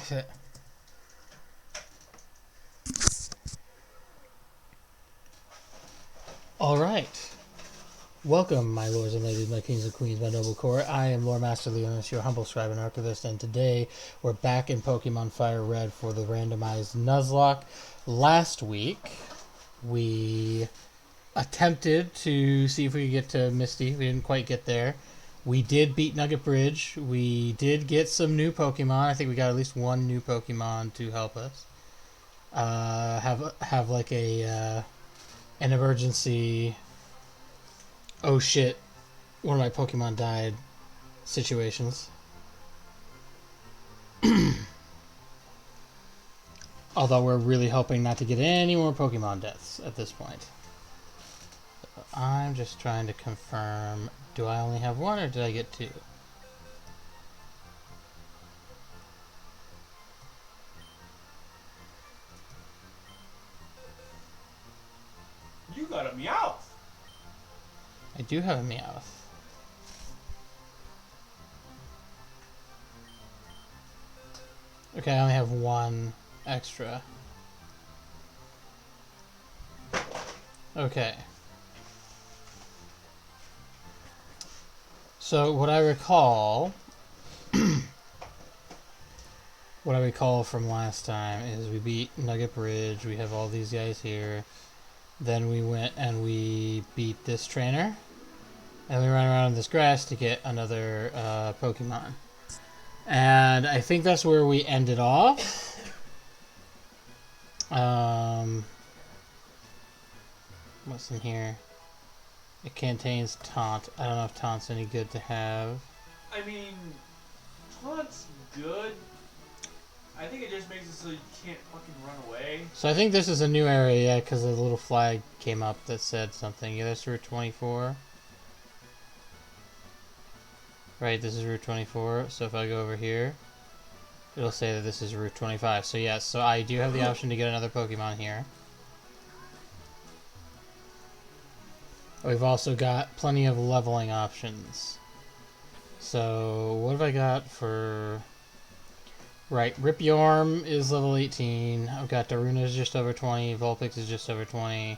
Shit. All right. Welcome, my lords and ladies, my kings and queens, my noble court. I am Lord Master Leonis, your humble scribe and archivist, and today we're back in Pokemon Fire Red for the randomized Nuzlocke. Last week, we attempted to see if we could get to Misty. We didn't quite get there. We did beat Nugget Bridge. We did get some new Pokemon. I think we got at least one new Pokemon to help us. Have like an emergency. Oh shit! One of my Pokemon died. Situations. Although we're really hoping not to get any more Pokemon deaths at this point. So I'm just trying to confirm. Do I only have one or did I get two? You got a Meowth. I do have a Meowth. Okay, I only have one extra. Okay. So what I recall from last time is we beat Nugget Bridge, we have all these guys here. Then we went and we beat this trainer. And we ran around in this grass to get another Pokemon. And I think that's where we ended off. What's in here? It contains Taunt. I don't know if Taunt's any good to have. I mean, Taunt's good. I think it just makes it so you can't fucking run away. So I think this is a new area, yeah, because a little flag came up that said something. Yeah, that's Route 24. Right, this is Route 24. So if I go over here, it'll say that this is Route 25. So yes, so I do have the option to get another Pokemon here. We've also got plenty of leveling options. So what have I got for... Right, Ripyorm is level 18. I've got Daruna's just over 20. Vulpix is just over 20.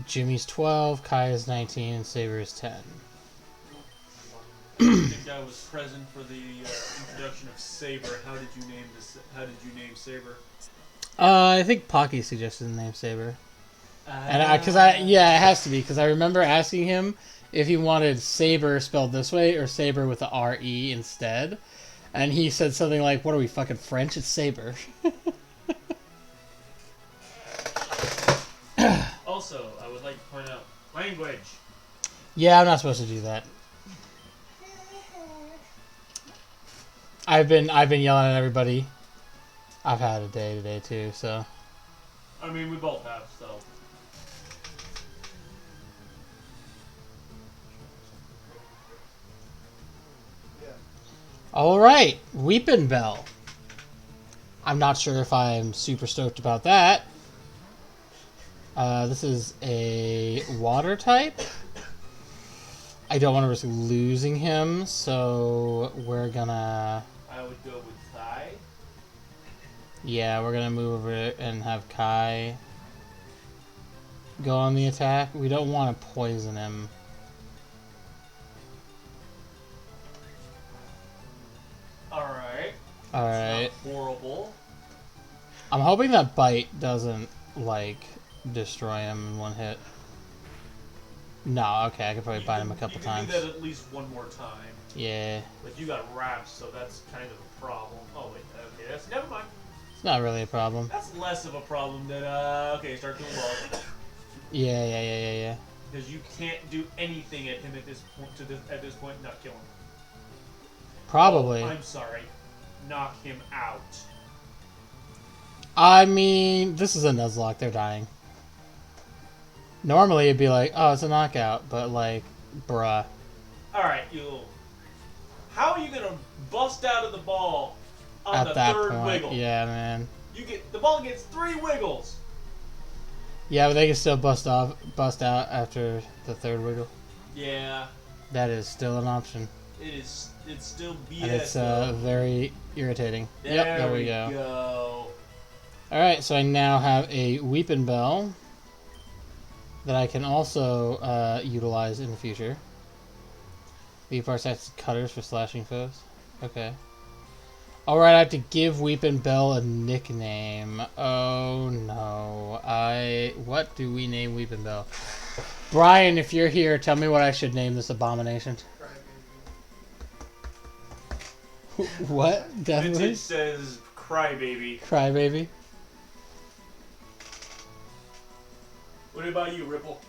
Jimmy's 12. Kai is 19. And Saber is 10. I think I was present for the introduction of Saber. How did you name this? How did you name Saber? I think Pocky suggested the name Saber. Yeah, it has to be, because I remember asking him if he wanted Saber spelled this way or Saber with the R-E instead. And he said something like, what are we, fucking French? It's Saber. Also, I would like to point out language. Yeah, I'm not supposed to do that. I've been yelling at everybody. I've had a day today too, so. I mean, we both have, so. Alright, Weepin' Bell. I'm not sure if I'm super stoked about that. This is a water type. I don't want to risk losing him, so we're gonna... I would go with Kai. Yeah, we're gonna move over and have Kai go on the attack. We don't want to poison him. Alright. Alright. Horrible. I'm hoping that Bite doesn't, like, destroy him in one hit. No, okay, I could probably bite him a couple times. You can do that at least one more time. Yeah. But you got wrapped, so that's kind of a problem. Oh, wait, okay, that's... Never mind. It's not really a problem. That's less of a problem than, okay, start doing balls. Yeah. Because you can't do anything at him at this point, at this point, not kill him. Probably. Oh, I'm sorry. Knock him out. I mean, this is a Nuzlocke. They're dying. Normally, it'd be like, oh, it's a knockout. But, like, bruh. Alright, you... How are you going to bust out of the ball on At the that third point, wiggle? yeah, man. The ball gets 3 wiggles. Yeah, but they can still bust out after the third wiggle. Yeah. That is still an option. It's still BS. And it's though. very irritating. Yep, there we go. go. Alright, so I now have a Weeping Bell that I can also utilize in the future. V-Parts acts as cutters for slashing foes. Okay. Alright, I have to give Weeping Bell a nickname. Oh no. What do we name Weeping Bell? Brian, if you're here, tell me what I should name this abomination. What? Definitely? Vintage says Crybaby. Crybaby? What about you, Ripple?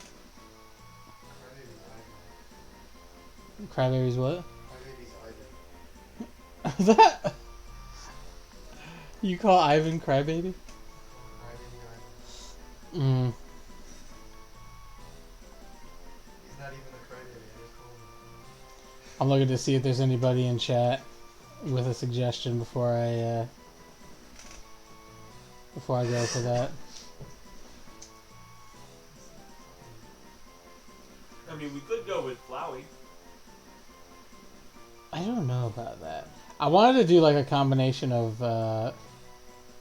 Crybaby's what? Crybaby's Ivan. That? You call Ivan Crybaby? Crybaby Ivan. He's not even a crybaby, I just called him. I'm looking to see if there's anybody in chat with a suggestion before I go for that. I mean, we could go with Flowey. I don't know about that. I wanted to do like a combination of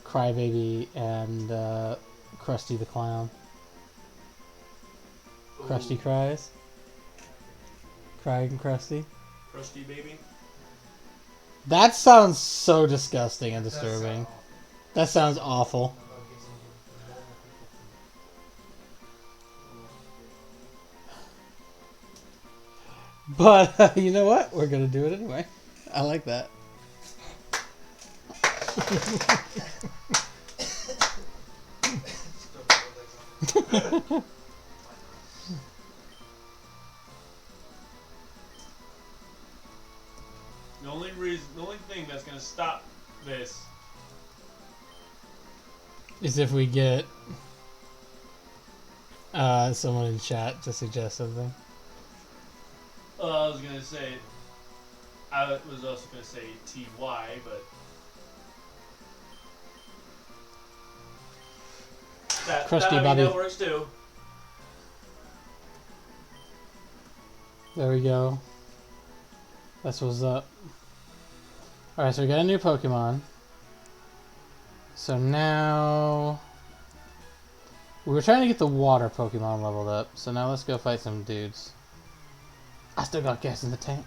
Crybaby and Krusty the Clown. Ooh, Krusty cries. Crying Krusty. Krusty Baby. That sounds so disgusting and That sounds disturbing. awful. That sounds awful. How about getting normal people But you know what? We're gonna do it anyway. I like that. The only thing that's gonna stop this. Is if we get someone in chat to suggest something. I was gonna say. I was also gonna say TY, but Krusty that, Bobby. that works too. There we go. That's what's up. Alright, so we got a new Pokemon. So now we were trying to get the water Pokemon leveled up. So now let's go fight some dudes. I still got gas in the tank.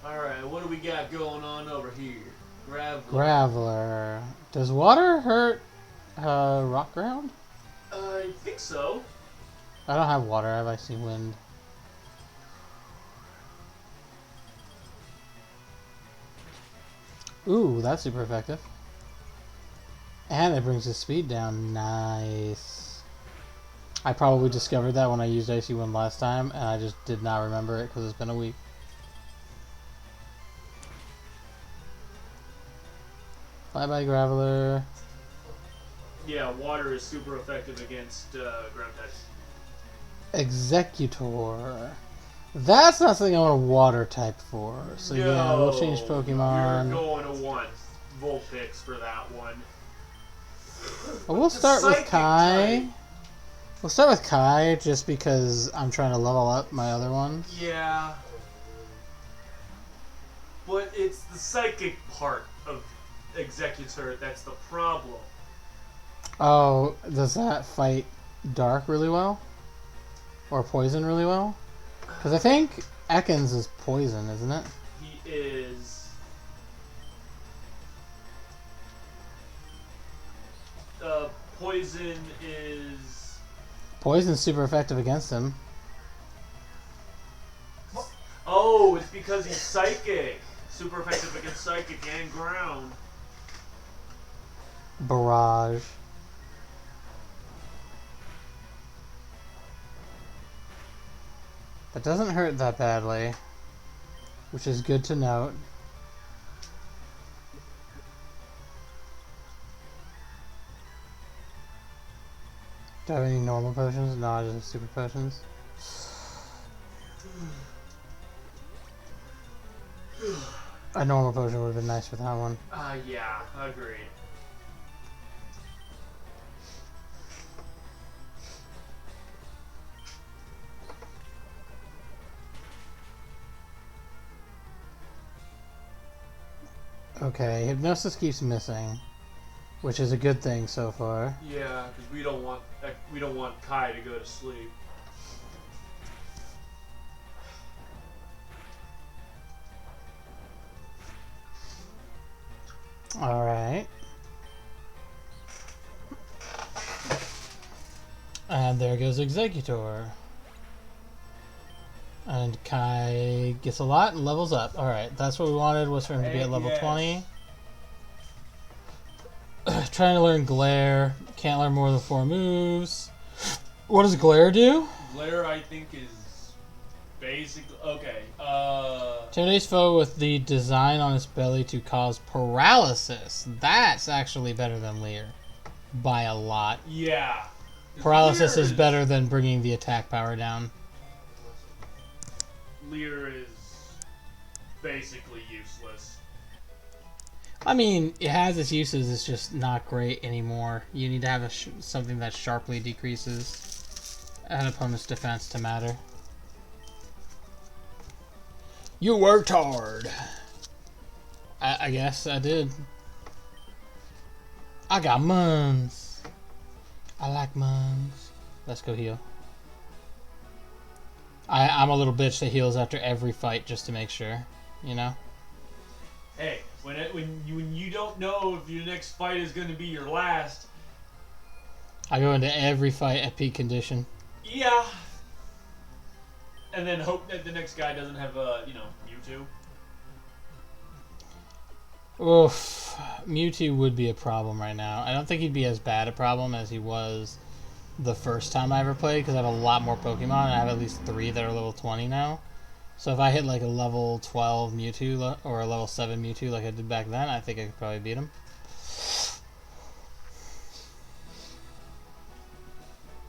Alright, what do we got going on over here? Graveler. Does water hurt rock ground? I think so. I don't have water, I have icy wind. Ooh, that's super effective. And it brings his speed down. Nice. I probably discovered that when I used Icy Wind last time, and I just did not remember it because it's been a week. Bye-bye, Graveler. Yeah, water is super effective against ground types. Executor. That's not something I want a water type for. So yeah, we'll change Pokemon. You're going to want Vulpix for that one. Well, we'll start with Psychic Kai. type. We'll start with Kai just because I'm trying to level up my other ones. Yeah. But it's the psychic part of Executor that's the problem. Oh, does that fight dark really well? Or poison really well? Because I think Ekans is poison, isn't it? He is. Poison is. Poison's super effective against him. Oh, it's because he's psychic. Super effective against psychic and ground. Barrage. That doesn't hurt that badly, which is good to note. Do I have any normal potions? No, I just have super potions. A normal potion would have been nice for that one. Yeah, agreed. Okay, Hypnosis keeps missing, which is a good thing so far. Yeah, because we don't want Kai to go to sleep. Alright. And there goes Executor. And Kai gets a lot and levels up. Alright, that's what we wanted, was for him to be at level 20. Trying to learn Glare. Can't learn more than 4 moves. What does Glare do? Glare, I think, is basically... Okay, Intimidates foe with the design on its belly to cause paralysis. That's actually better than Leer. By a lot. yeah. Paralysis Leer is better than bringing the attack power down. Leer is basically useless. I mean, it has its uses, it's just not great anymore. You need to have something that sharply decreases an opponent's defense to matter. You worked hard. I guess I did. I got muns. I like muns. Let's go heal. I'm a little bitch that heals after every fight just to make sure, you know? Hey, when you don't know if your next fight is going to be your last... I go into every fight at peak condition. Yeah. And then hope that the next guy doesn't have, Mewtwo. Oof. Mewtwo would be a problem right now. I don't think he'd be as bad a problem as he was the first time I ever played, because I have a lot more Pokemon, and I have at least 3 that are level 20 now. So if I hit like a level 12 Mewtwo or a level 7 Mewtwo like I did back then, I think I could probably beat him.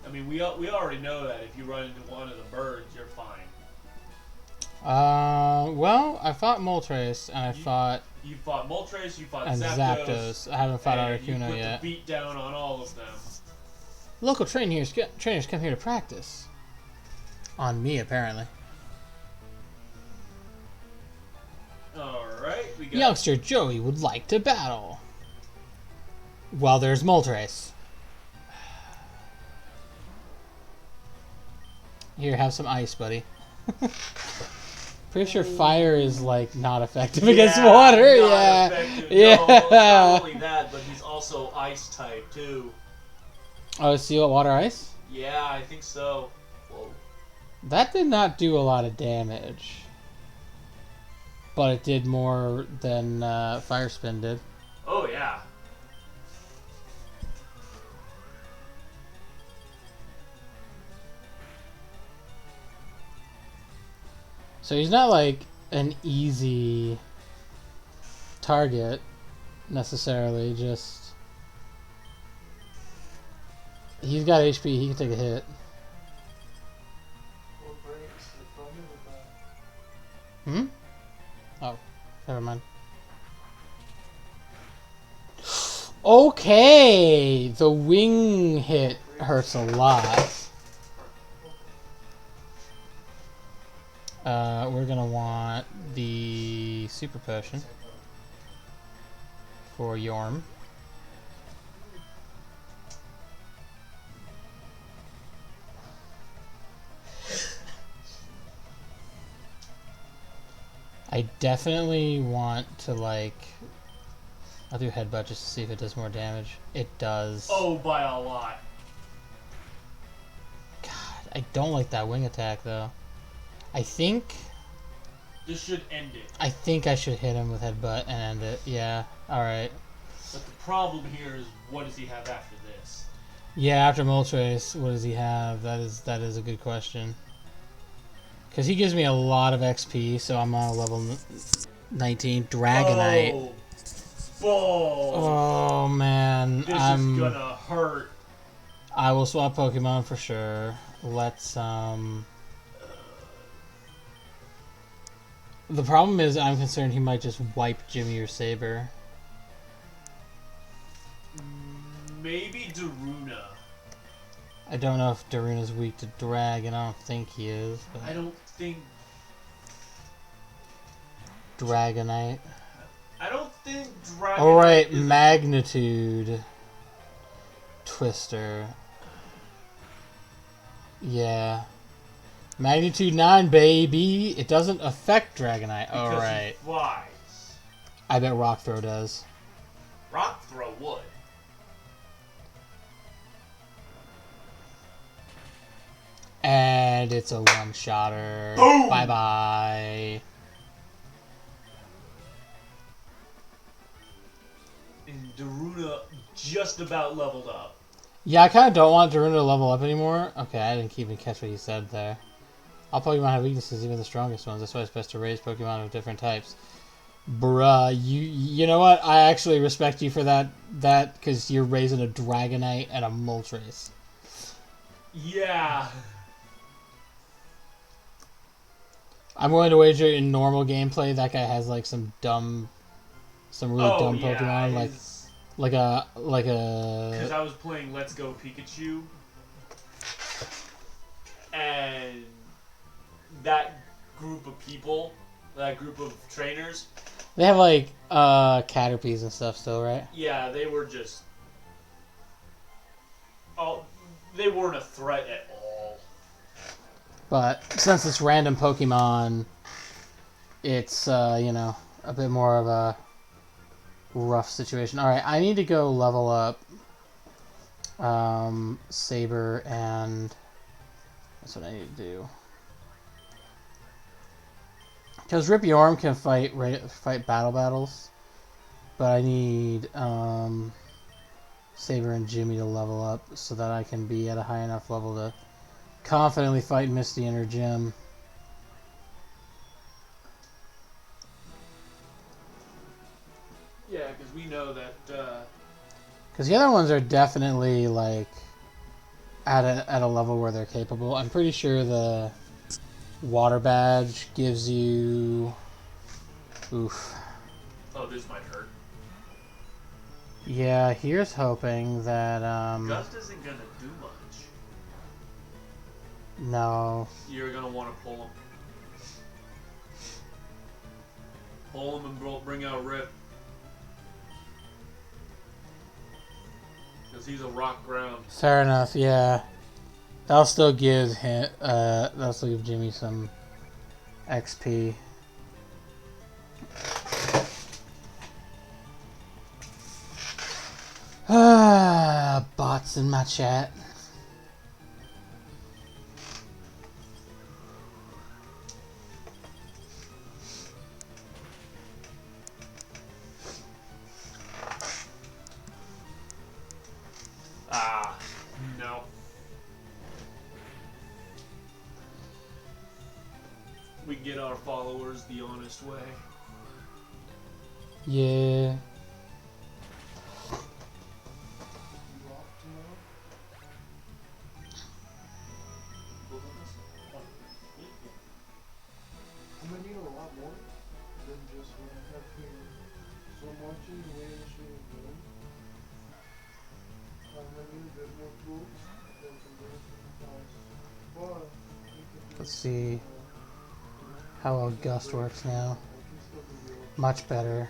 I mean, we already know that if you run into one of the birds, you're fine. Well, I fought Moltres, and You fought Moltres, you fought and Zapdos. I haven't fought and Articuno you put yet. the beat down on all of them. Local trainers come here to practice. On me, apparently. Alright, we got... Youngster Joey would like to battle. Well, there's Moltres. Here, have some ice, buddy. Pretty sure fire is, like, not effective against water. Yeah. Effective. Yeah. No, it's not only that, but he's also ice type, too. Oh, Seal, Water, Ice? Yeah, I think so. Whoa. That did not do a lot of damage. But it did more than Fire Spin did. Oh, yeah. So he's not like an easy target necessarily, just he's got HP, he can take a hit. What breaks the problem with that? Oh, never mind. Okay, the wing hit hurts a lot. We're gonna want the super potion for Yorm. I definitely want to, like, I'll do headbutt just to see if it does more damage. It does. Oh, by a lot. God, I don't like that wing attack though. I think This should end it. I should hit him with headbutt and end it. Yeah. All right. But the problem here is, what does he have after this? Yeah, after Moltres, what does he have? That is a good question. Because he gives me a lot of XP, so I'm on level 19. Dragonite. Oh, balls. Oh man, This is gonna hurt. I will swap Pokemon for sure. Let's The problem is, I'm concerned he might just wipe Jimmy or Saber. Maybe Daruna. I don't know if Daruna's weak to Dragon. I don't think he is. But I don't think. Dragonite. I don't think Dragonite Alright, is Magnitude. Twister. Yeah. Magnitude 9, baby. It doesn't affect Dragonite. because Alright. he flies. I bet Rock Throw does. Rock Throw would. And it's a one-shotter. Boom! Bye-bye. And Daruna just about leveled up. Yeah, I kind of don't want Daruna to level up anymore. Okay, I didn't even catch what you said there. All Pokemon have weaknesses, even the strongest ones. That's why it's best to raise Pokemon of different types. Bruh, you know what? I actually respect you for that, because you're raising a Dragonite and a Moltres. Yeah. I'm going to wager in normal gameplay that guy has like some really dumb Pokemon, like a. Because I was playing Let's Go Pikachu, and that group of people, that group of trainers. They have like Caterpies and stuff still, right? Yeah, they were just. Oh, they weren't a threat at all. But since it's random Pokemon, it's you know, a bit more of a rough situation. All right, I need to go level up Saber, and that's what I need to do. Because Ripyorm can fight battles, but I need Saber and Jimmy to level up so that I can be at a high enough level to confidently fight Misty in her gym. Yeah, because we know that. Because the other ones are definitely like at a level where they're capable. I'm pretty sure the Water Badge gives you. Oof. Oh, this might hurt. Yeah, here's hoping that Gust isn't gonna do much. no. You're gonna want to pull him. Pull him and bring out Rip. Because he's a rock ground. Fair enough. Yeah, that'll still give him. That'll still give Jimmy some XP. Ah, bots in my chat. Ah, no. We get our followers the honest way. Yeah. I'm gonna need a lot more than just what I have here. So I'm watching the way the show is going. I'm gonna need a bit more tools than compared to the past. But Let's see how well Gust works now. Much better.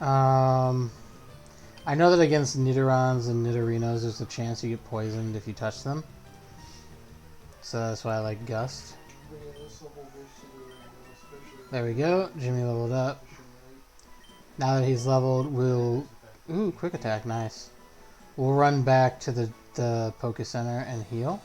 I know that against Nidorans and Nidorinos, there's a chance you get poisoned if you touch them. So that's why I like Gust. There we go. Jimmy leveled up. Now that he's leveled, we'll... Ooh, quick attack. Nice. We'll run back to the Poke Center and heal.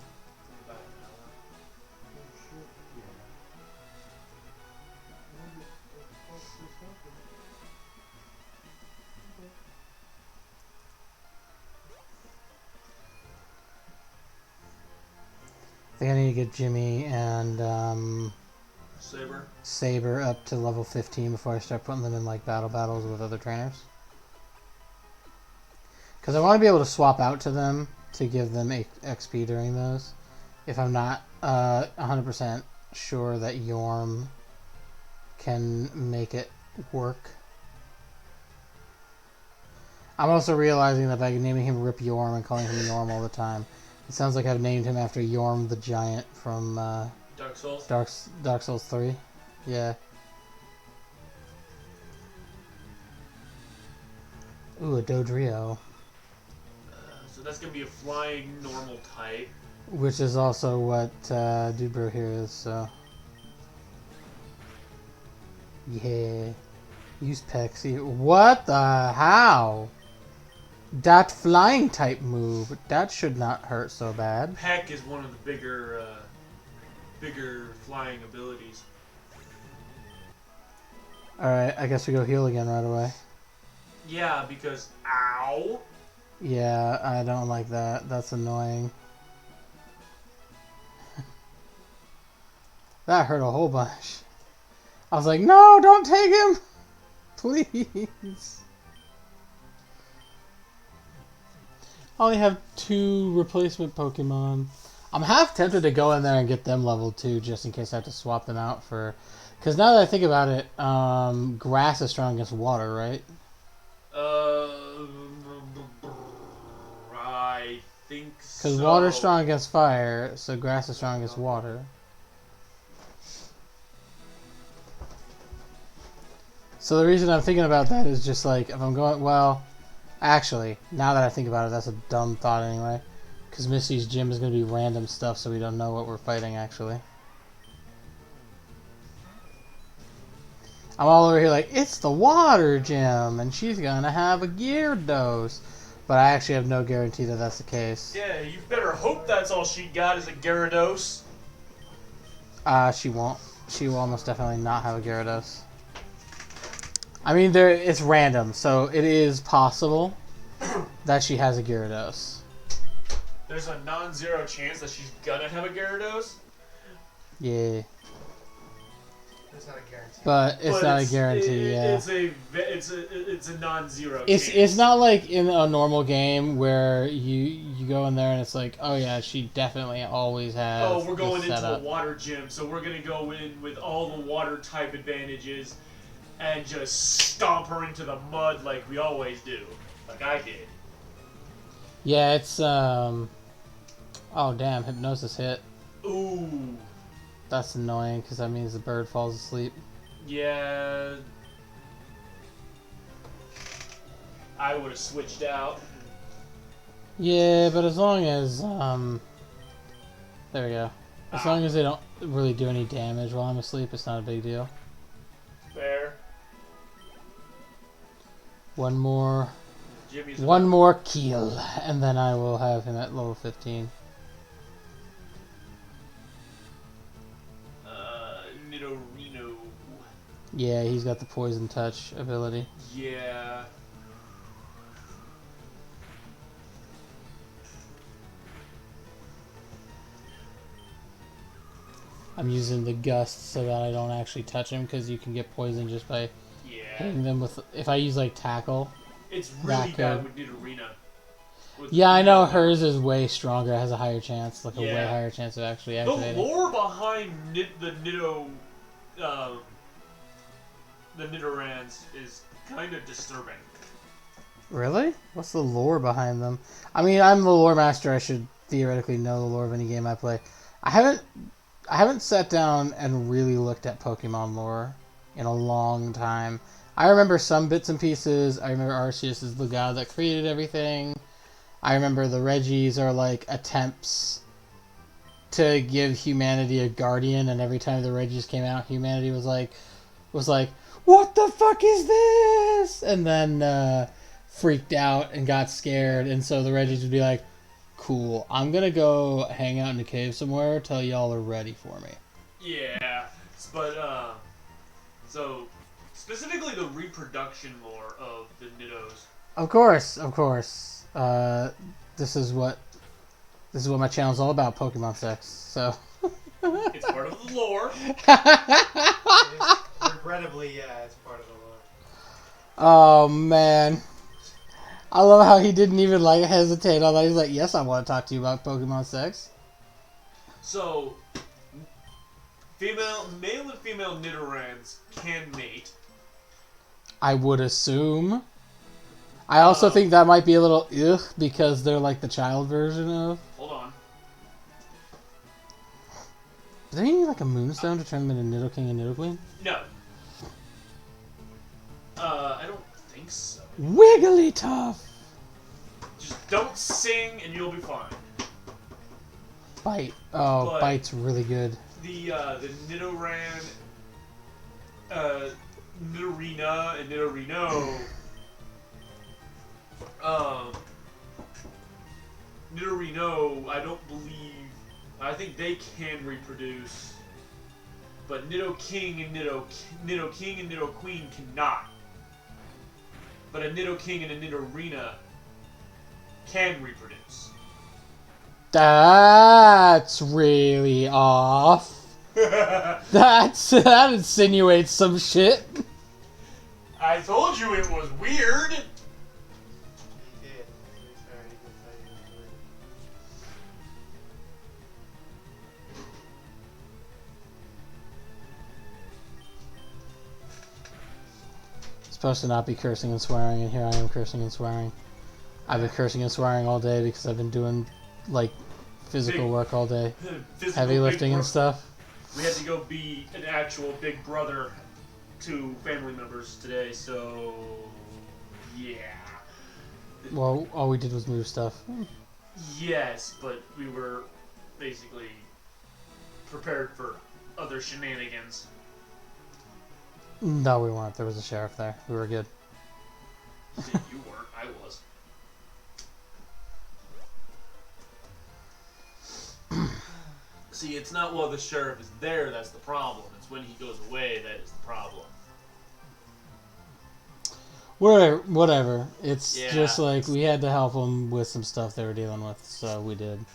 I think I need to get Jimmy and Saber up to level 15 before I start putting them in like battles with other trainers. Because I want to be able to swap out to them to give them XP during those. If I'm not 100% sure that Yorm can make it work. I'm also realizing that by naming him Rip Yorm and calling him Yorm all the time, it sounds like I've named him after Yorm the Giant from Dark Souls? Dark Souls 3. Yeah. Ooh, a Dodrio. So that's gonna be a flying normal type. Which is also what Dubro here is, so. Yeah. Use Pexy. What the? How? That flying type move. That should not hurt so bad. Peck is one of the bigger flying abilities. Alright, I guess we go heal again right away. Yeah, because ow. Yeah, I don't like that. That's annoying. That hurt a whole bunch. I was like, no, don't take him! Please. I only have 2 replacement Pokemon. I'm half tempted to go in there and get them level 2 just in case I have to swap them out for... Because now that I think about it, grass is strong against water, right? I think so. Because water's strong against fire, so grass is strong against water. So the reason I'm thinking about that is just like, if I'm going... Well, actually, now that I think about it, that's a dumb thought anyway. Because Misty's gym is going to be random stuff, so we don't know what we're fighting, actually. I'm all over here like, it's the water gym, and she's going to have a Gyarados. But I actually have no guarantee that that's the case. Yeah, you better hope that's all she got is a Gyarados. She won't. She will almost definitely not have a Gyarados. I mean, it's random, so it is possible that she has a Gyarados. There's a non-zero chance that she's gonna have a Gyarados. Yeah. It's not a guarantee. But it's not a guarantee, yeah. It's a non-zero It's chance. it's not like in a normal game where you go in there and it's like, oh yeah, she definitely always has. Oh, we're going this into setup. a water gym, so we're gonna go in with all the water type advantages and just stomp her into the mud like we always do, like I did. Yeah, it's Oh damn, hypnosis hit. Ooh. That's annoying because that means the bird falls asleep. Yeah. I would have switched out. Yeah, but as long as there we go. As long as they don't really do any damage while I'm asleep, it's not a big deal. Fair. One more Jimmy's kill, and then I will have him at level 15. Nidorino. Yeah, he's got the poison touch ability. Yeah. I'm using the gust so that I don't actually touch him because you can get poisoned just by hitting them with. If I use like tackle. It's really bad with Nidorina. Yeah, I know hers is way stronger. It has a higher chance, like a way Yeah. higher chance of actually The activating. lore behind the Nidorans is kind of disturbing. Really? What's the lore behind them? I mean, I'm the lore master. I should theoretically know the lore of any game I play. I haven't sat down and really looked at Pokemon lore in a long time. I remember some bits and pieces. I remember Arceus is the god that created everything. I remember the Regis are like attempts to give humanity a guardian, and every time the Regis came out, humanity was like, "What the fuck is this?" And then freaked out and got scared, and so the Regis would be like, "Cool, I'm gonna go hang out in a cave somewhere till y'all are ready for me." Yeah, but so specifically the reproduction lore of the Nidos. Of course. This is what my channel's all about: Pokemon sex. So. It's part of the lore. Regrettably, yeah, it's part of the lore. Oh man, I love how he didn't even like hesitate on that. He's like, "Yes, I want to talk to you about Pokemon sex." So, male and female Nidorans can mate. I would assume. I also think that might be a little ugh because they're like the child version of. Hold on. Do they need like a moonstone to turn them into Nidoking and Nidoqueen? No. I don't think so. Wigglytuff. Just don't sing and you'll be fine. Bite. Oh, But- Bite's really good. The Nidoran, Nidorina and Nidorino. Nidorino, I think they can reproduce, but Nidoking and Nidoqueen cannot. But a Nidoking and a Nidorina can reproduce. That's really off. That insinuates some shit. I told you it was weird. He did. He's very good at it. Supposed to not be cursing and swearing, and here I am cursing and swearing. I've been cursing and swearing all day because I've been doing like physical work all day, Physical heavy big lifting and bro- stuff. We had to go be an actual big brother to family members today, so yeah. Well, all we did was move stuff. Yes, but we were basically prepared for other shenanigans. No, we weren't. There was a sheriff there. We were good. You weren't, I was. See, it's not while the sheriff is there that's the problem. It's when he goes away that is the problem. Whatever. It's Yeah. just like we had to help them with some stuff they were dealing with, so we did.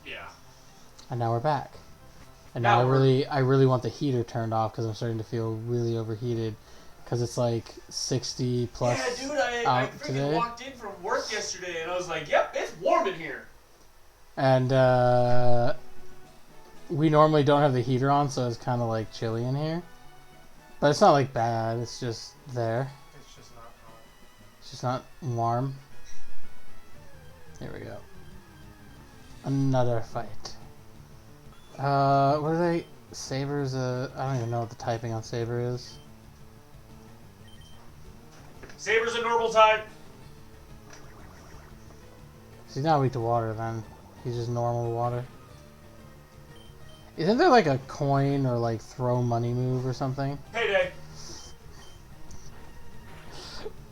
Yeah. And now we're back. And Now now we're- I really want the heater turned off because I'm starting to feel really overheated because it's like 60 plus. Yeah, dude, I out freaking today. walked in from work yesterday and I was like, yep, it's warm in here. And we normally don't have the heater on, so it's kind of like chilly in here. But it's not like bad. It's just there. It's just not hot. It's just not warm. Here we go. Another fight. What are they? Saber's I don't even know what the typing on Saber is. Saber's a normal type. He's not weak to water then. He's just normal to water. Isn't there like a coin or like throw money move or something? Payday.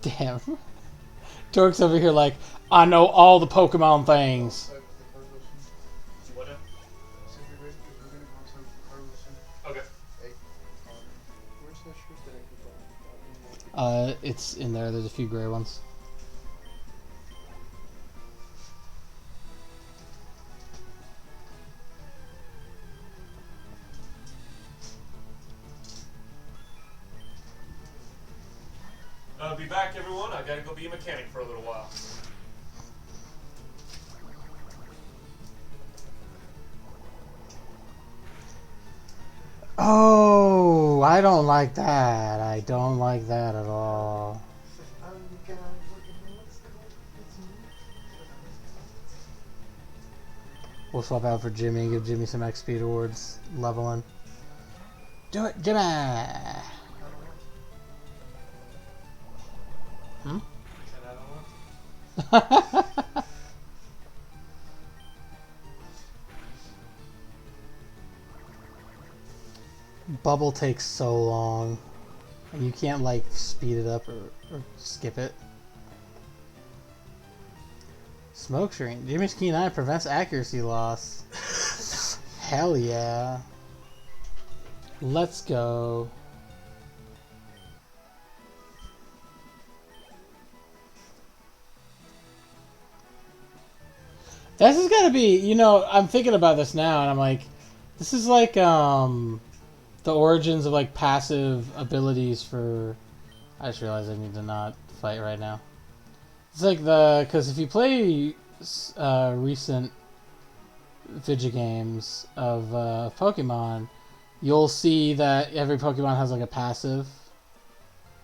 Damn. Dork's over here like, I know all the Pokemon things. Outside of the cargo soon. What now? So if you're ready, we're gonna go outside of the cargo soon. Okay. Hey, where's that shirt that I could buy? It's in there. There's a few gray ones. I'll be back, everyone. I gotta go be a mechanic for a little while. Oh, I don't like that. I don't like that at all. I'm gonna look at what's the We'll swap out for Jimmy. Give Jimmy some XP towards leveling. Do it, Jimmy! Hmm? Bubble takes so long. And you can't like speed it up or skip it. Smoke screen. Jimmy's keen eye prevents accuracy loss. Hell yeah. Let's go. This has got to be, you know, I'm thinking about this now and I'm like, this is like, the origins of like passive abilities for, I just realized I need to not fight right now. It's like because if you play recent video games of Pokemon, you'll see that every Pokemon has like a passive,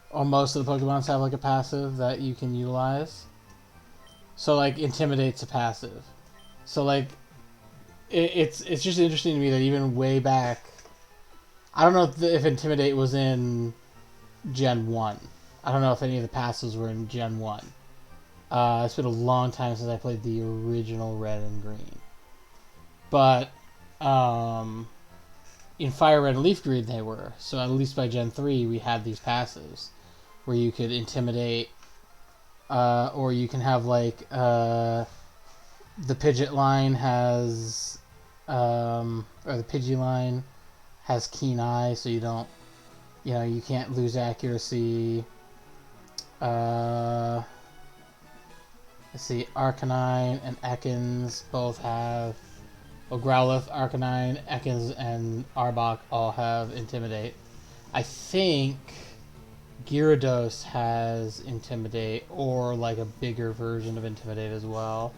or most of the Pokemons have like a passive that you can utilize. So like Intimidate's a passive. So like it's just interesting to me that even way back, I don't know if Intimidate was in Gen 1, I don't know if any of the passes were in Gen 1. It's been a long time since I played the original Red and Green. But in Fire Red and Leaf Green they were. So at least by Gen 3 we had these passes where you could intimidate, or you can have like the Pidgeot line has, or the Pidgey line has Keen Eye, so you don't, you can't lose accuracy. Let's see, Arcanine and Ekans both have, well, Growlithe, Arcanine, Ekans, and Arbok all have Intimidate. I think Gyarados has Intimidate, or like a bigger version of Intimidate as well.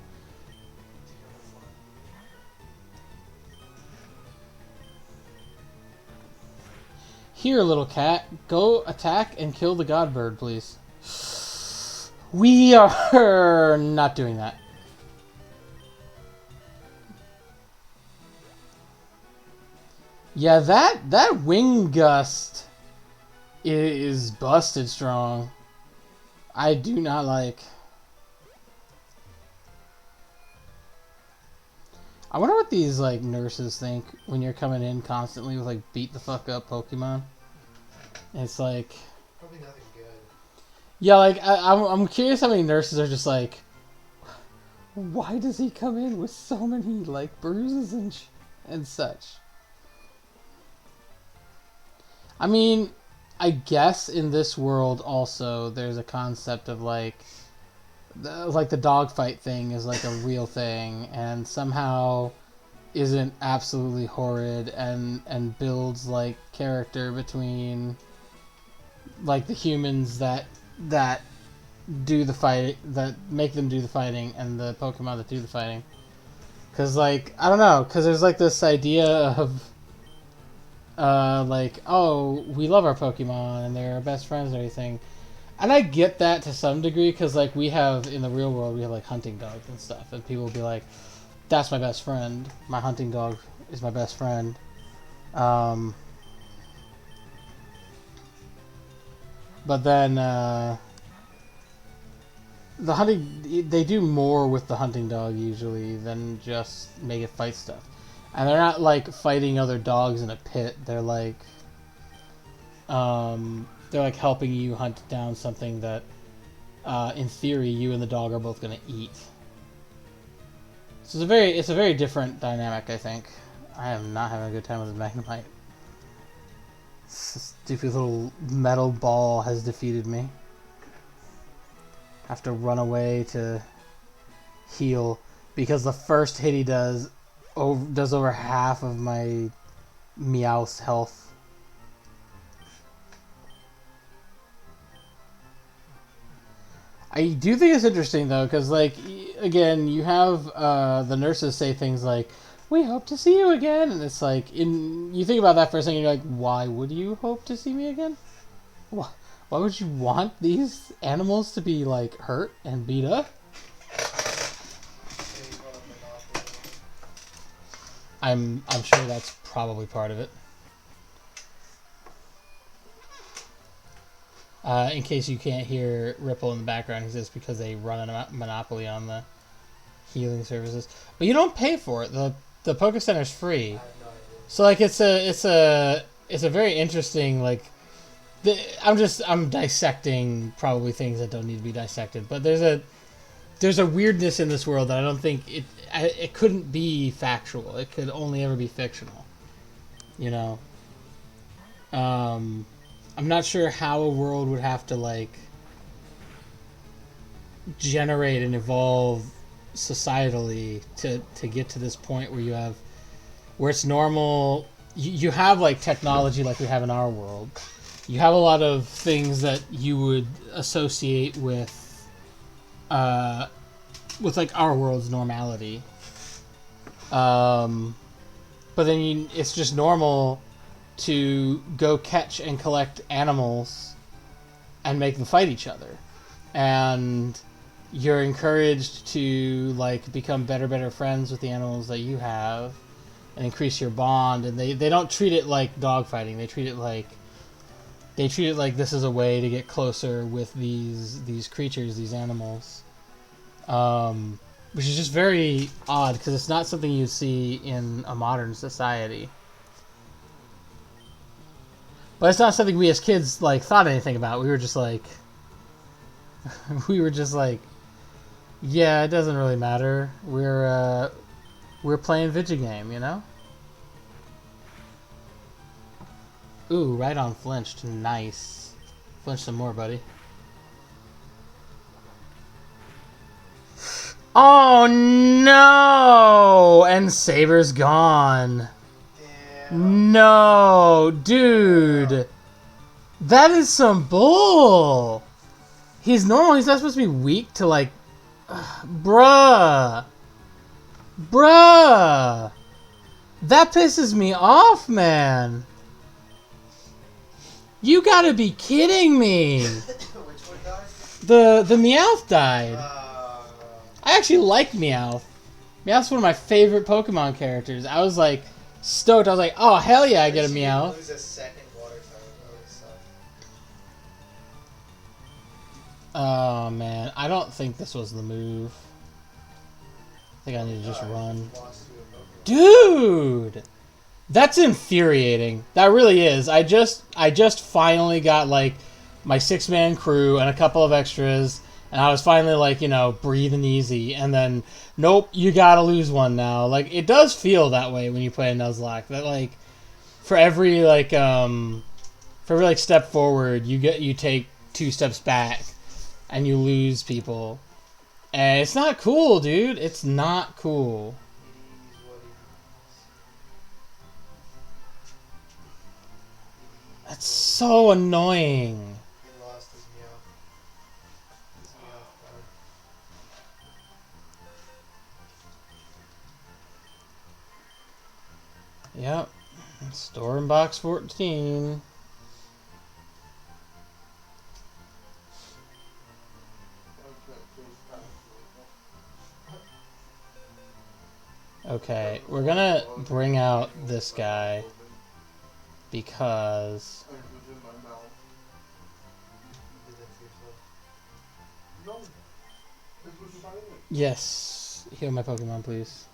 Here, little cat, go attack and kill the Godbird, please. We are not doing that. Yeah, that Wing Gust is busted strong. I do not like. I wonder what these like nurses think when you're coming in constantly with like beat the fuck up Pokemon. It's like, Probably nothing good. yeah, like I'm curious how many nurses are just like, why does he come in with so many like bruises and such? I mean, I guess in this world also there's a concept of like the dogfight thing is like a real thing and somehow isn't absolutely horrid and builds like character between like the humans that do the fight, that make them do the fighting, and the Pokemon that do the fighting. Cause like, I don't know, cause there's like this idea of like, oh, we love our Pokemon and they're our best friends and everything. And I get that to some degree, because like we have, in the real world, we have like hunting dogs and stuff, and people will be like, that's my best friend, my hunting dog is my best friend. But then the hunting, they do more with the hunting dog usually than just make it fight stuff. And they're not like fighting other dogs in a pit. They're like helping you hunt down something that in theory you and the dog are both going to eat. So it's a very different dynamic, I think. I am not having a good time with the Magnemite. This stupid little metal ball has defeated me. I have to run away to heal because the first hit he does over half of my Meowth's health. I do think it's interesting though, because like again, you have the nurses say things like, "We hope to see you again," and it's like, you think about that for a second, you're like, why would you hope to see me again? Why would you want these animals to be like hurt and beat up? I'm sure that's probably part of it. In case you can't hear Ripple in the background, he says because they run a monopoly on the healing services, but you don't pay for it. The Poke Center is free. I have no idea. So like it's a very interesting like. I'm dissecting probably things that don't need to be dissected, but there's a weirdness in this world that I don't think it couldn't be factual. It could only ever be fictional. You know. I'm not sure how a world would have to like generate and evolve societally to get to this point where it's normal. You have like technology like we have in our world. You have a lot of things that you would associate with like our world's normality. But then it's just normal to go catch and collect animals and make them fight each other. And you're encouraged to like become better friends with the animals that you have and increase your bond. And they don't treat it like dogfighting. They treat it like They treat it like this is a way to get closer with these creatures, these animals. Which is just very odd because it's not something you see in a modern society. But it's not something we as kids like thought anything about. We were just like, yeah, it doesn't really matter. We're playing video game, you know. Ooh, right on flinched. Nice. Flinch some more, buddy. Oh no! And Saber's gone. Damn. No, dude. That is some bull. He's normal. He's not supposed to be weak to like... bruh. Bruh. That pisses me off, man. You gotta be kidding me. Which one died? The Meowth died. I actually like Meowth. Meowth's one of my favorite Pokemon characters. I was like stoked. I was like, oh hell yeah, I get a Meowth. Lose a second water type. That would suck. Oh man, I don't think this was the move. I think I need to just run. Lost to a Pokemon. Dude! That's infuriating. That really is. I just finally got like my 6-man crew and a couple of extras, and I was finally like, you know, breathing easy, and then nope, you gotta lose one now. Like it does feel that way when you play a Nuzlocke. That like for every step forward, you take 2 steps back and you lose people. And it's not cool, dude. It's not cool. It is what it is. That's so annoying. He lost his Meowth. His Meowth died. Yep. Store in box 14. Okay, we're gonna bring out this guy because It was in my mouth. You did that to yourself. No. This was silent. yes, heal my Pokemon, please.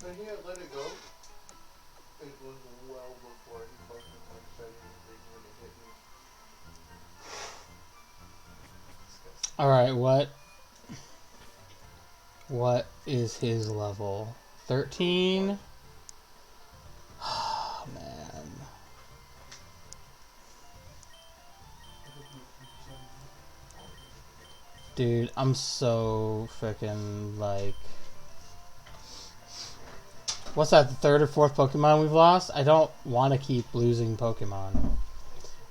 I can't let it go. It was well before he fucking like said anything when it hit me. Disgusting. All right, what is his level? 13. Oh man. Dude, I'm so freaking like... What's that, the 3rd or 4th Pokemon we've lost? I don't want to keep losing Pokemon.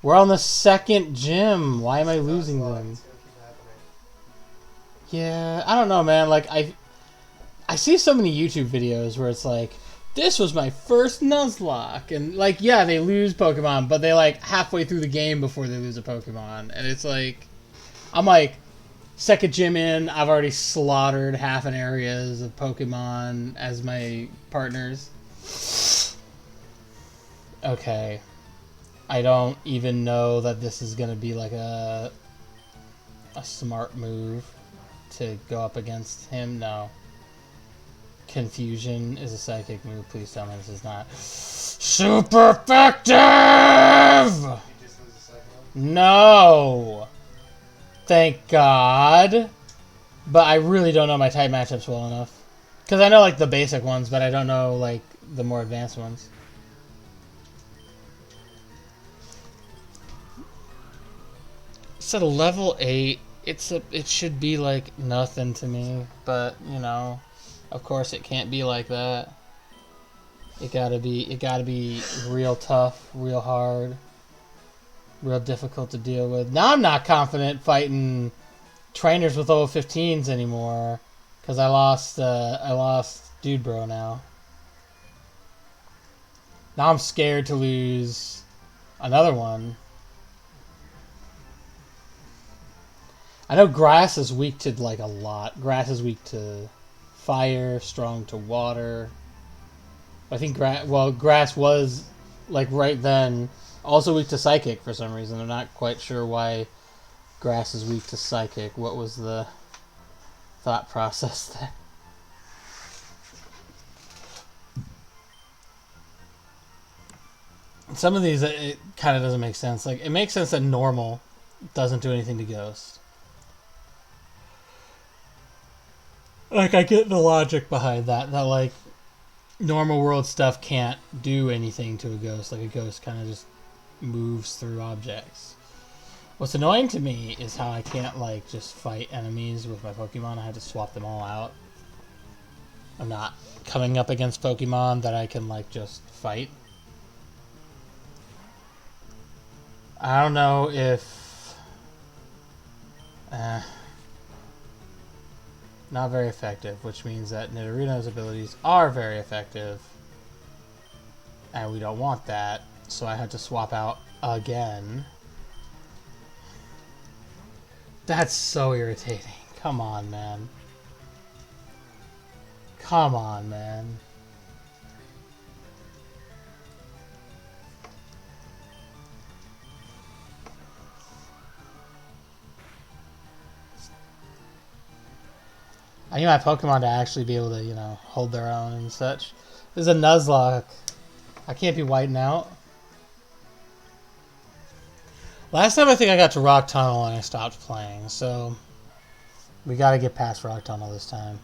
We're on the 2nd gym. Why am I losing them? It's gonna keep happening. Yeah, I don't know, man. Like, I see so many YouTube videos where it's like, this was my first Nuzlocke. And, like, yeah, they lose Pokemon, but they, like, halfway through the game before they lose a Pokemon. And it's like, I'm like... 2nd gym in, I've already slaughtered half an areas of Pokemon as my partners. Okay. I don't even know that this is gonna be like a smart move to go up against him. No. Confusion is a psychic move. Please tell me this is not super effective! You just lose a second one. No! Thank God. But I really don't know my type matchups well enough. Because I know, like, the basic ones, but I don't know, like, the more advanced ones. It's at a level 8. It should be, like, nothing to me. But, you know, of course it can't be like that. It gotta be real tough, real hard. Real difficult to deal with. Now I'm not confident fighting trainers with level 15s anymore because I lost Dude Bro now. Now I'm scared to lose another one. I know Grass is weak to like a lot. Grass is weak to fire, strong to water. I think Grass was like right then Also weak to psychic for some reason. I'm not quite sure why grass is weak to psychic. What was the thought process there? Some of these, it kind of doesn't make sense. Like, it makes sense that normal doesn't do anything to ghost. Like, I get the logic behind that. That, like, normal world stuff can't do anything to a ghost. Like, a ghost kind of just moves through objects. What's annoying to me is how I can't, like, just fight enemies with my Pokemon. I had to swap them all out. I'm not coming up against Pokemon that I can, like, just fight. I don't know if... not very effective, which means that Nidorino's abilities are very effective. And we don't want that, so I had to swap out again. That's so irritating. Come on, man. Come on, man. I need my Pokemon to actually be able to, you know, hold their own and such. There's a Nuzlocke. I can't be whiting out. Last time I think I got to Rock Tunnel and I stopped playing, so we gotta get past Rock Tunnel this time.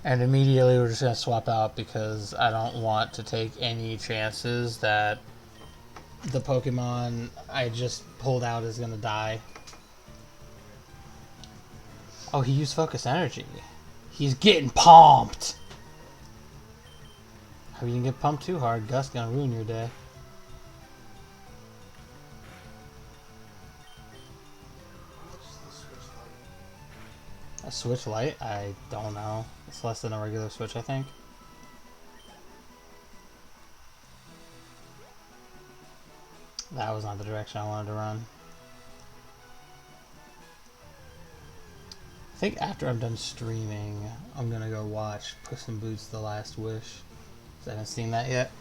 And immediately we're just gonna swap out because I don't want to take any chances that the Pokemon I just pulled out is gonna die. Oh, he used Focus Energy. He's getting pumped! If you can get pumped too hard, Gust's gonna ruin your day. A Switch Lite? I don't know. It's less than a regular Switch, I think. That was not the direction I wanted to run. I think after I'm done streaming, I'm gonna go watch Puss in Boots: The Last Wish. I haven't seen that yet.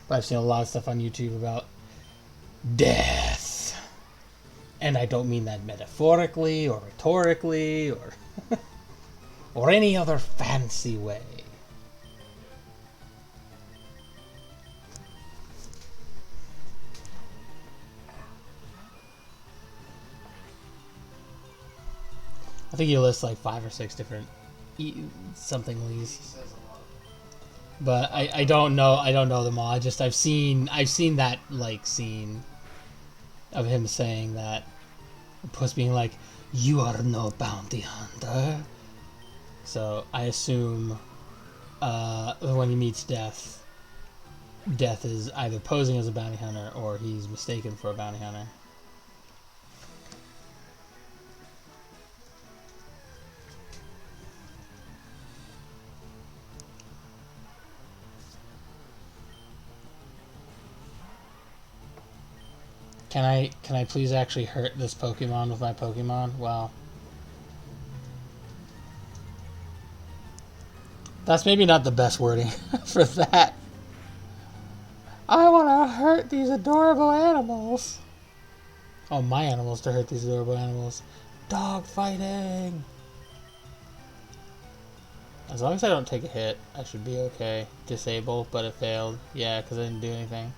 But I've seen a lot of stuff on YouTube about death. And I don't mean that metaphorically or rhetorically or or any other fancy way. I think you list like 5 or 6 different something-lies. But I don't know them all. I've seen that like scene of him saying that, Puss being like, "You are no bounty hunter." So I assume when he meets Death, Death is either posing as a bounty hunter or he's mistaken for a bounty hunter. Can I please actually hurt this Pokemon with my Pokemon? Well, that's maybe not the best wording for that. I want to hurt these adorable animals. Oh, my animals to hurt these adorable animals. Dog fighting. As long as I don't take a hit, I should be okay. Disable, but it failed. Yeah, because I didn't do anything.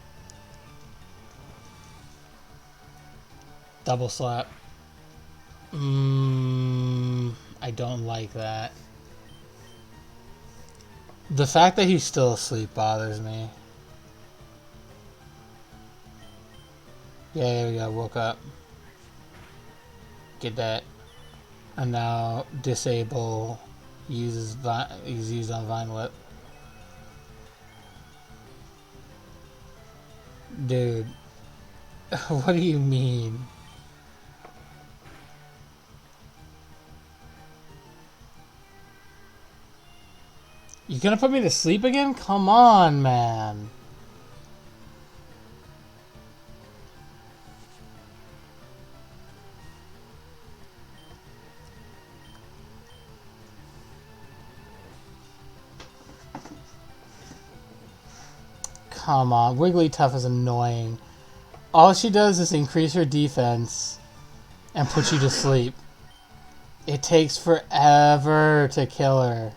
Double slap. I don't like that. The fact that he's still asleep bothers me. Yeah, there we go. Woke up. Get that. And now disable. He's used on Vine Whip. Dude. What do you mean? You gonna put me to sleep again? Come on, man. come on. Wigglytuff is annoying. All she does is increase her defense and put you to sleep. It takes forever to kill her.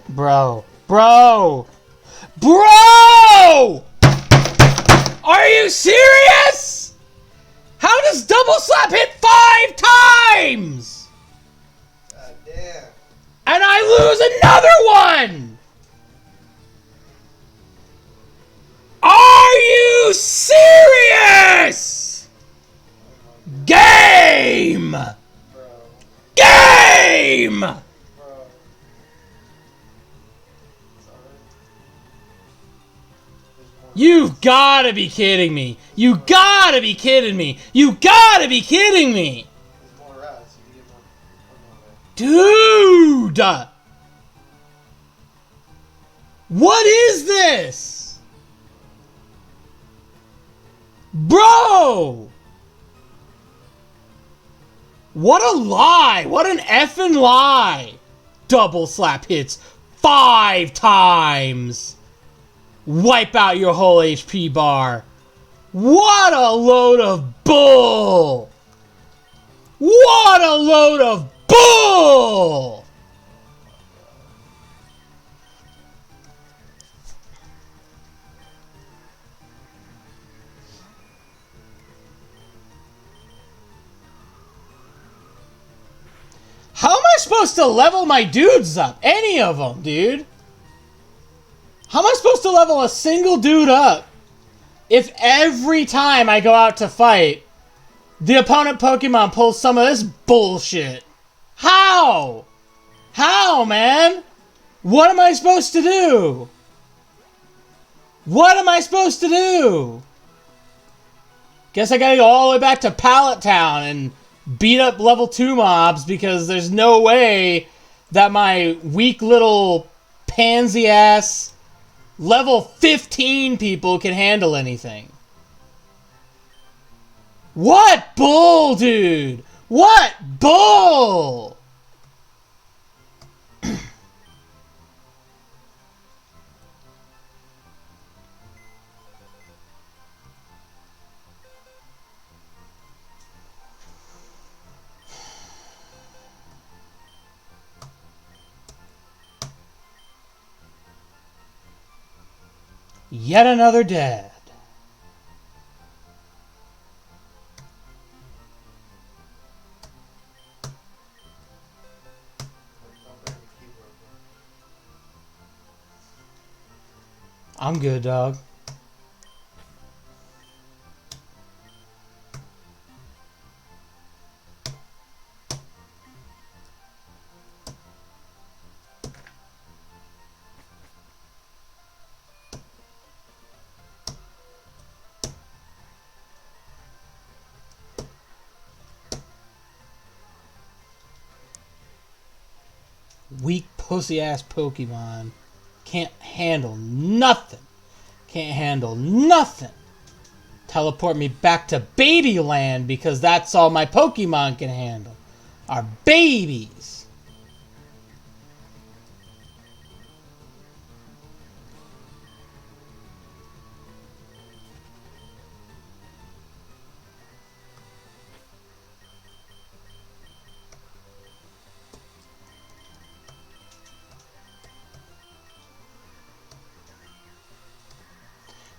Bro. Bro! Bro! Are you serious? How does double slap hit 5 times? God damn. And I lose another one! Are you serious? Game! Bro. Game! Bro. You've gotta be kidding me. You gotta be kidding me. You gotta be kidding me. There's more rats. You can get more. Dude! What is this? Bro! What a lie! What an effing lie! Double slap hits 5 times! Wipe out your whole HP bar. What a load of bull! What a load of bull! How am I supposed to level my dudes up? Any of them, dude. How am I supposed to level a single dude up if every time I go out to fight, the opponent Pokemon pulls some of this bullshit? How? How, man? What am I supposed to do? What am I supposed to do? Guess I gotta go all the way back to Pallet Town and beat up level 2 mobs because there's no way that my weak little pansy-ass level 15 people can handle anything. What bull, dude? What bull? Yet another dead. I'm good, dog. Weak pussy-ass Pokemon. Can't handle nothing. Can't handle nothing. Teleport me back to Babyland because that's all my Pokemon can handle. Are babies.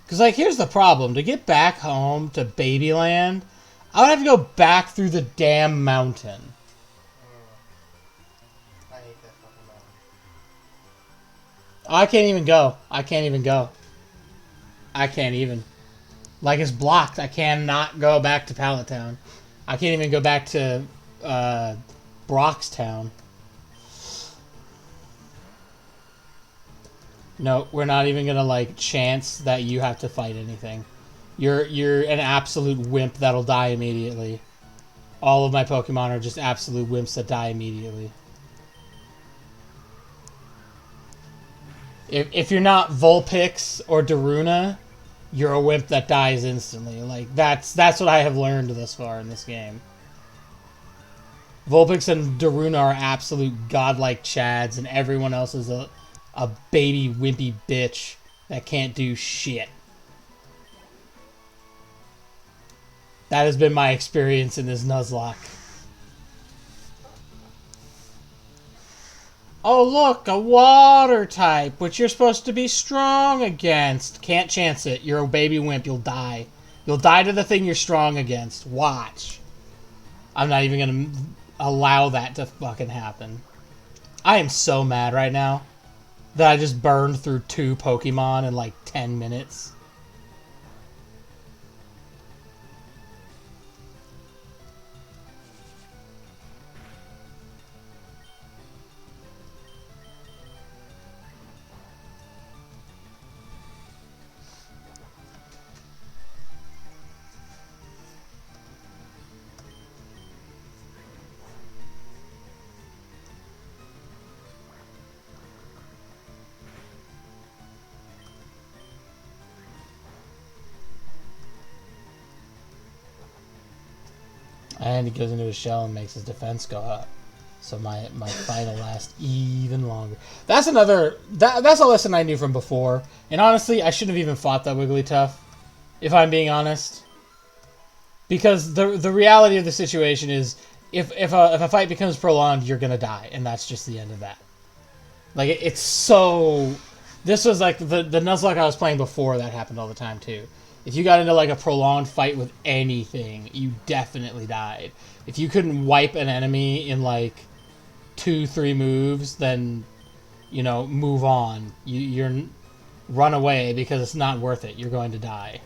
Because, like, here's the problem. To get back home to Babyland, I would have to go back through the damn mountain. I hate that fucking mountain. I can't even go. I can't even go. I can't even. Like, it's blocked. I cannot go back to Pallet Town. I can't even go back to Brockstown. No, we're not even gonna, like, chance that you have to fight anything. You're an absolute wimp that'll die immediately. All of my Pokemon are just absolute wimps that die immediately. If you're not Vulpix or Daruna, you're a wimp that dies instantly. Like, that's what I have learned thus far in this game. Vulpix and Daruna are absolute godlike chads, and everyone else is a baby wimpy bitch that can't do shit. That has been my experience in this Nuzlocke. Oh look, a water type, which you're supposed to be strong against. Can't chance it. You're a baby wimp. You'll die. You'll die to the thing you're strong against. Watch. I'm not even going to allow that to fucking happen. I am so mad right now that I just burned through 2 Pokemon in like 10 minutes. And he goes into his shell and makes his defense go up. So my fight will last even longer. That's another... That's a lesson I knew from before. And honestly, I shouldn't have even fought that Wigglytuff, if I'm being honest. Because the reality of the situation is, if a fight becomes prolonged, you're going to die. And that's just the end of that. Like, it's so... This was like the Nuzlocke I was playing before that happened all the time, too. If you got into like a prolonged fight with anything, you definitely died. If you couldn't wipe an enemy in like 2-3 moves, then, you know, move on. You're run away because it's not worth it. You're going to die.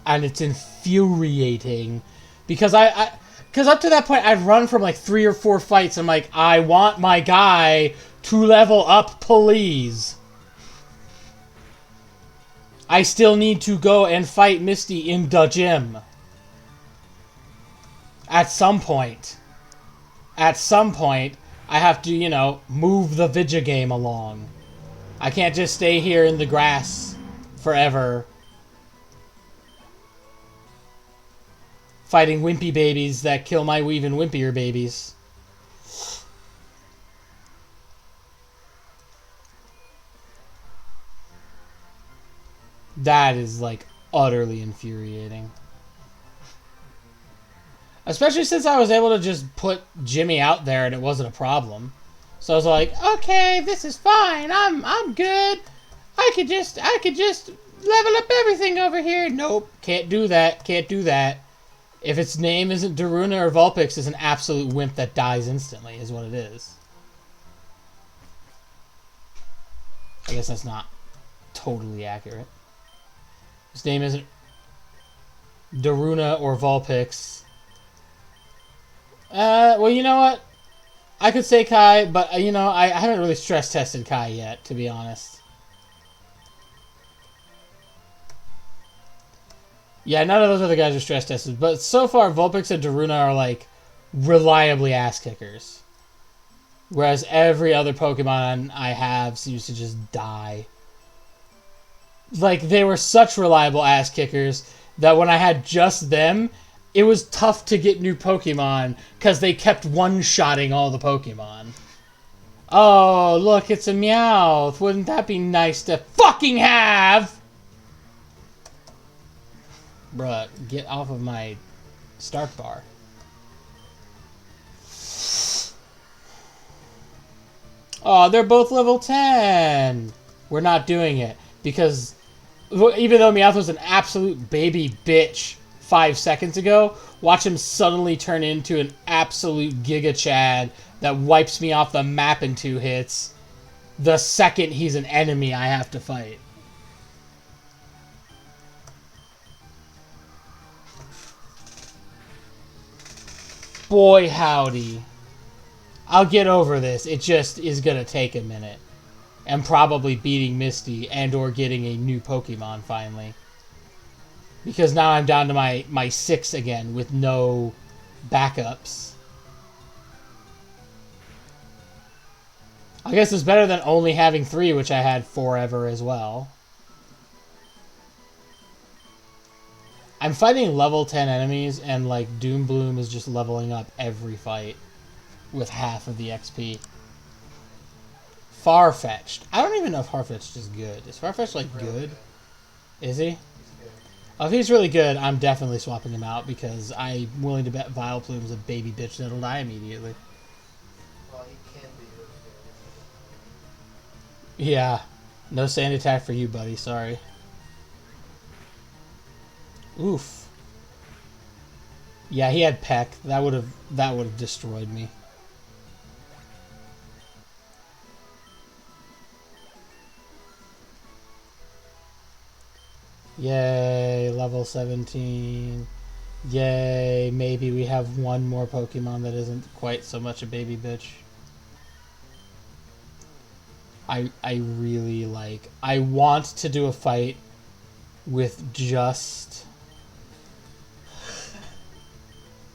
And it's infuriating because because up to that point I'd run from like 3 or 4 fights. I'm like, I want my guy to level up, please. I still need to go and fight Misty in the gym. At some point. At some point, I have to, you know, move the Vidya game along. I can't just stay here in the grass forever. Fighting wimpy babies that kill my even wimpier babies. That is, like, utterly infuriating. Especially since I was able to just put Jimmy out there and it wasn't a problem. So I was like, okay, this is fine. I'm good. I could just level up everything over here. Nope, can't do that. Can't do that. If its name isn't Daruna or Vulpix, it's an absolute wimp that dies instantly, is what it is. I guess that's not totally accurate. His name isn't Daruna or Vulpix. Well, you know what? I could say Kai, but, you know, I haven't really stress-tested Kai yet, to be honest. Yeah, none of those other guys are stress-tested, but so far, Vulpix and Daruna are, like, reliably ass-kickers. Whereas every other Pokemon I have seems to just die. Like, they were such reliable ass kickers that when I had just them, it was tough to get new Pokemon because they kept one-shotting all the Pokemon. Oh, look, it's a Meowth. Wouldn't that be nice to fucking have? Bruh, get off of my start bar. Oh, they're both level 10. We're not doing it because even though Meowth was an absolute baby bitch 5 seconds ago, watch him suddenly turn into an absolute Giga Chad that wipes me off the map in 2 hits the second he's an enemy I have to fight. Boy howdy. I'll get over this. It just is going to take a minute. And probably beating Misty and or getting a new Pokemon finally. Because now I'm down to my 6 again with no backups. I guess it's better than only having 3, which I had forever as well. I'm fighting level 10 enemies, and like Doom Bloom is just leveling up every fight with half of the XP. Farfetch'd. I don't even know if Farfetch'd is good. Is Farfetch'd like good? Is he? He's good. Oh, if he's really good, I'm definitely swapping him out because I'm willing to bet Vileplume's a baby bitch that'll die immediately. Well, he can be really good. Yeah. No sand attack for you, buddy. Sorry. Oof. Yeah, he had Peck. That would have destroyed me. Yay, level 17. Yay, maybe we have one more Pokemon that isn't quite so much a baby bitch. I really like... I want to do a fight with just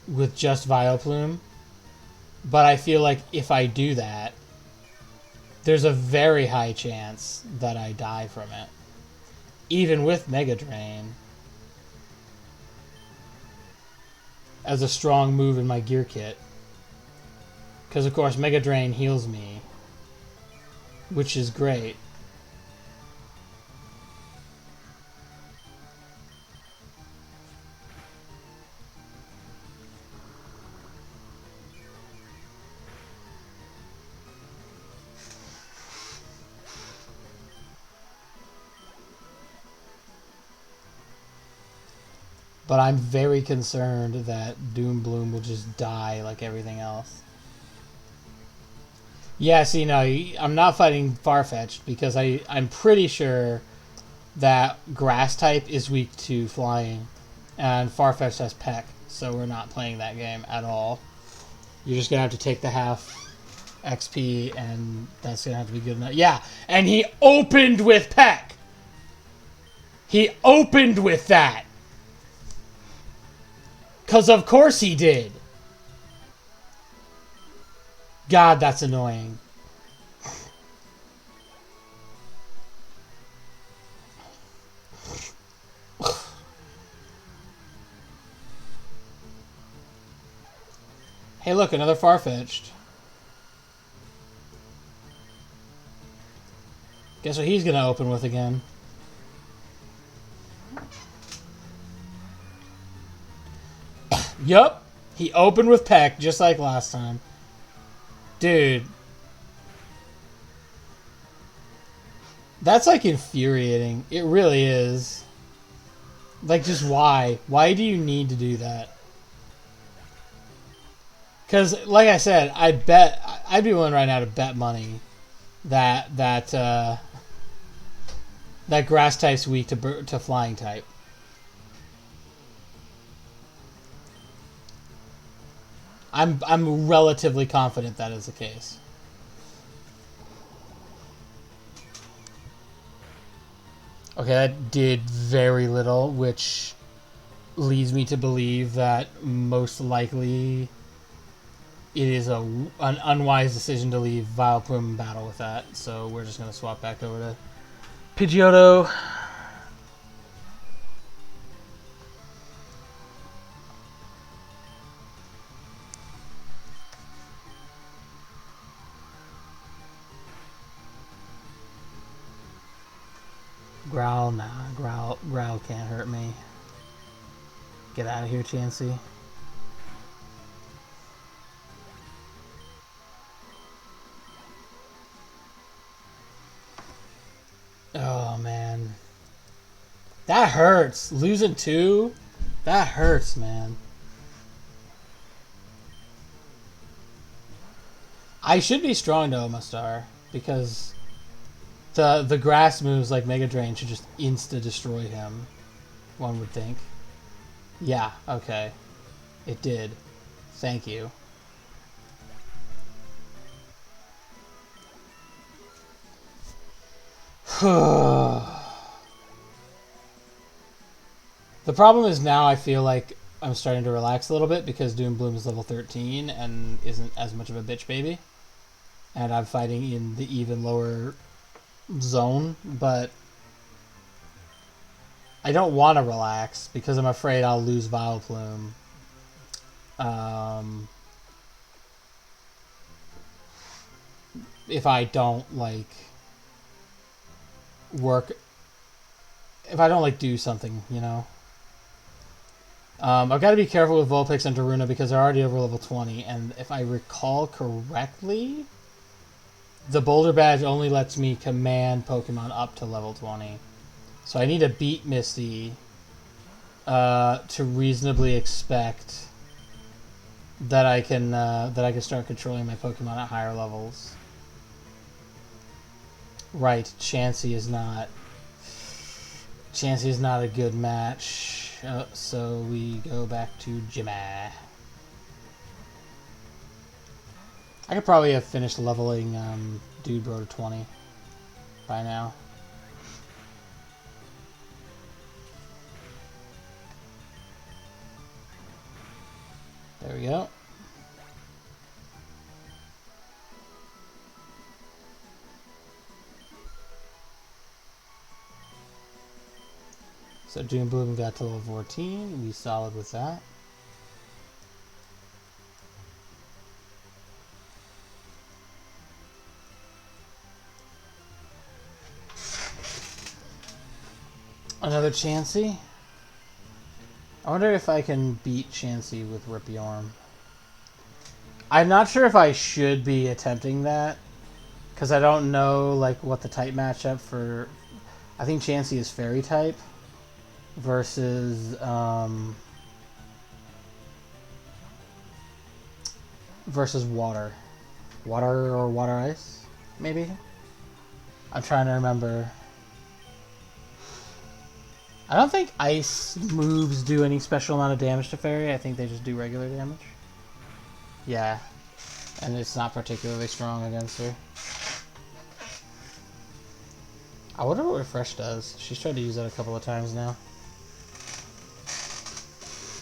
Vileplume, but I feel like if I do that, there's a very high chance that I die from it. Even with Mega Drain. As a strong move in my gear kit. Because, of course, Mega Drain heals me. Which is great. But I'm very concerned that Doom Bloom will just die like everything else. Yeah, see, no, I'm not fighting Farfetch'd because I'm pretty sure that Grass type is weak to flying. And Farfetch'd has Peck, so we're not playing that game at all. You're just going to have to take the half XP, and that's going to have to be good enough. Yeah, and he opened with Peck! He opened with that! Because of course he did. God, that's annoying. Hey, look, another Farfetch'd. Guess what he's going to open with again. Yup. He opened with Peck, just like last time. Dude. That's, like, infuriating. It really is. Like, just why? Why do you need to do that? Because, like I said, I'd be willing right now to bet money that grass type's weak to flying type. I'm relatively confident that is the case. Okay, that did very little, which leads me to believe that most likely it is an unwise decision to leave Vileplume in battle with that. So we're just going to swap back over to Pidgeotto. Growl, nah. Growl can't hurt me. Get out of here, Chansey. Oh, man. That hurts. Losing 2? That hurts, man. I should be strong to Omastar, because the grass moves like Mega Drain should just insta-destroy him, one would think. Yeah, okay. It did. Thank you. The problem is now I feel like I'm starting to relax a little bit because Doom Bloom is level 13 and isn't as much of a bitch baby. and I'm fighting in the even lower zone, but I don't want to relax because I'm afraid I'll lose Vileplume. If I don't like work, if I don't like do something, you know. I've got to be careful with Vulpix and Daruna because they're already over level 20, and if I recall correctly, the Boulder Badge only lets me command Pokemon up to level 20. So I need to beat Misty to reasonably expect that I can start controlling my Pokemon at higher levels. Right, Chansey is not a good match. So we go back to Jimmy. I could probably have finished leveling Dude Bro to 20 by now. There we go. So Doom Bloom got to level 14. We solid with that. Another Chansey. I wonder if I can beat Chansey with Ripyorm. I'm not sure if I should be attempting that because I don't know like what the type matchup for. I think Chansey is Fairy type versus water or water ice maybe. I'm trying to remember. I don't think ice moves do any special amount of damage to Fairy. I think they just do regular damage. Yeah, and it's not particularly strong against her. I wonder what Refresh does. She's tried to use that a couple of times now.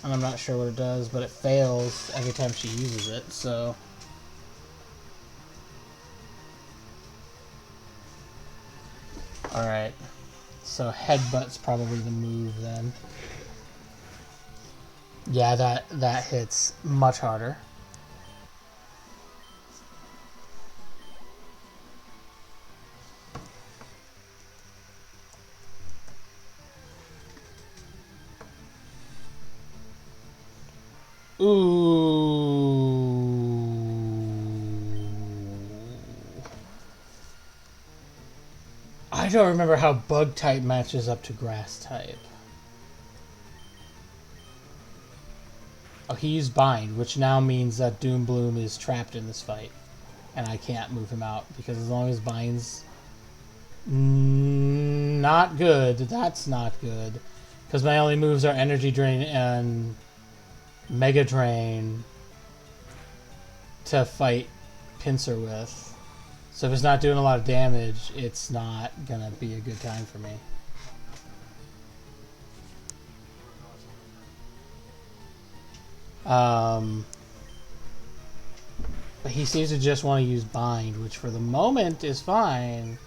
And I'm not sure what it does, but it fails every time she uses it, so... Alright. So Headbutt's probably the move then. Yeah, that hits much harder. Ooh. I don't remember how Bug type matches up to Grass type. Oh, he used Bind, which now means that Doom Bloom is trapped in this fight. And I can't move him out, because as long as Bind's not good, that's not good. Because my only moves are Energy Drain and Mega Drain to fight Pinsir with. So if it's not doing a lot of damage, it's not gonna be a good time for me. But he seems to just want to use Bind, which for the moment is fine.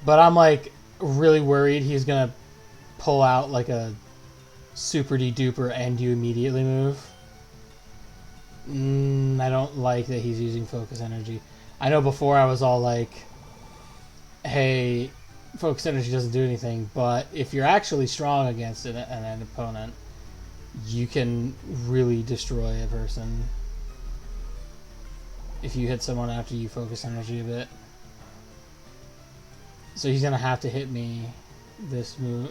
But I'm like really worried he's gonna pull out like a super de-duper end you immediately move. I don't like that he's using Focus Energy. I know before I was all like, hey, Focus Energy doesn't do anything, but if you're actually strong against an opponent, you can really destroy a person if you hit someone after you Focus Energy a bit. So he's going to have to hit me this move,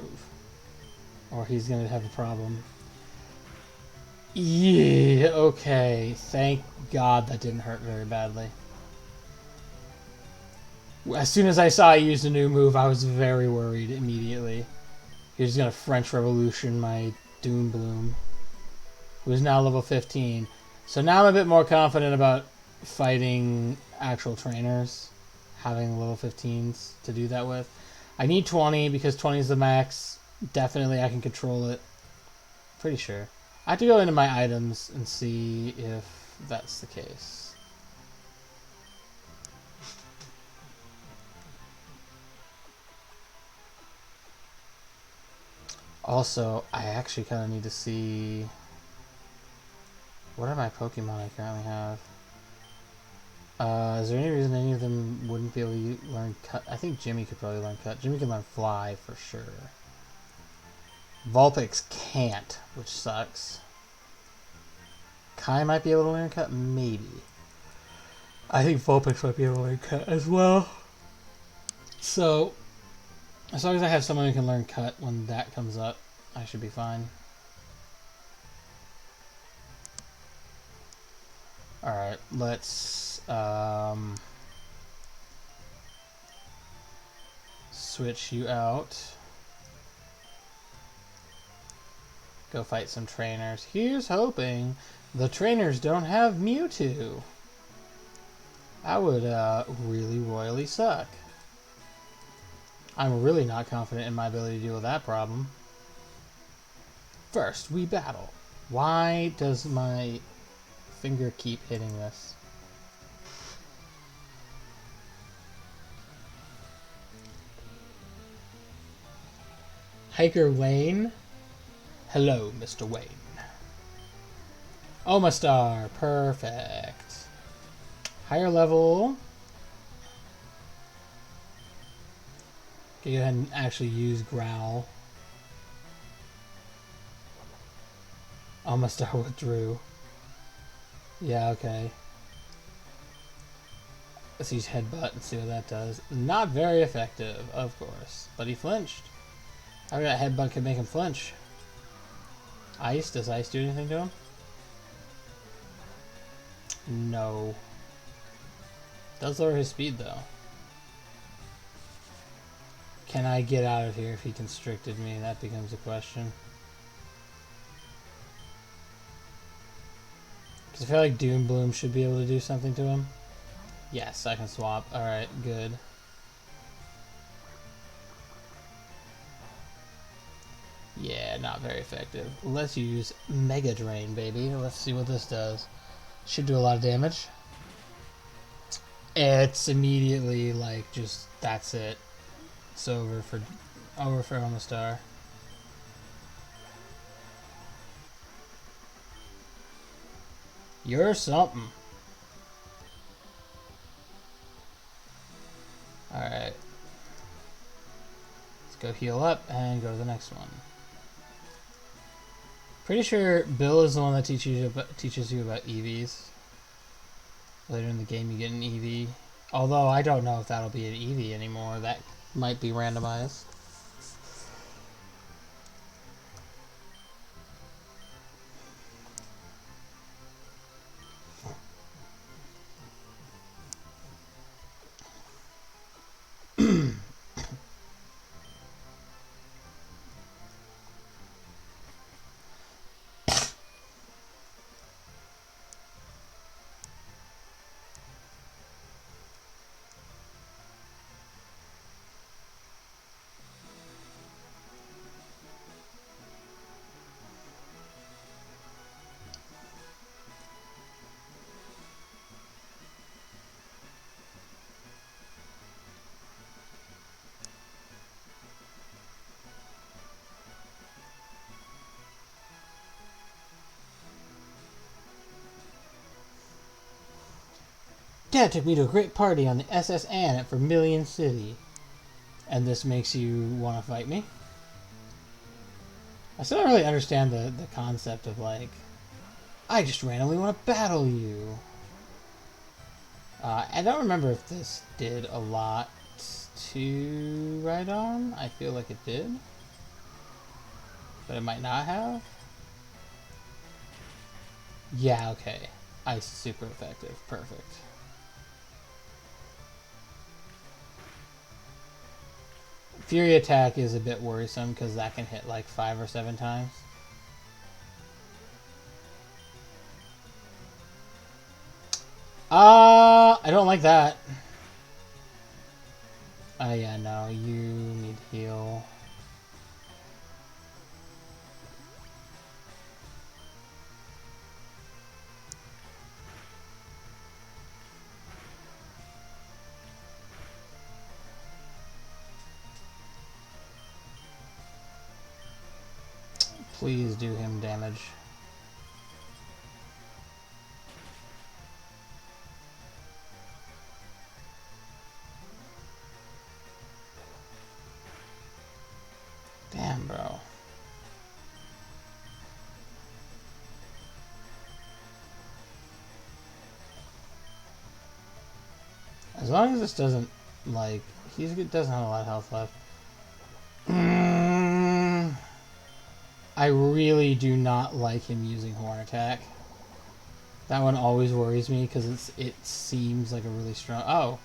or he's going to have a problem. Yeah, okay. Thank God that didn't hurt very badly. As soon as I saw I used a new move, I was very worried immediately. He was going to French Revolution my Doom Bloom, who is now level 15. So now I'm a bit more confident about fighting actual trainers, having level 15s to do that with. I need 20 because 20 is the max. Definitely I can control it. Pretty sure. I have to go into my items and see if that's the case. Also, I actually kind of need to see what are my Pokemon I currently have. Is there any reason any of them wouldn't be able to learn Cut? I think Jimmy could probably learn Cut. Jimmy can learn Fly for sure. Vulpix can't, which sucks. Kai might be able to learn Cut, maybe. I think Vulpix might be able to learn Cut as well. So, as long as I have someone who can learn Cut when that comes up, I should be fine. Alright, let's switch you out. Go fight some trainers. Here's hoping the trainers don't have Mewtwo. That would really royally suck. I'm really not confident in my ability to deal with that problem. First, we battle. Why does my finger keep hitting this? Hiker Wayne? Hello, Mr. Wayne. Omastar, perfect. Higher level. Okay, go ahead and actually use Growl. Omastar withdrew. Yeah, okay. Let's use Headbutt and see what that does. Not very effective, of course. But he flinched. I bet Headbutt could make him flinch. Ice? Does Ice do anything to him? No. Does lower his speed, though. Can I get out of here if he constricted me? That becomes a question. Because I feel like Doom Bloom should be able to do something to him. Yes, I can swap. Alright, good. Yeah, not very effective. Let's use Mega Drain, baby. Let's see what this does. Should do a lot of damage. It's immediately like just that's it. It's over for Omastar. You're something. Alright. Let's go heal up and go to the next one. Pretty sure Bill is the one that teaches you about EVs. Later in the game you get an EV. Although I don't know if that'll be an EV anymore. That might be randomized. Dad took me to a great party on the SS Anne at Vermilion City. And this makes you want to fight me? I still don't really understand the concept of like, I just randomly want to battle you. I don't remember if this did a lot to Rhydon. I feel like it did. But it might not have. Yeah, okay. Ice is super effective. Perfect. Fury Attack is a bit worrisome because that can hit like 5 or 7 times. I don't like that. Yeah, no, you need heal. Please do him damage. Damn, bro. As long as this doesn't, like, he doesn't have a lot of health left. I really do not like him using Horn Attack. That one always worries me because it seems like a really strong... Oh!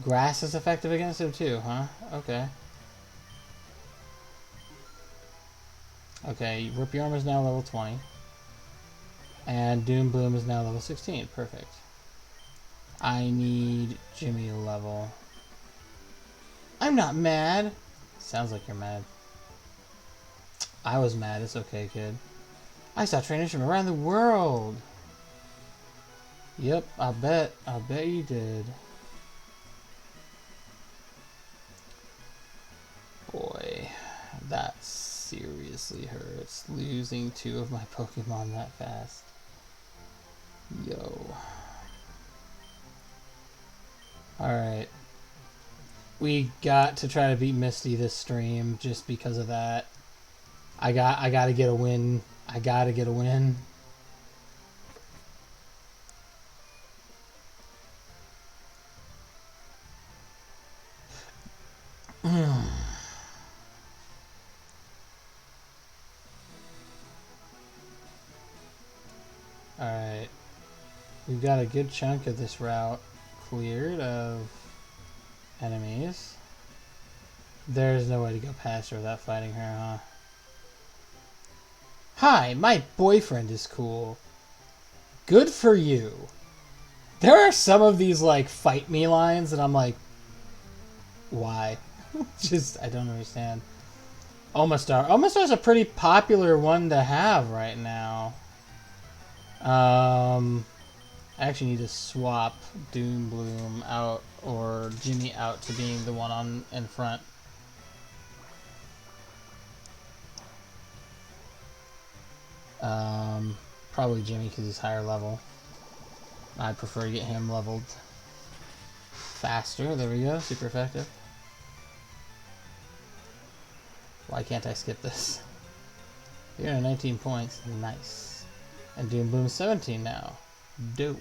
Grass is effective against him too, huh? Okay. Okay, Rip Armor is now level 20. And Doom Bloom is now level 16. Perfect. I need Jimmy level. I'm not mad! Sounds like you're mad. I was mad. It's okay, kid. I saw trainers from around the world! Yep, I bet you did. Boy, that seriously hurts. Losing 2 of my Pokemon that fast. Yo. Alright. We got to try to beat Misty this stream just because of that. I gotta get a win. I gotta get a win. Alright. We've got a good chunk of this route cleared of enemies. There's no way to go past her without fighting her, huh? Hi, my boyfriend is cool. Good for you. There are some of these, like, fight me lines, and I'm like, why? Just, I don't understand. Omastar. Omastar's a pretty popular one to have right now. I actually need to swap Doom Bloom out, or Jimmy out, to being the one in front. Probably Jimmy because he's higher level. I'd prefer to get him leveled faster. There we go. Super effective. Why can't I skip this? You're at 19 points. Nice. And Doom Bloom 17 now. Dope.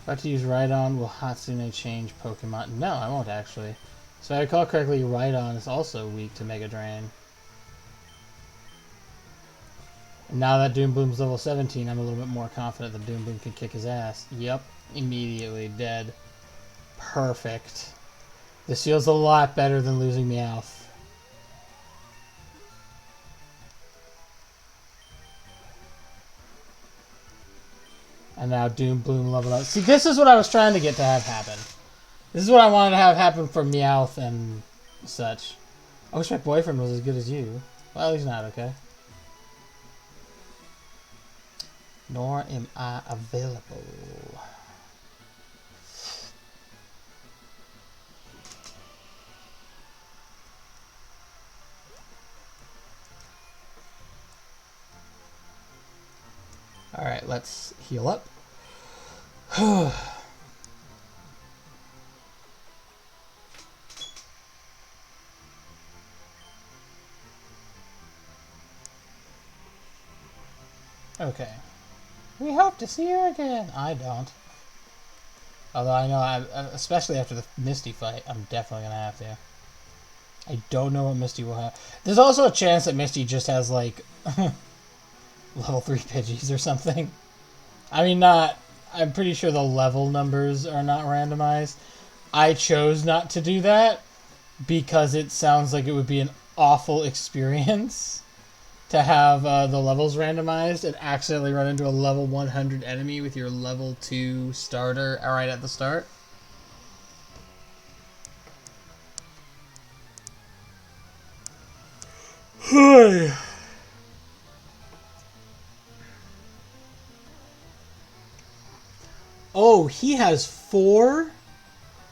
About to use Rhydon. Will Hatsune change Pokemon? No, I won't actually. So if I recall correctly, Rhydon is also weak to Mega Drain. And now that Doom Bloom's level 17, I'm a little bit more confident that Doom Bloom can kick his ass. Yep, immediately dead. Perfect. This feels a lot better than losing Meowth. And now Doom Bloom leveled up. See, this is what I was trying to get to have happen. This is what I wanted to have happen for Meowth and such. I wish my boyfriend was as good as you. Well, he's not, okay? Nor am I available. Alright, let's heal up. Okay. We hope to see you again. I don't. Although I know, especially after the Misty fight, I'm definitely going to have to. I don't know what Misty will have. There's also a chance that Misty just has, like, level 3 Pidgeys or something. I mean, not... I'm pretty sure the level numbers are not randomized. I chose not to do that because it sounds like it would be an awful experience to have the levels randomized and accidentally run into a level 100 enemy with your level 2 starter right at the start. Oh, he has 4?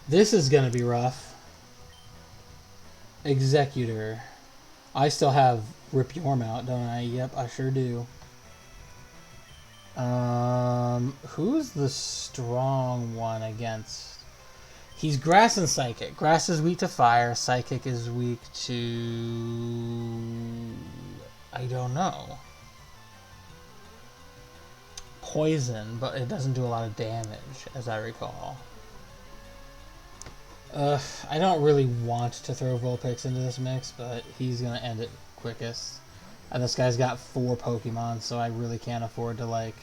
This is gonna be rough. Executor. I still have Rip Yorm out, don't I? Yep, I sure do. Who's the strong one against? He's Grass and Psychic. Grass is weak to fire. Psychic is weak to... I don't know. Poison, but it doesn't do a lot of damage, as I recall. I don't really want to throw Vulpix into this mix, but he's gonna end it quickest. And this guy's got 4 Pokemon, so I really can't afford to, like,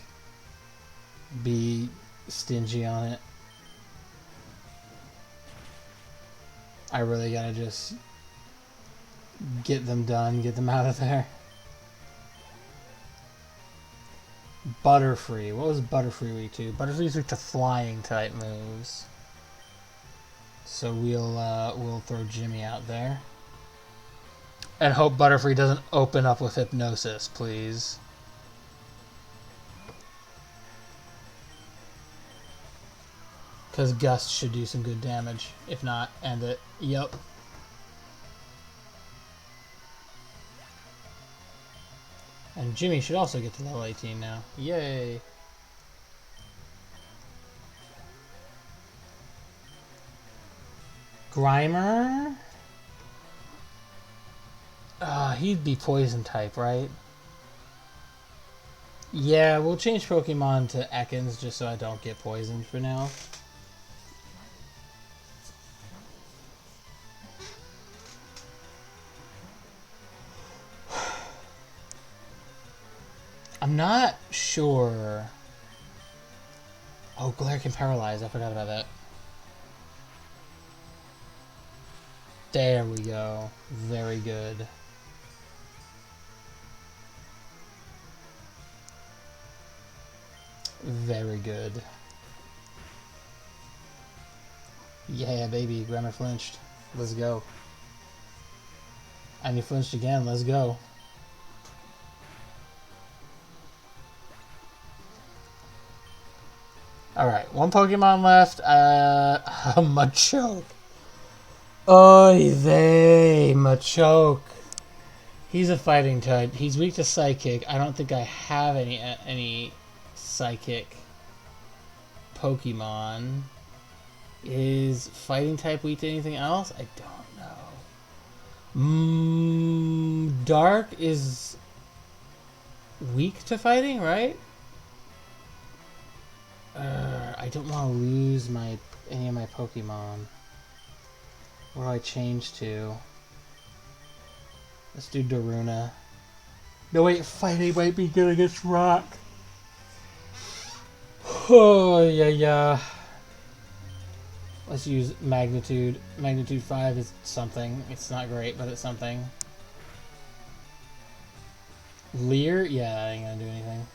be stingy on it. I really gotta just get them done, get them out of there. Butterfree. What was Butterfree weak to? Butterfree's weak to flying type moves. So we'll throw Jimmy out there. And hope Butterfree doesn't open up with Hypnosis, please. Because Gust should do some good damage. If not, end it. Yep. And Jimmy should also get to level 18 now. Yay! Grimer? He'd be poison type, right? Yeah, we'll change Pokemon to Ekans just so I don't get poisoned for now. I'm not sure. Oh, Glare can paralyze. I forgot about that. There we go. Very good. Very good. Yeah, baby. Grammar flinched. Let's go. And he flinched again. Let's go. Alright, 1 Pokemon left. Machoke. Oy vey, Machoke. He's a fighting type. He's weak to Psychic. I don't think I have any Psychic Pokemon. Is fighting type weak to anything else? I don't know. Dark is weak to fighting, right? I don't want to lose any of my Pokemon. What do I change to? Let's do Daruna. No, wait, fighting might be good against Rock. Oh, yeah. Let's use Magnitude. Magnitude 5 is something. It's not great, but it's something. Leer? Yeah, that ain't gonna do anything.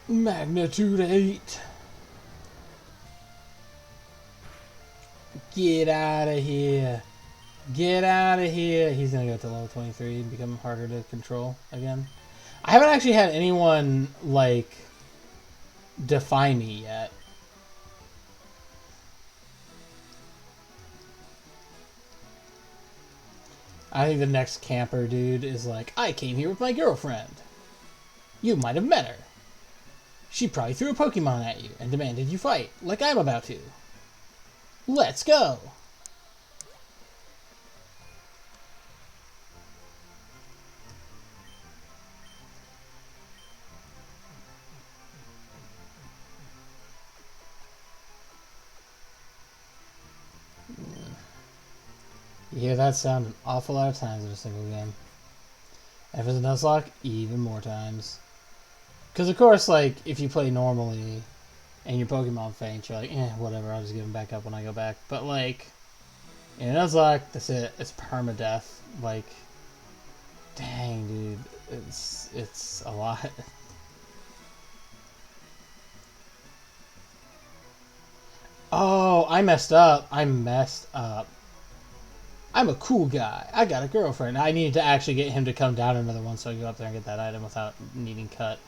Magnitude 8. Get out of here. Get out of here. He's going to go to level 23 and become harder to control again. I haven't actually had anyone, like, defy me yet. I think the next camper dude is like, I came here with my girlfriend. You might have met her. She probably threw a Pokemon at you and demanded you fight, like I'm about to. Let's go! You hear that sound an awful lot of times in a single game. And if it's a Nuzlocke, even more times. Because, of course, like, if you play normally and your Pokemon faints, you're like, whatever, I'll just give them back up when I go back. But, like, in a Nuzlocke, that's it. It's permadeath. Like, dang, dude. It's a lot. Oh, I messed up. I'm a cool guy. I got a girlfriend. I need to actually get him to come down another one so I can go up there and get that item without needing cut.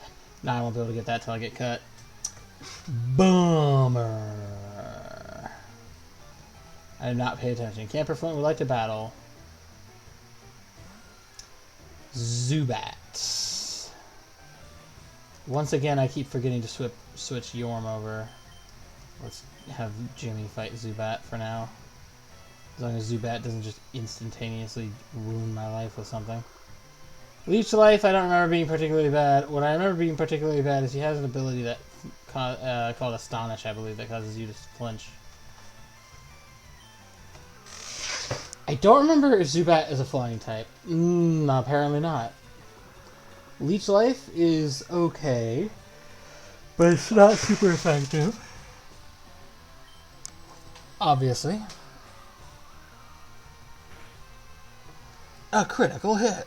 Now I won't be able to get that till I get cut. Bummer. I did not pay attention. Camper Flint would like to battle. Zubat. Once again, I keep forgetting to switch Yorm over. Let's have Jimmy fight Zubat for now. As long as Zubat doesn't just instantaneously ruin my life with something. Leech Life, I don't remember being particularly bad. What I remember being particularly bad is he has an ability that called Astonish, I believe, that causes you to flinch. I don't remember if Zubat is a flying type. Apparently not. Leech Life is okay, but it's not super effective. Obviously. A critical hit.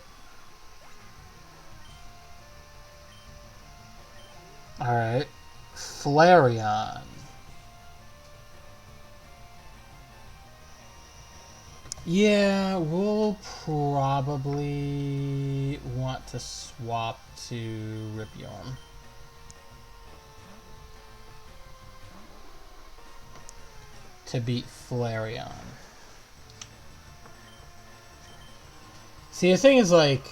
Alright. Flareon. Yeah, we'll probably want to swap to Ripyorm. To beat Flareon. See, the thing is, like,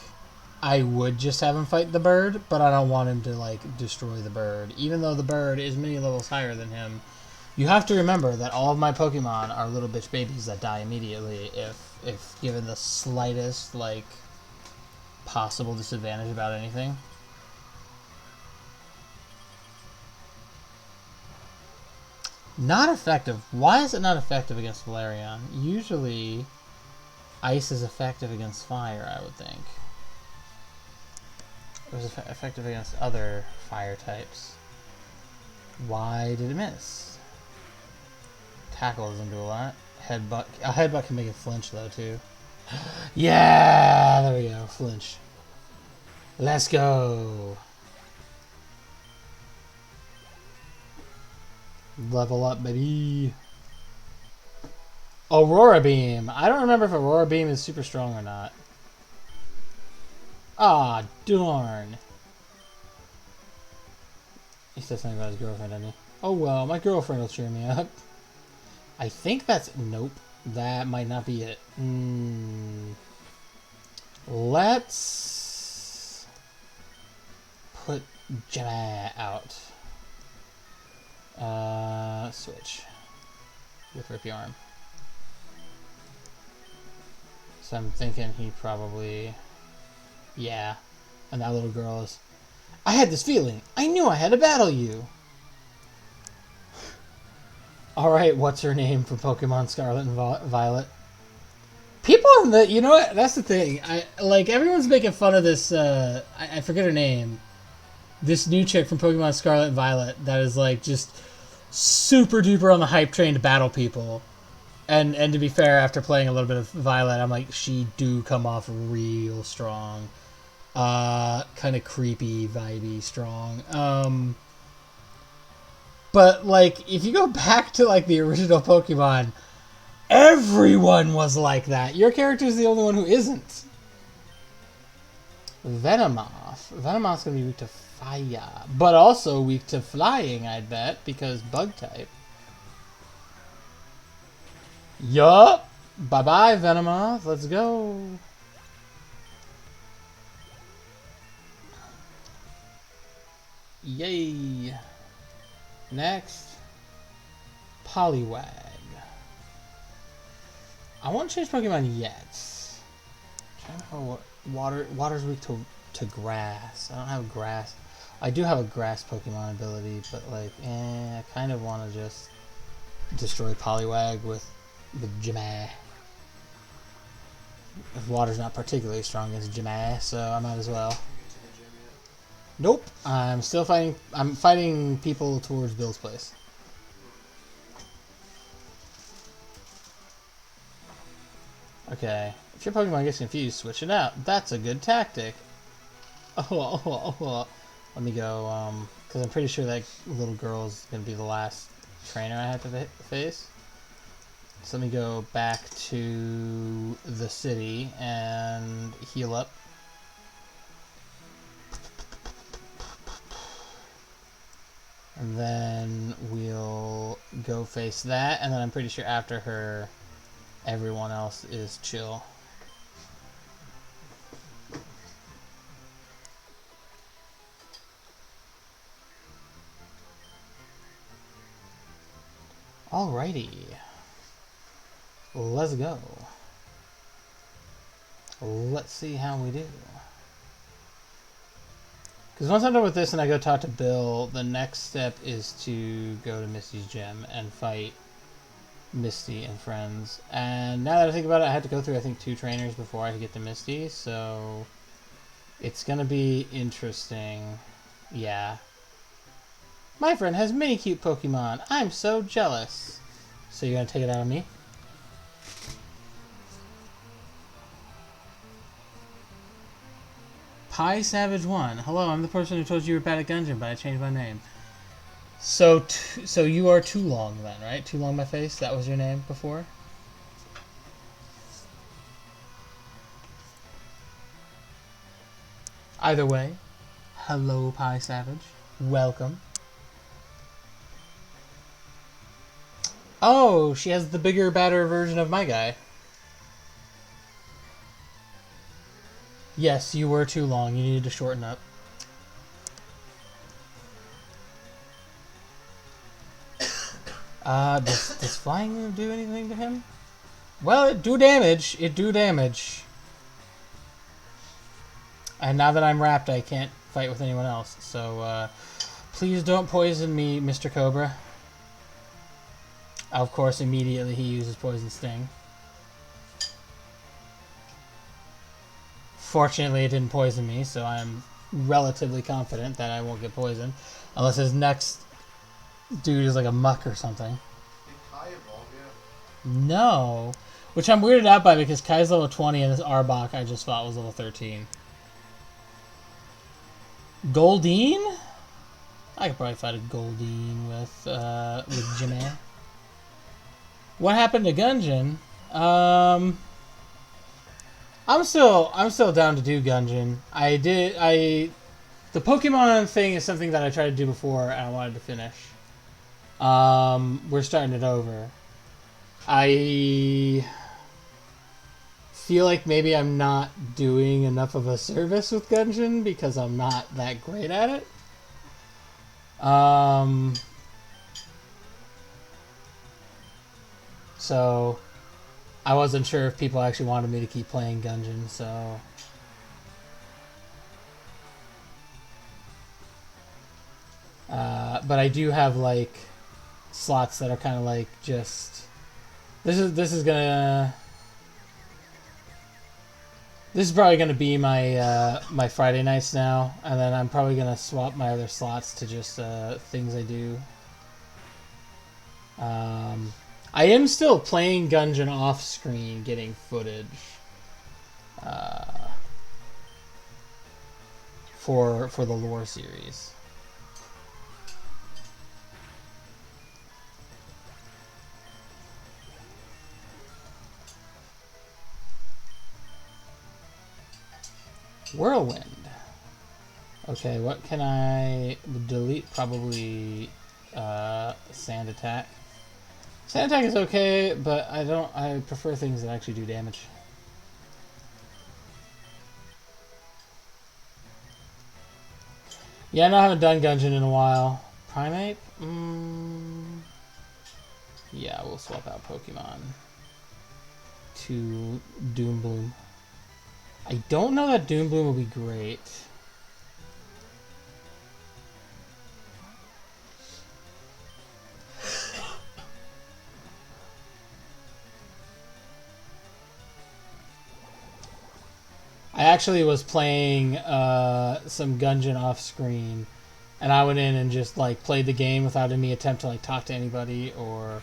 I would just have him fight the bird, but I don't want him to, like, destroy the bird. Even though the bird is many levels higher than him, you have to remember that all of my Pokemon are little bitch babies that die immediately if given the slightest, like, possible disadvantage about anything. Not effective. Why is it not effective against Flareon? Usually, Ice is effective against Fire, I would think. It was effective against other Fire types. Why did it miss? Tackle doesn't do a lot. Headbutt. A headbutt can make it flinch, though, too. Yeah! There we go. Flinch. Let's go! Level up, baby. Aurora Beam. I don't remember if Aurora Beam is super strong or not. Ah, darn. He said something about his girlfriend, didn't he? Oh well, my girlfriend will cheer me up. I think that's... Nope. That might not be it. Let's put Gemma out. Switch with Ripyorm. So I'm thinking he probably... Yeah. And that little girl is... I had this feeling. I knew I had to battle you. Alright, what's her name from Pokemon Scarlet and Violet? People in the... You know what? That's the thing. Everyone's making fun of this... I forget her name. This new chick from Pokemon Scarlet and Violet that is, like, just super duper on the hype train to battle people. And to be fair, after playing a little bit of Violet, I'm like, she do come off real strong. Kind of creepy, vibey, strong. But, like, if you go back to, like, the original Pokemon, everyone was like that. Your character's the only one who isn't. Venomoth. Venomoth's gonna be weak to fire, but also weak to flying, I'd bet, because bug type. Yup. Bye-bye, Venomoth. Let's go. Yay. Next. Poliwag. I won't change Pokemon yet. I'm trying to know what water's weak to grass. I don't have grass. I do have a grass Pokemon ability, but like, I kind of want to just destroy Poliwag with Jimmy. Water's not particularly strong against Jimmy, so I might as well. Nope. I'm still fighting. I'm fighting people towards Bill's place. Okay. If your Pokemon gets confused, switch it out. That's a good tactic. Let me go, because I'm pretty sure that little girl's going to be the last trainer I have to face. So let me go back to the city and heal up. And then we'll go face that, and then I'm pretty sure after her everyone else is chill. Alrighty. Let's go. Let's see how we do. Because once I'm done with this and I go talk to Bill, the next step is to go to Misty's gym and fight Misty and friends. And now that I think about it, I had to go through, I think, 2 trainers before I could get to Misty, so it's gonna be interesting. Yeah. My friend has many cute Pokemon. I'm so jealous. So you're gonna take it out on me? Pie Savage 1. Hello, I'm the person who told you were bad at Gungeon, but I changed my name. So you are Too Long then, right? Too Long My Face? That was your name before? Either way, hello Pie Savage. Welcome. Oh, she has the bigger, badder version of my guy. Yes, you were too long. You needed to shorten up. Does flying do anything to him? Well, it do damage. It do damage. And now that I'm wrapped, I can't fight with anyone else. So, please don't poison me, Mr. Cobra. Of course, immediately he uses Poison Sting. Fortunately, it didn't poison me, so I'm relatively confident that I won't get poisoned. Unless his next dude is like a muck or something. No. Which I'm weirded out by because Kai's level 20 and this Arbok I just fought was level 13. Goldeen? I could probably fight a Goldeen with Jimmy. What happened to Gungeon? I'm still down to do Gungeon. The Pokemon thing is something that I tried to do before and I wanted to finish. We're starting it over. I feel like maybe I'm not doing enough of a service with Gungeon because I'm not that great at it. So I wasn't sure if people actually wanted me to keep playing Gungeon, so but I do have like slots that are kind of like just this is probably gonna be my my Friday nights now, and then I'm probably gonna swap my other slots to just things I do. I am still playing Gungeon off screen, getting footage for the lore series. Whirlwind. Okay, what can I delete? Probably Sand Attack. Sand Attack is okay, but I prefer things that actually do damage. Yeah, I haven't done Gungeon in a while. Primeape? Yeah, we'll swap out Pokemon to Doombloom. I don't know that Doombloom will be great. I actually was playing some Gungeon off screen, and I went in and just like played the game without any attempt to like talk to anybody or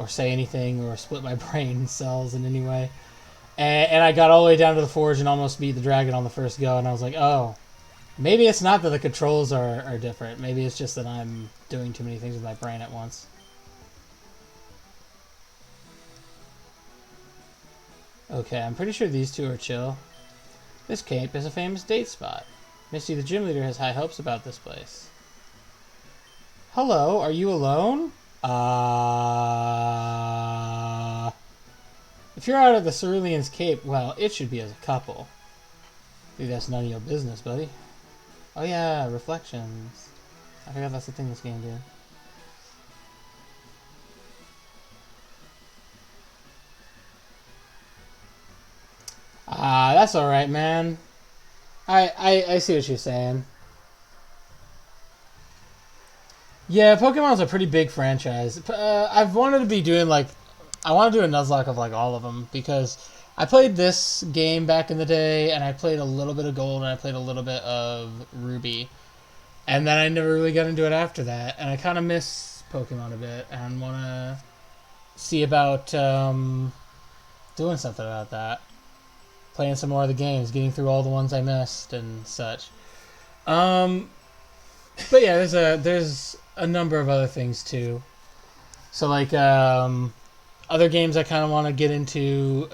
say anything or split my brain cells in any way. And I got all the way down to the forge and almost beat the dragon on the first go, and I was like, oh, maybe it's not that the controls are different. Maybe it's just that I'm doing too many things with my brain at once. Okay, I'm pretty sure these two are chill. This cape is a famous date spot. Misty, the gym leader, has high hopes about this place. Hello, are you alone? If you're out at the Cerulean's Cape, well, it should be as a couple. Dude, that's none of your business, buddy. Oh yeah, reflections. I forgot that's the thing this game did. Ah, that's alright, man. I see what you're saying. Yeah, Pokemon's a pretty big franchise. I've wanted to be doing, like... I want to do a Nuzlocke of, like, all of them, because I played this game back in the day, and I played a little bit of Gold, and I played a little bit of Ruby. And then I never really got into it after that, and I kind of miss Pokemon a bit, and want to see about doing something about that. Playing some more of the games, getting through all the ones I missed, and such. But yeah, there's a number of other things, too. So, like, other games I kind of want to get into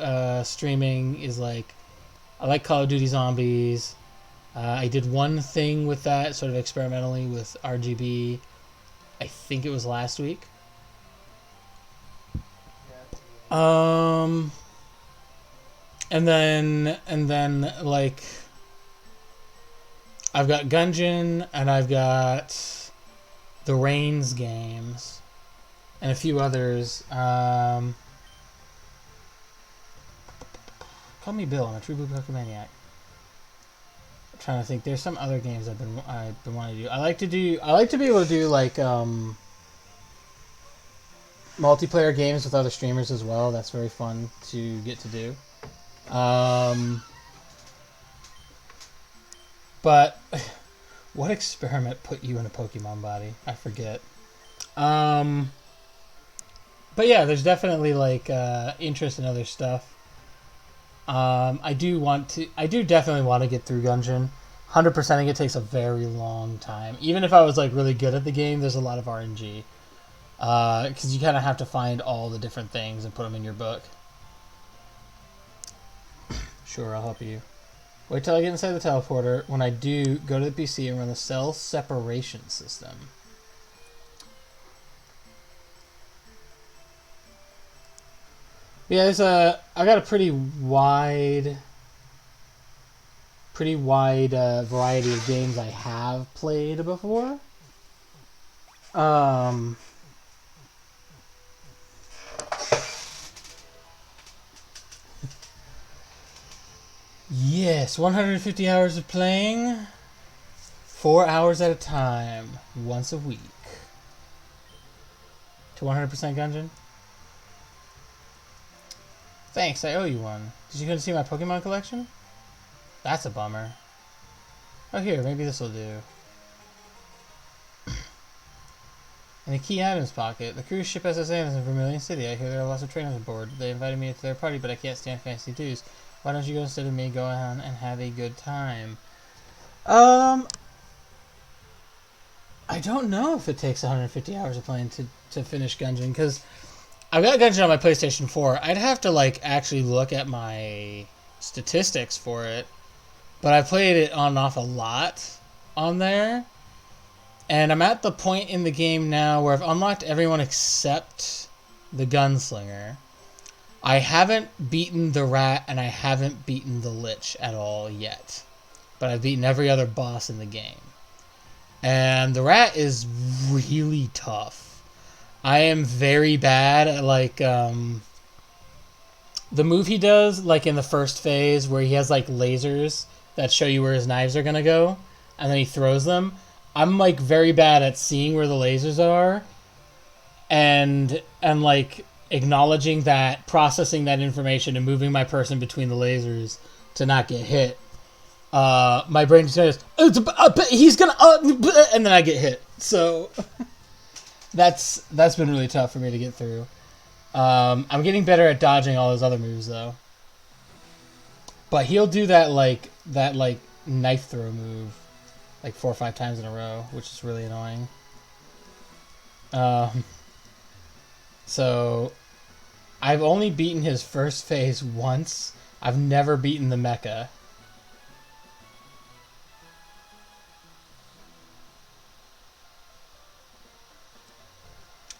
streaming is, like, I like Call of Duty Zombies. I did one thing with that, sort of experimentally, with RGB. I think it was last week. And then like, I've got Gungeon, and I've got the Reigns games, and a few others. Call me Bill. I'm a true blue Pokemaniac. I'm trying to think. There's some other games I've been wanting to do. I like to be able to do like multiplayer games with other streamers as well. That's very fun to get to do. But what experiment put you in a Pokemon body? I forget. But yeah, there's definitely like interest in other stuff. I do definitely want to get through Gungeon. 100%ing it takes a very long time. Even if I was like really good at the game, there's a lot of RNG. Because you kind of have to find all the different things and put them in your book. Sure, I'll help you. Wait till I get inside the teleporter. When I do, go to the PC and run the cell separation system. Yeah, I got a pretty wide variety of games I have played before. Yes, 150 hours of playing, 4 hours at a time, once a week. To 100% Gungeon? Thanks, I owe you one. Did you go to see my Pokemon collection? That's a bummer. Oh, here, maybe this will do. In the key items pocket, the cruise ship SS is in Vermilion City. I hear there are lots of trainers aboard. They invited me to their party, but I can't stand fancy dues. Why don't you go instead of me? Go on and have a good time. I don't know if it takes 150 hours of playing to finish Gungeon, because I've got Gungeon on my PlayStation 4. I'd have to like actually look at my statistics for it, but I played it on and off a lot on there, and I'm at the point in the game now where I've unlocked everyone except the Gunslinger. I haven't beaten the Rat, and I haven't beaten the Lich at all yet. But I've beaten every other boss in the game. And the Rat is really tough. I am very bad at, like, the move he does, like, in the first phase, where he has, like, lasers that show you where his knives are gonna go, and then he throws them. I'm, like, very bad at seeing where the lasers are, and like, acknowledging that, processing that information, and moving my person between the lasers to not get hit. My brain just says, he's gonna, and then I get hit. So that's been really tough for me to get through. I'm getting better at dodging all those other moves though. But he'll do that knife throw move like 4 or 5 times in a row, which is really annoying. So, I've only beaten his first phase once. I've never beaten the mecha.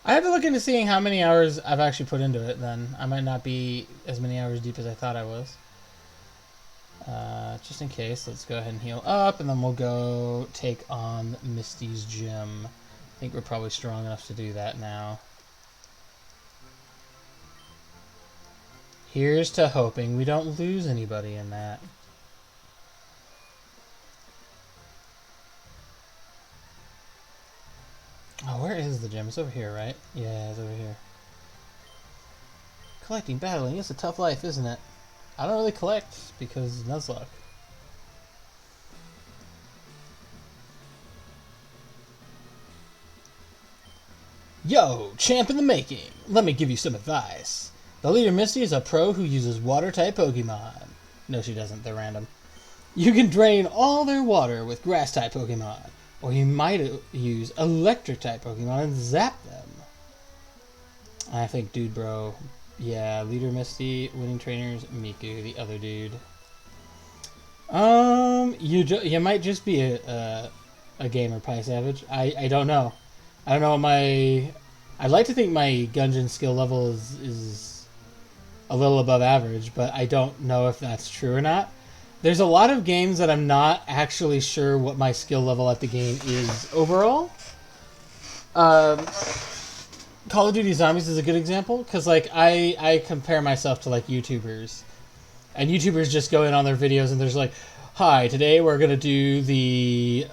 I have to look into seeing how many hours I've actually put into it then. I might not be as many hours deep as I thought I was. Just in case, let's go ahead and heal up, and then we'll go take on Misty's gym. I think we're probably strong enough to do that now. Here's to hoping we don't lose anybody in that. Oh, where is the gym? It's over here, right? Yeah, it's over here. Collecting, battling, it's a tough life, isn't it? I don't really collect because Nuzlocke. Yo, champ in the making. Let me give you some advice. The leader Misty is a pro who uses water-type Pokemon. No, she doesn't. They're random. You can drain all their water with grass-type Pokemon. Or you might use electric-type Pokemon and zap them. I think Dude Bro. Yeah, leader Misty, winning trainers, Miku, the other dude. You might just be a gamer, Pie Savage. I don't know. I don't know what my... I'd like to think my Gungeon skill level is a little above average, but I don't know if that's true or not. There's a lot of games that I'm not actually sure what my skill level at the game is overall. Call of Duty Zombies is a good example, because like I compare myself to like YouTubers. And YouTubers just go in on their videos and there's like, hi, today we're going to do the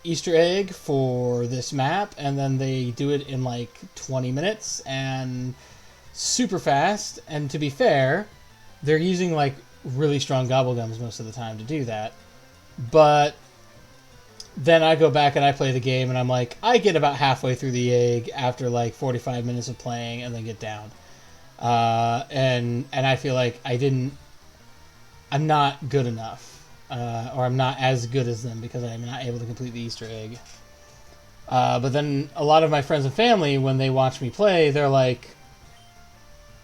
Easter egg for this map, and then they do it in like 20 minutes and super fast. And to be fair, they're using like really strong gobblegums most of the time to do that. But then I go back and I play the game and I'm like, I get about halfway through the egg after like 45 minutes of playing and then get down. And I feel like I'm not good enough. Or I'm not as good as them because I'm not able to complete the Easter egg. But then a lot of my friends and family, when they watch me play, they're like,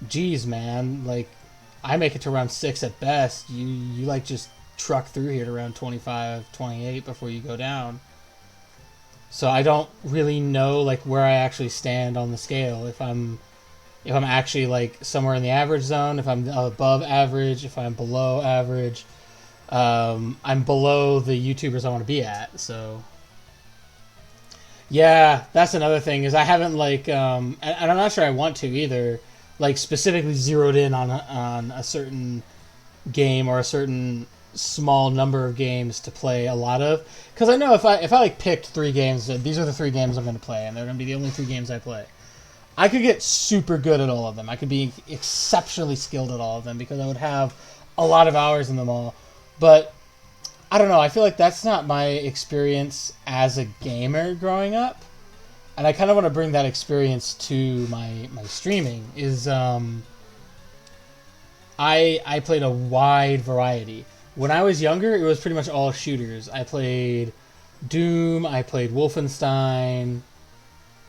geez, man, like, I make it to round 6 at best. You like just truck through here to round 25, 28 before you go down. So I don't really know like where I actually stand on the scale. If I'm actually like somewhere in the average zone, if I'm above average, if I'm below average. I'm below the YouTubers I want to be at, so yeah, that's another thing is I haven't like and I'm not sure I want to either, like specifically zeroed in on a certain game or a certain small number of games to play a lot of, because I know if I like picked 3 games, these are the 3 games I'm going to play and they're going to be the only 3 games I play, I could get super good at all of them. I could be exceptionally skilled at all of them because I would have a lot of hours in them all. But I don't know, I feel like that's not my experience as a gamer growing up. And I kind of want to bring that experience to my streaming. Is I played a wide variety. When I was younger, it was pretty much all shooters. I played Doom, I played Wolfenstein.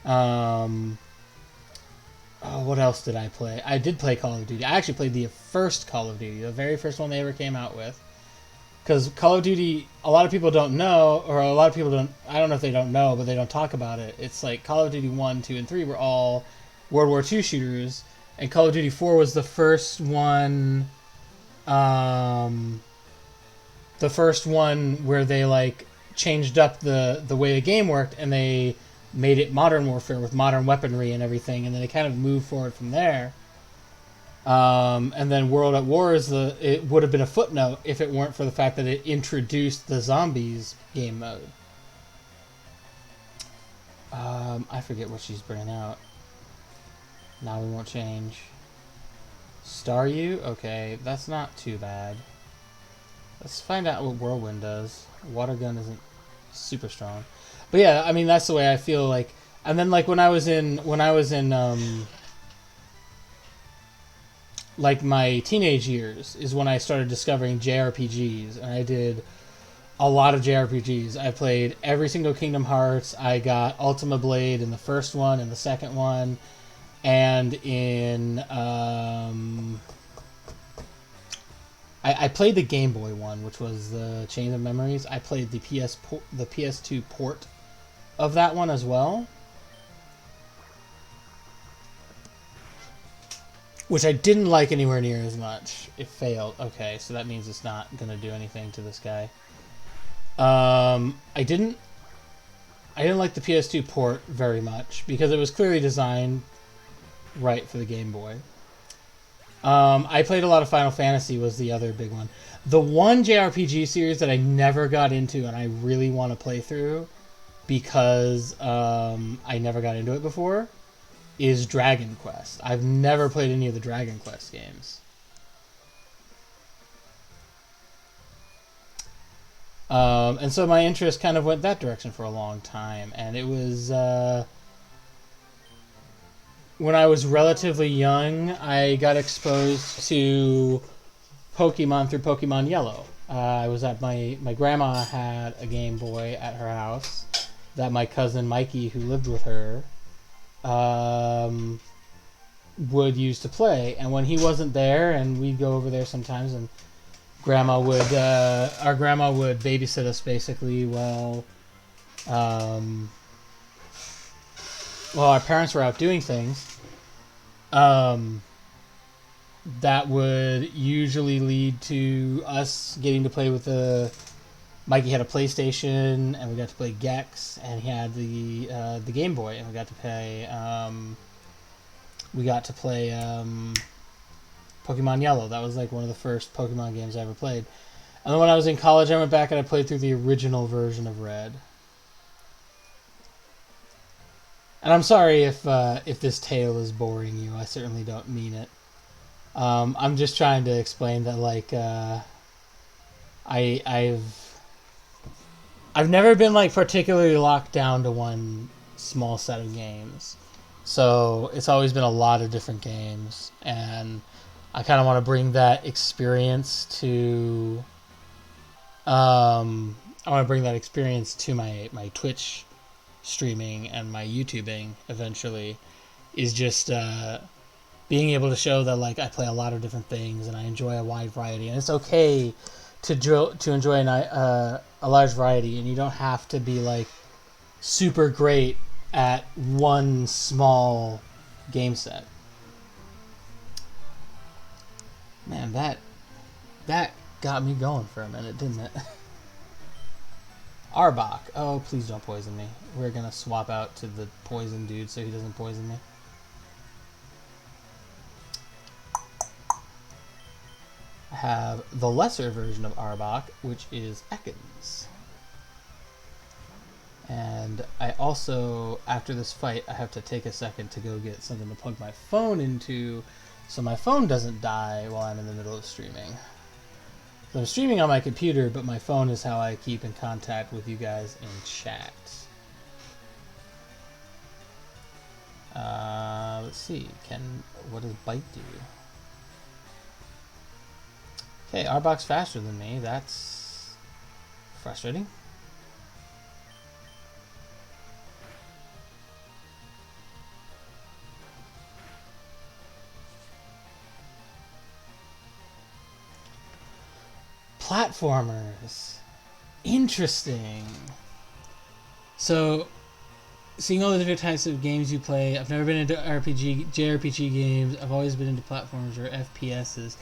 What else did I play? I did play Call of Duty. I actually played the first Call of Duty, the very first one they ever came out with. Because Call of Duty, a lot of people don't know, or a lot of people don't, I don't know if they don't know, but they don't talk about it. It's like Call of Duty 1, 2, and 3 were all World War II shooters, and Call of Duty 4 was the first one, where they like changed up the way the game worked, and they made it modern warfare with modern weaponry and everything, and then they kind of moved forward from there. And then World at War it would have been a footnote if it weren't for the fact that it introduced the zombies game mode. I forget what she's bringing out. Now we won't change. Staryu? Okay, that's not too bad. Let's find out what Whirlwind does. Water gun isn't super strong. But yeah, I mean, that's the way I feel like. And then like when I was in like my teenage years is when I started discovering JRPGs, and I did a lot of JRPGs. I played every single Kingdom Hearts. I got Ultima Blade in the first one and the second one, and in I played the Game Boy one, which was the Chain of Memories. I played the PS2 port of that one as well. which I didn't like anywhere near as much. It failed. Okay, so that means it's not going to do anything to this guy. I didn't like the PS2 port very much because it was clearly designed right for the Game Boy. I played a lot of Final Fantasy was the other big one. The one JRPG series that I never got into and I really want to play through because I never got into it before is Dragon Quest. I've never played any of the Dragon Quest games. And so my interest kind of went that direction for a long time. And it was when I was relatively young, I got exposed to Pokemon through Pokemon Yellow. I was at my grandma had a Game Boy at her house that my cousin Mikey, who lived with her, would use to play. And when he wasn't there, and we'd go over there sometimes, and our grandma would babysit us basically while our parents were out doing things. That would usually lead to us getting to play with Mikey had a PlayStation, and we got to play Gex, and he had the Game Boy, and we got to play Pokemon Yellow. That was like one of the first Pokemon games I ever played. And then when I was in college, I went back and I played through the original version of Red. And I'm sorry if this tale is boring you. I certainly don't mean it. I'm just trying to explain that, like, I've never been like particularly locked down to one small set of games. So it's always been a lot of different games, and I kind of want to bring that experience to my Twitch streaming and my YouTubing eventually, is just being able to show that, like, I play a lot of different things and I enjoy a wide variety, and it's okay to enjoy a large variety, and you don't have to be like super great at one small game set. Man, that got me going for a minute, didn't it? Arbok. Oh, please don't poison me. We're gonna swap out to the poison dude so he doesn't poison me. I have the lesser version of Arbok, which is Ekans. And I also, after this fight, I have to take a second to go get something to plug my phone into so my phone doesn't die while I'm in the middle of streaming. So I'm streaming on my computer, but my phone is how I keep in contact with you guys in chat. Let's see. What does Bite do? Okay, Arbok's faster than me. That's frustrating. Platformers. Interesting. So, seeing all the different types of games you play, I've never been into JRPG games. I've always been into platformers or FPSs.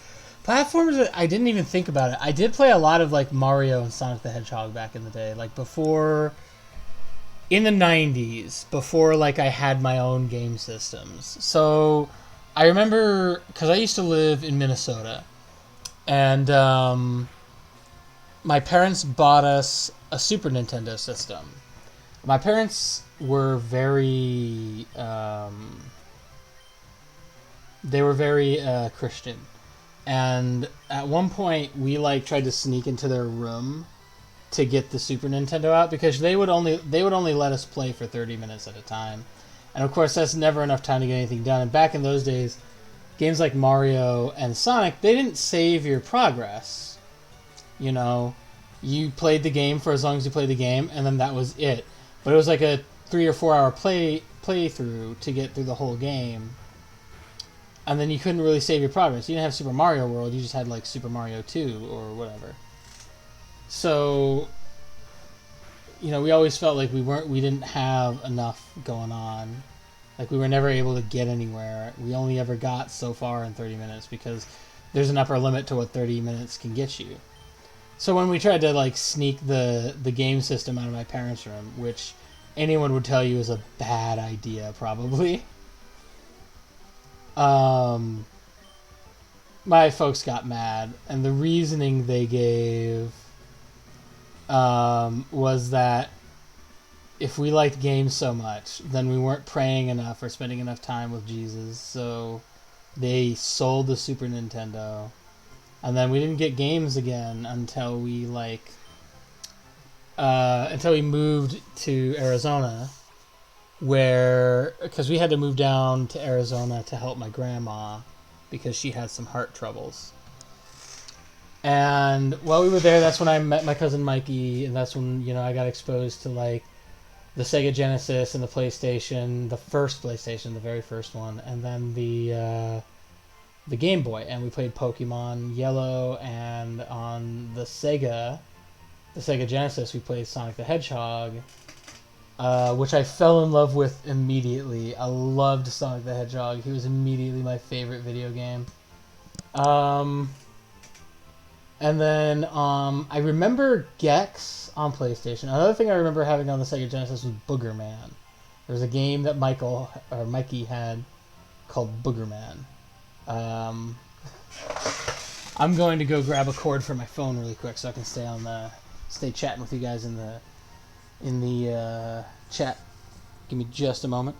Platformers, I didn't even think about it. I did play a lot of like Mario and Sonic the Hedgehog back in the day, like before, in the 90s, before like I had my own game systems. So I remember, because I used to live in Minnesota, and my parents bought us a Super Nintendo system. My parents were very Christian. And at one point, we like tried to sneak into their room to get the Super Nintendo out, because they would only let us play for 30 minutes at a time. And of course, that's never enough time to get anything done. And back in those days, games like Mario and Sonic, they didn't save your progress. You know, you played the game for as long as you played the game, and then that was it. But it was like a 3 or 4 hour playthrough to get through the whole game. And then you couldn't really save your progress. You didn't have Super Mario World, you just had like Super Mario 2 or whatever. So, you know, we always felt like we didn't have enough going on. Like, we were never able to get anywhere. We only ever got so far in 30 minutes because there's an upper limit to what 30 minutes can get you. So when we tried to, like, sneak the game system out of my parents' room, which anyone would tell you is a bad idea, probably, my folks got mad, and the reasoning they gave was that if we liked games so much, then we weren't praying enough or spending enough time with Jesus, so they sold the Super Nintendo. And then we didn't get games again until we moved to Arizona, because we had to move down to Arizona to help my grandma because she had some heart troubles. And while we were there, that's when I met my cousin Mikey, and that's when, I got exposed to, like, the Sega Genesis and the PlayStation, the first PlayStation, the very first one, and then the Game Boy, and we played Pokemon Yellow, and on the Sega Genesis, we played Sonic the Hedgehog, which I fell in love with immediately. I loved Sonic the Hedgehog. He was immediately my favorite video game. And then I remember Gex on PlayStation. Another thing I remember having on the Sega Genesis was Booger Man. There was a game that Mikey had called Booger Man. I'm going to go grab a cord for my phone really quick so I can stay chatting with you guys in the chat. Give me just a moment.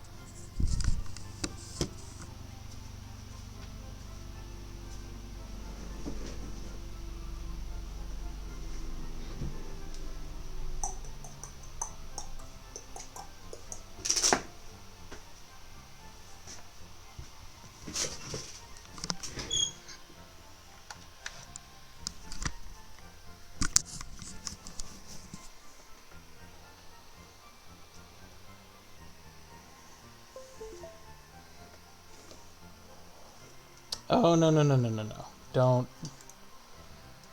Oh, no.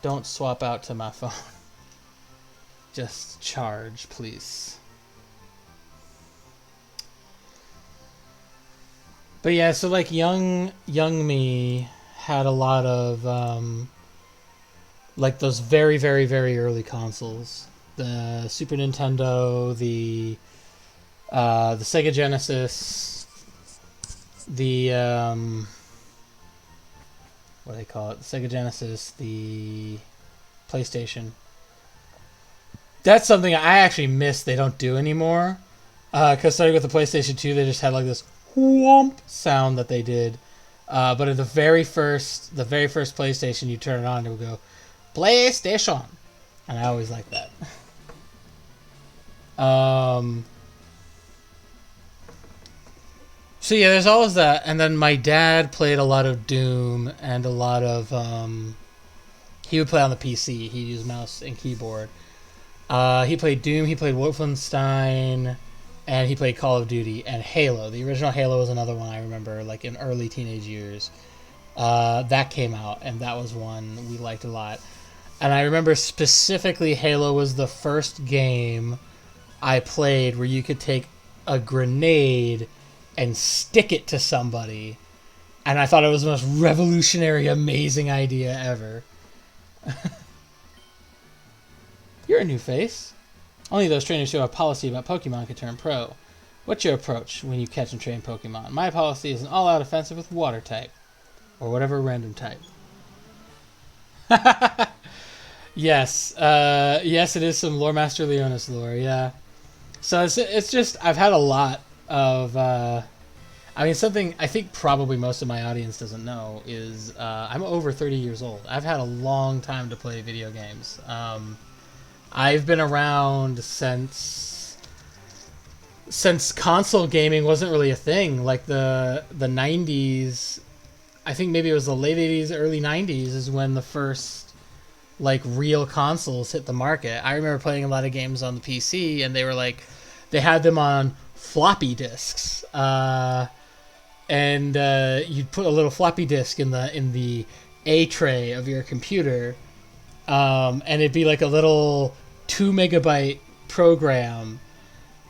Don't swap out to my phone. Just charge, please. But yeah, so like young me had a lot of like those very, very, very early consoles. The Super Nintendo, the Sega Genesis, the what do they call it? The Sega Genesis, the PlayStation. That's something I actually miss they don't do anymore. Because starting with the PlayStation 2, they just had like this whomp sound that they did. But in the very first PlayStation, you turn it on, it would go, PlayStation. And I always liked that. So yeah, there's always that, and then my dad played a lot of Doom and a lot of he would play on the PC. He'd use mouse and keyboard. He played Doom, he played Wolfenstein, and he played Call of Duty and Halo. The original Halo was another one I remember, like in early teenage years. That came out, and that was one we liked a lot. And I remember specifically Halo was the first game I played where you could take a grenade and stick it to somebody, and I thought it was the most revolutionary, amazing idea ever. You're a new face. Only those trainers who have policy about Pokemon can turn pro. What's your approach when you catch and train Pokemon? My policy is an all-out offensive with water type, or whatever random type. Yes, it is some Lore Master Leonis lore, yeah. So it's just, I've had a lot of, something I think probably most of my audience doesn't know is I'm over 30 years old. I've had a long time to play video games. I've been around since console gaming wasn't really a thing. Like the 90s, I think maybe it was the late 80s, early 90s is when the first like real consoles hit the market. I remember playing a lot of games on the PC, and they had them on floppy disks, and you'd put a little floppy disk in the A tray of your computer, and it'd be like a little 2 megabyte program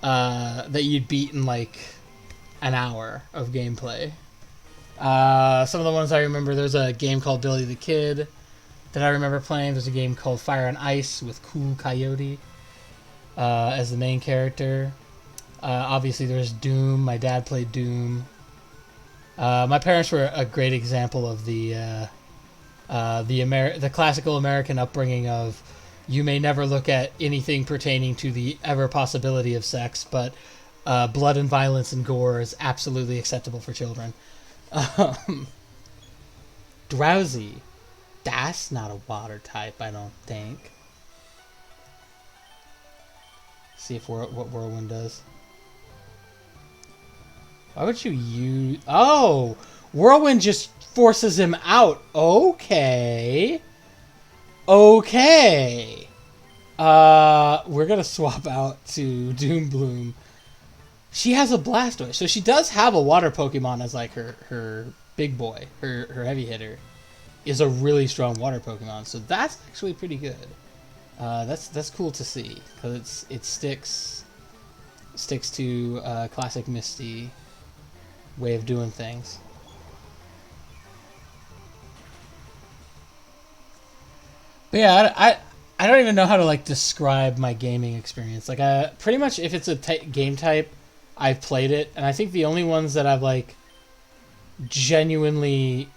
that you'd beat in like an hour of gameplay. Some of the ones I remember, there's a game called Billy the Kid that I remember playing. There's a game called Fire and Ice with Cool Coyote as the main character. Obviously, there's Doom. My dad played Doom. My parents were a great example of the classical American upbringing of you may never look at anything pertaining to the ever possibility of sex, but blood and violence and gore is absolutely acceptable for children. Drowsy. That's not a water type, I don't think. See if what Whirlwind does. Why would you use... Oh! Whirlwind just forces him out. Okay. Okay. We're gonna swap out to Doombloom. She has a Blastoise, so she does have a water Pokemon as like her big boy, her heavy hitter, is a really strong water Pokemon. So that's actually pretty good. That's cool to see because it sticks to classic Misty way of doing things. But yeah, I don't even know how to like describe my gaming experience. Like pretty much if it's a game type, I've played it, and I think the only ones that I've like genuinely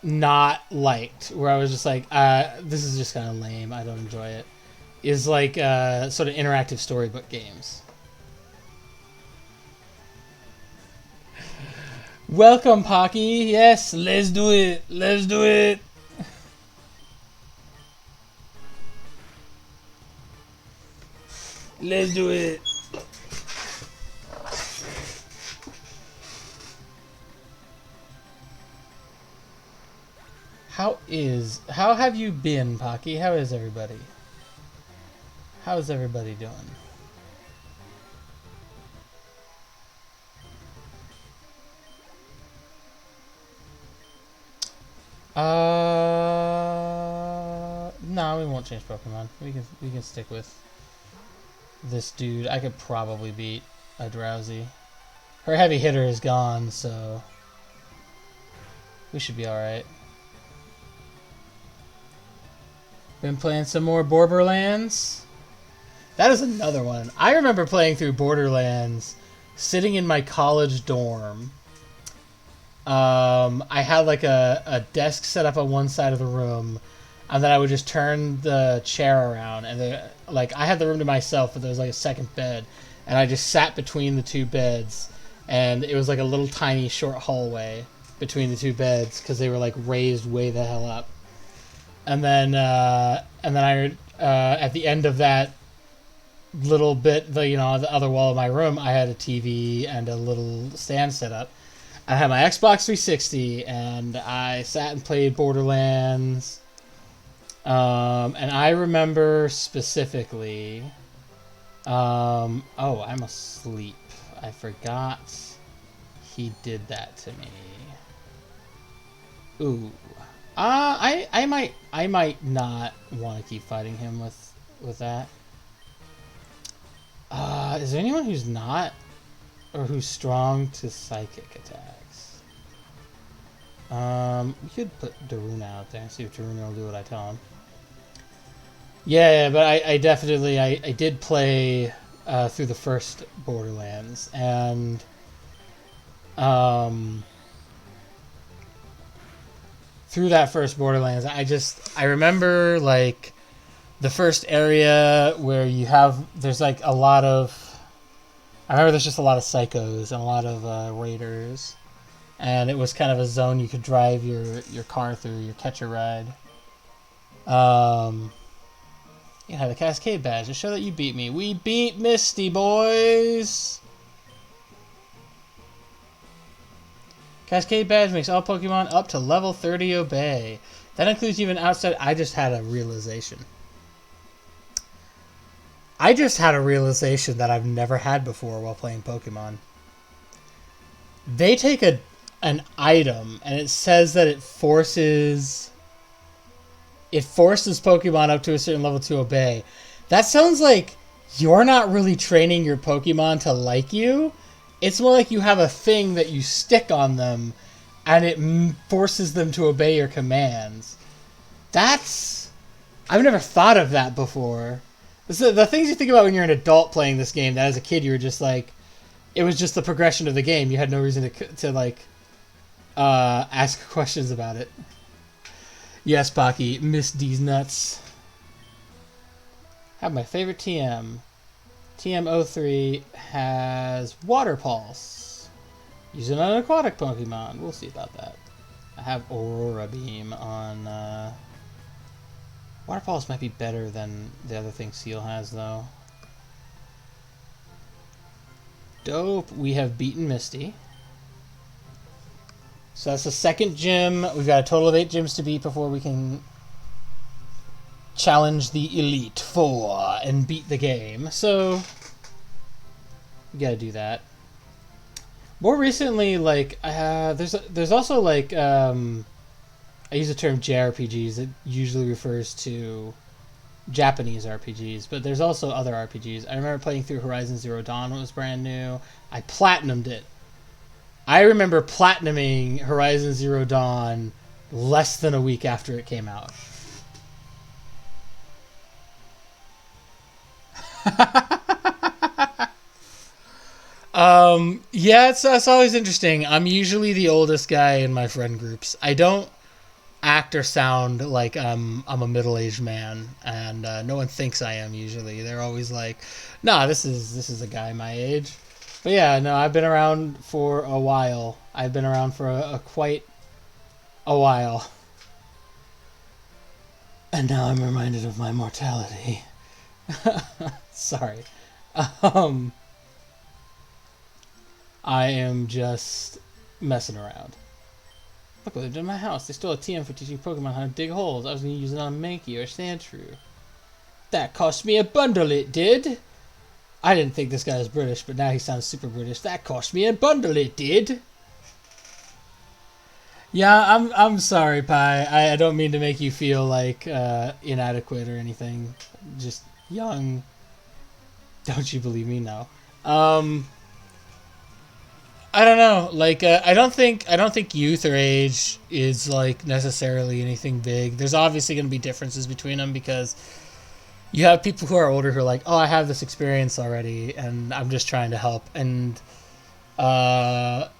not liked, where I was just like, this is just kind of lame, I don't enjoy it, is like sort of interactive storybook games. Welcome, Pocky. Yes, let's do it. Let's do it. Let's do it. How have you been, Pocky? How is everybody? How is everybody doing? No, we won't change Pokemon. We can stick with this dude. I could probably beat a Drowsy. Her heavy hitter is gone, so we should be alright. Been playing some more Borderlands. That is another one. I remember playing through Borderlands sitting in my college dorm. I had like a desk set up on one side of the room, and then I would just turn the chair around, and like I had the room to myself, but there was like a second bed, and I just sat between the two beds, and it was like a little tiny short hallway between the two beds because they were like raised way the hell up. And then I at the end of that little bit, the other wall of my room, I had a TV and a little stand set up. I had my Xbox 360, and I sat and played Borderlands. And I remember specifically... oh, I'm asleep. I forgot he did that to me. Ooh. I might not want to keep fighting him with that. Is there anyone who's not... or who's strong to psychic attacks? We could put Daruna out there and see if Daruna will do what I tell him. Yeah, but I definitely I did play through the first Borderlands, and through that first Borderlands, I remember like the first area where there's like a lot of... I remember there's just a lot of psychos and a lot of raiders, and it was kind of a zone you could drive your car through, your catcher ride. You have a Cascade badge to show that you beat me. We beat Misty, boys! Cascade badge makes all Pokemon up to level 30 obey. That includes even outside... I just had a realization. That I've never had before while playing Pokemon. They take an item, and it says that it forces Pokemon up to a certain level to obey. That sounds like you're not really training your Pokemon to like you. It's more like you have a thing that you stick on them, and it forces them to obey your commands. I've never thought of that before. The things you think about when you're an adult playing this game, that as a kid you were just like, it was just the progression of the game. You had no reason to ask questions about it. Yes, Pocky, Miss D's nuts. Have my favorite TM. TM03 has Water Pulse. Use it on an aquatic Pokemon. We'll see about that. I have Aurora Beam on... Water Pulse might be better than the other thing Seal has, though. Dope. We have beaten Misty. So that's the second gym. We've got a total of 8 gyms to beat before we can challenge the Elite Four and beat the game. So we gotta do that. More recently, like, there's also, like, I use the term JRPGs. It usually refers to Japanese RPGs, but there's also other RPGs. I remember playing through Horizon Zero Dawn when it was brand new. I platinumed it. I remember platinuming Horizon Zero Dawn less than a week after it came out. Yeah, it's always interesting. I'm usually the oldest guy in my friend groups. I don't act or sound like I'm a middle-aged man, and no one thinks I am usually. They're always like, nah, this is a guy my age. But yeah, no, I've been around for a while. I've been around for a quite a while. And now I'm reminded of my mortality. Sorry. I am just messing around. Look what they've done in my house. They stole a TM for teaching Pokemon how to dig holes. I was going to use it on a Mankey or a Sandshrew. That cost me a bundle, it did. I didn't think this guy was British, but now he sounds super British. That cost me a bundle, it did. Yeah, I'm sorry, Pi. I don't mean to make you feel like inadequate or anything. Just young. Don't you believe me? No. I don't know. Like, I don't think youth or age is like necessarily anything big. There's obviously going to be differences between them because you have people who are older who are like, oh, I have this experience already, and I'm just trying to help, and but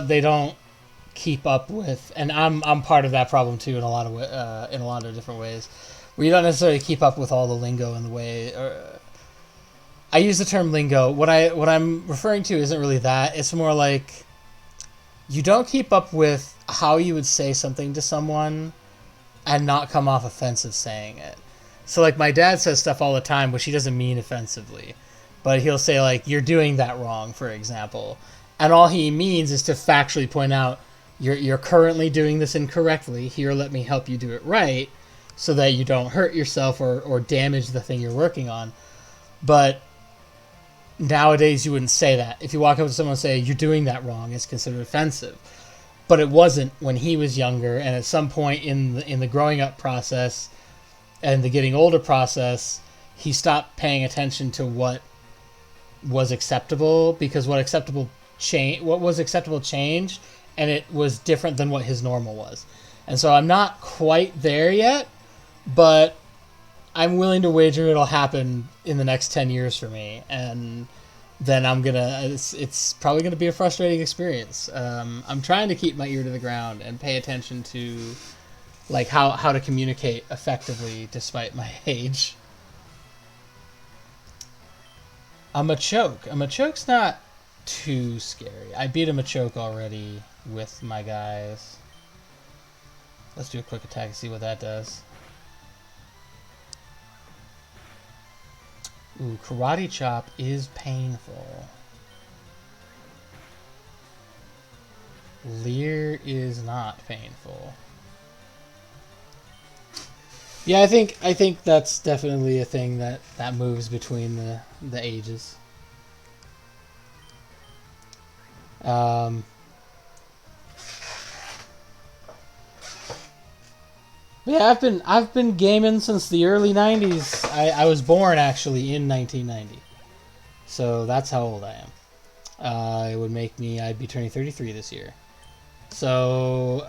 they don't keep up with. And I'm part of that problem too in a lot of different ways, where you don't necessarily keep up with all the lingo in the way. I use the term lingo. What I'm referring to isn't really that. It's more like you don't keep up with how you would say something to someone and not come off offensive saying it. So, like, my dad says stuff all the time, which he doesn't mean offensively. But he'll say, like, you're doing that wrong, for example. And all he means is to factually point out, you're currently doing this incorrectly. Here, let me help you do it right so that you don't hurt yourself or damage the thing you're working on. But nowadays, you wouldn't say that. If you walk up to someone and say, you're doing that wrong, it's considered offensive. But it wasn't when he was younger, and at some point in the growing up process and the getting older process, he stopped paying attention to what was acceptable, because what was acceptable changed, and it was different than what his normal was. And so I'm not quite there yet, but I'm willing to wager it'll happen in the next 10 years for me, and then it's probably gonna be a frustrating experience. I'm trying to keep my ear to the ground and pay attention to like how to communicate effectively despite my age. A Machoke's not too scary. I beat a Machoke already with my guys. Let's do a quick attack and see what that does. Ooh, Karate Chop is painful. Leer is not painful. Yeah, I think that's definitely a thing that moves between the ages. Yeah, I've been gaming since the early 90s. I was born actually in 1990. So that's how old I am. It would make me, I'd be turning 33 this year. So,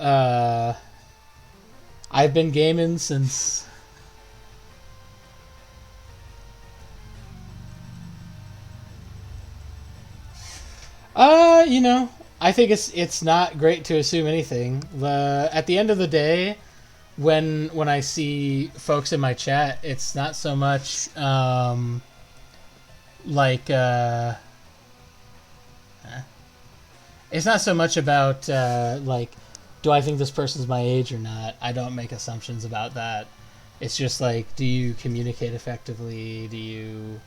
I've been gaming since... you know, I think it's not great to assume anything. At the end of the day, when I see folks in my chat, it's not so much like it's not so much about like, do I think this person's my age or not? I don't make assumptions about that. It's just like, do you communicate effectively? Do you...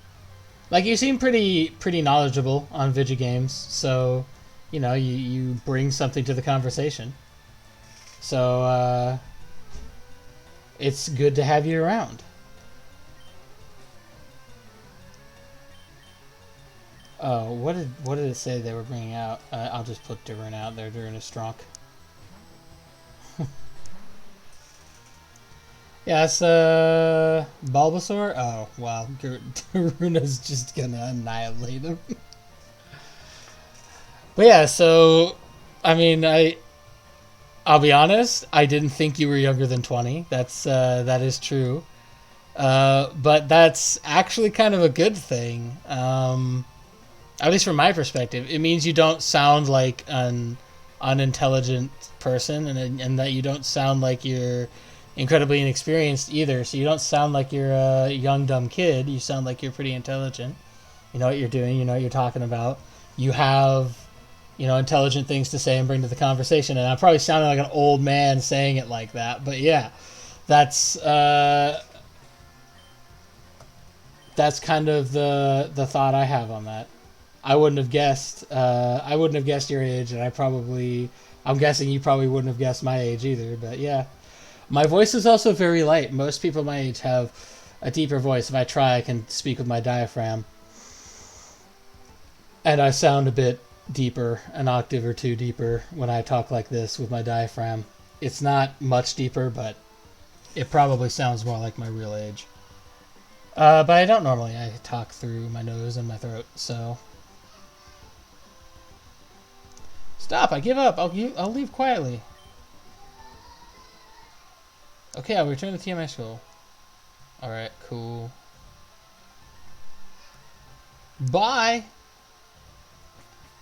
Like, you seem pretty knowledgeable on video games, so, you know, you bring something to the conversation. So, it's good to have you around. Oh, what did it say they were bringing out? I'll just put Darun out there. Darun is strong. Yeah, it's Bulbasaur. Oh wow, Daruna's just gonna annihilate him. But yeah, so I mean, I'll be honest. I didn't think you were younger than 20. That is true. But that's actually kind of a good thing. At least from my perspective, it means you don't sound like an unintelligent person, and that you don't sound like you're incredibly inexperienced either. So you don't sound like you're a young dumb kid. You sound like you're pretty intelligent. You know what you're doing. You know what you're talking about. You have, you know, intelligent things to say and bring to the conversation. And I'm probably sounding like an old man saying it like that, but yeah, that's kind of the thought I have on that. I wouldn't have guessed your age, and I'm guessing you probably wouldn't have guessed my age either. But yeah. My voice is also very light. Most people my age have a deeper voice. If I try, I can speak with my diaphragm. And I sound a bit deeper, an octave or two deeper, when I talk like this with my diaphragm. It's not much deeper, but it probably sounds more like my real age. But I don't normally. I talk through my nose and my throat, so... Stop, I give up. I'll leave quietly. Okay, I'll return to TMI school. Alright, cool. Bye!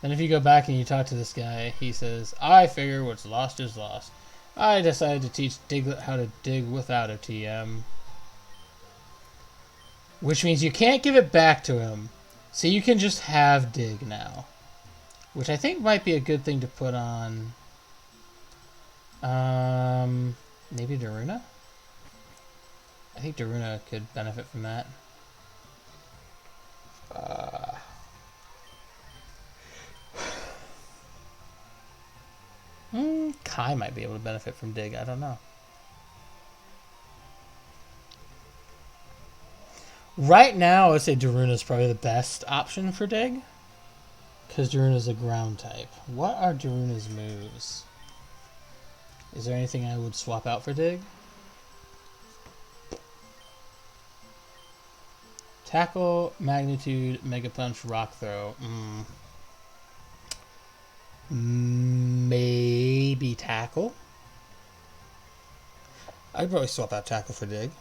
Then if you go back and you talk to this guy, he says, I figure what's lost is lost. I decided to teach Diglett how to dig without a TM. Which means you can't give it back to him. So you can just have dig now. Which I think might be a good thing to put on... maybe Daruna? I think Daruna could benefit from that. Kai might be able to benefit from dig. I don't know. Right now, I would say Daruna's probably the best option for dig. Because Daruna's a ground type. What are Daruna's moves? Is there anything I would swap out for dig? Tackle, magnitude, mega punch, rock throw. Maybe tackle. I'd probably swap out tackle for dig.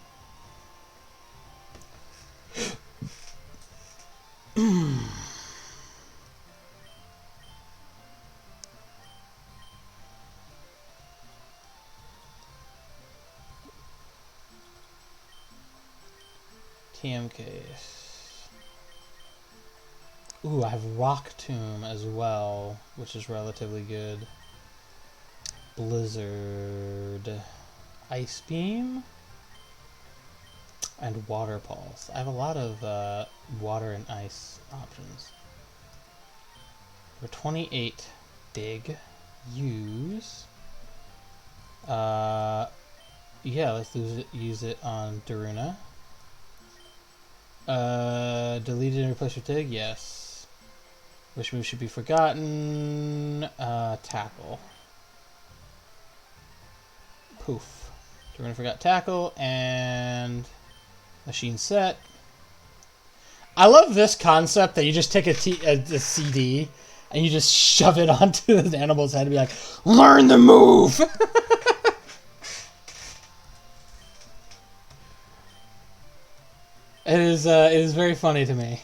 TM case. Ooh, I have Rock Tomb as well, which is relatively good. Blizzard. Ice Beam. And Water Pulse. I have a lot of water and ice options. For 28, dig. Use. Yeah, let's use it on Daruna. Delete it and replace with dig? Yes. Which move should be forgotten? Tackle. Poof. Daruna forgot tackle, and machine set. I love this concept that you just take a CD and you just shove it onto the animal's head and be like, learn the move! It is very funny to me.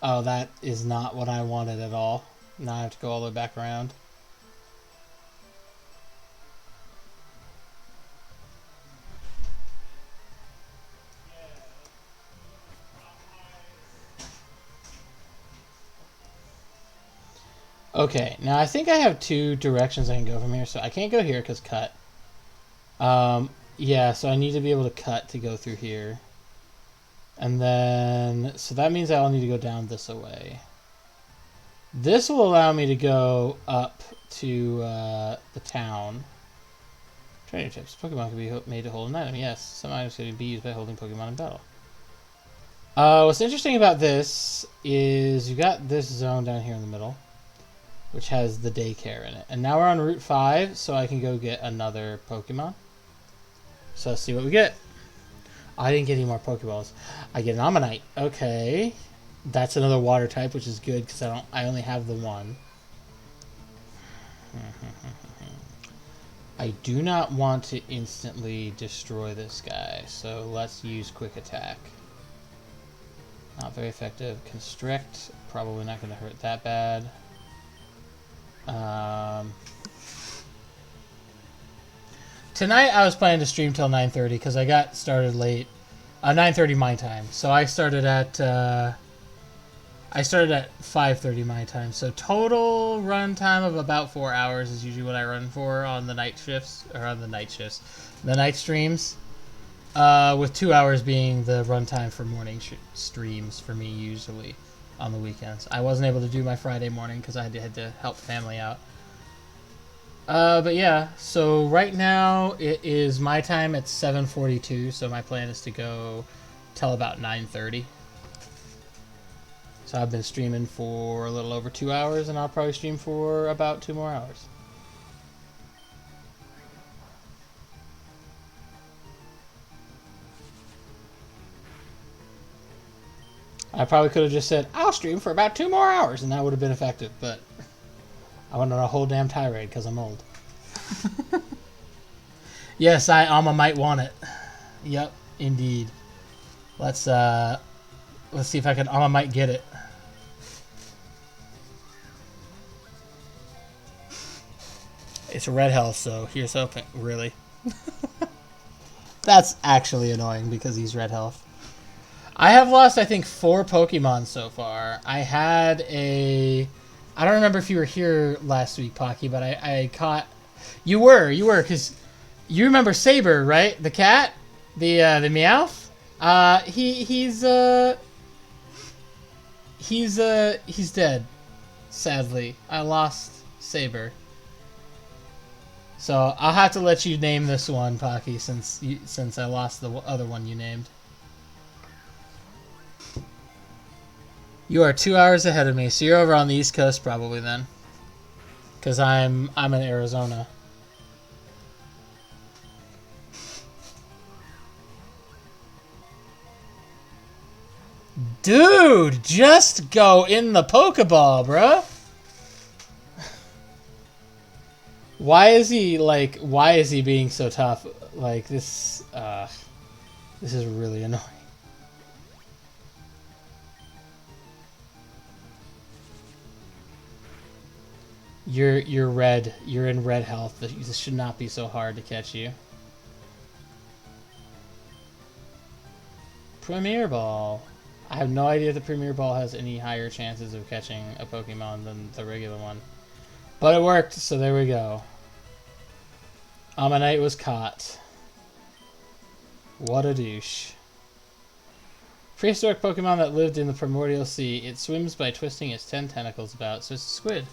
Oh, that is not what I wanted at all. Now I have to go all the way back around. Okay, now I think I have two directions I can go from here. So I can't go here because cut. Yeah, so I need to be able to cut to go through here. And then, so that means I'll need to go down this way. This will allow me to go up to the town. Training tips. Pokemon can be made to hold an item. Yes, some items can be used by holding Pokemon in battle. What's interesting about this is you got this zone down here in the middle, which has the daycare in it. And now we're on Route 5, so I can go get another Pokemon. So let's see what we get. I didn't get any more Pokeballs. I get an Ammonite. Okay. That's another water type, which is good because I only have the one. I do not want to instantly destroy this guy, so let's use quick attack. Not very effective. Constrict, probably not going to hurt that bad. Tonight I was planning to stream till 9:30 because I got started late. 9:30 my time. So I started at 5:30 my time. So total run time of about 4 hours is usually what I run for on the night shifts the night streams. With 2 hours being the run time for morning streams for me usually on the weekends. I wasn't able to do my Friday morning because I had to help family out. But yeah, so right now it is my time at 7:42, so my plan is to go till about 9:30. So I've been streaming for a little over 2 hours, and I'll probably stream for about 2 more hours. I probably could have just said, I'll stream for about 2 more hours, and that would have been effective, but I went on a whole damn tirade because I'm old. Yes, Alma might want it. Yep, indeed. Let's see if I can Alma might get it. It's red health, so here's hoping. Really? That's actually annoying because he's red health. I have lost, I think, 4 Pokemon so far. I had a... I don't remember if you were here last week, Pocky, but I caught... You were, because you remember Saber, right? The cat? The Meowth? He's dead. Sadly. I lost Saber. So I'll have to let you name this one, Pocky, since I lost the other one you named. You are 2 hours ahead of me, so you're over on the East Coast probably then. Because I'm in Arizona. Dude, just go in the Pokeball, bruh. Why is he being so tough? Like, this is really annoying. You're red. You're in red health. This should not be so hard to catch you. Premier Ball. I have no idea if the Premier Ball has any higher chances of catching a Pokemon than the regular one. But it worked, so there we go. Ammonite was caught. What a douche. Prehistoric Pokemon that lived in the primordial sea. It swims by twisting its 10 tentacles about, so it's a squid.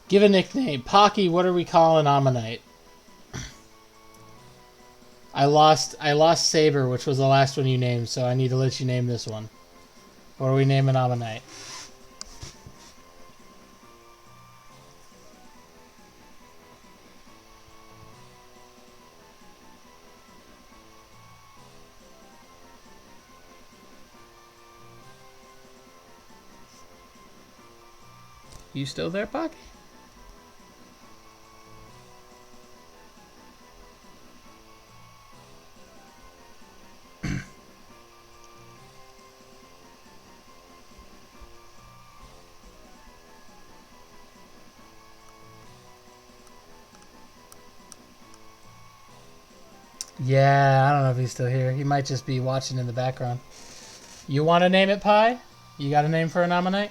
Give a nickname. Pocky, what are we calling Ammonite? I lost Saber, which was the last one you named, so I need to let you name this one. What are we naming Ammonite? You still there, Pocky? Yeah, I don't know if he's still here. He might just be watching in the background. You want to name it Pie? You got a name for a nominate?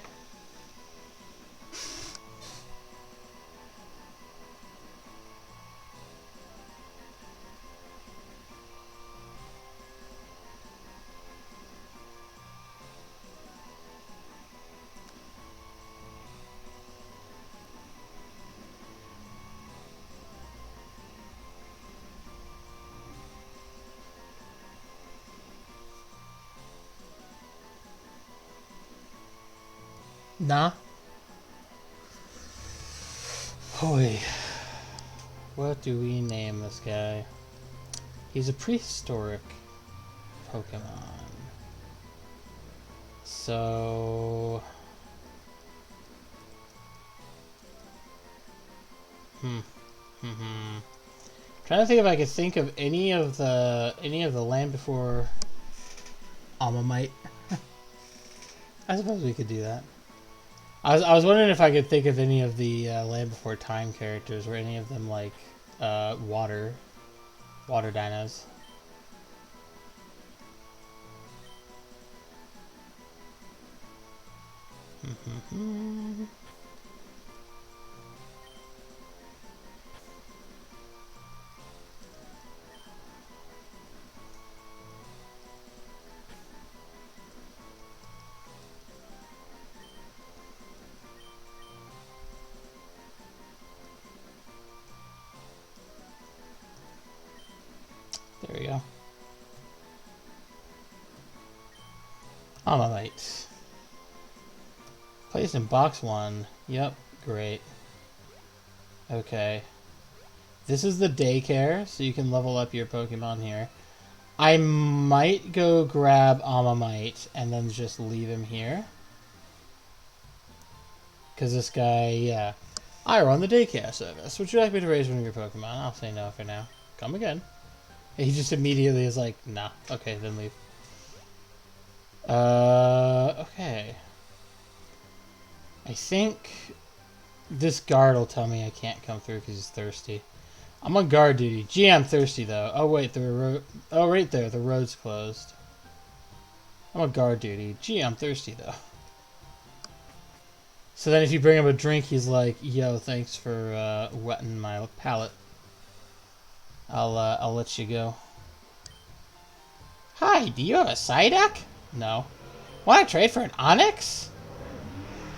Nah. Hoy. What do we name this guy? He's a prehistoric Pokemon. So... Trying to think if I could think of any of the Land Before Almamite. I suppose we could do that. I was wondering if I could think of any of the Land Before Time characters, or any of them like water dinos. There we go. Almamite. Placed in box 1. Yep, great. Okay. This is the daycare, so you can level up your Pokemon here. I might go grab Almamite and then just leave him here. Because this guy, yeah. I run the daycare service. Would you like me to raise one of your Pokemon? I'll say no for now. Come again. He just immediately is like, nah. Okay, then leave. Okay. I think this guard will tell me I can't come through because he's thirsty. I'm on guard duty. Gee, I'm thirsty though. Oh wait, right there, the road's closed. I'm on guard duty. Gee, I'm thirsty though. So then if you bring him a drink, he's like, yo, thanks for wetting my palate. I'll let you go. Hi, do you have a Psyduck? No. Want to trade for an Onix?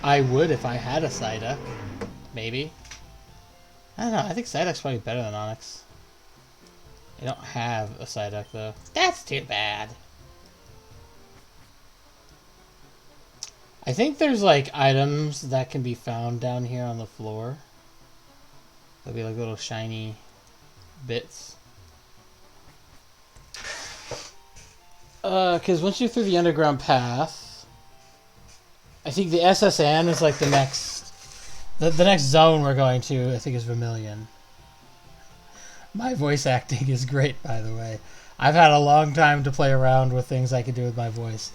I would if I had a Psyduck. Maybe. I don't know, I think Psyduck's probably better than Onix. I don't have a Psyduck though. That's too bad. I think there's like items that can be found down here on the floor. There'll be like little shiny bits. Because once you're through the underground path, I think the SSN is like the next zone we're going to. I think is Vermilion. My voice acting is great, by the way. I've had a long time to play around with things I can do with my voice,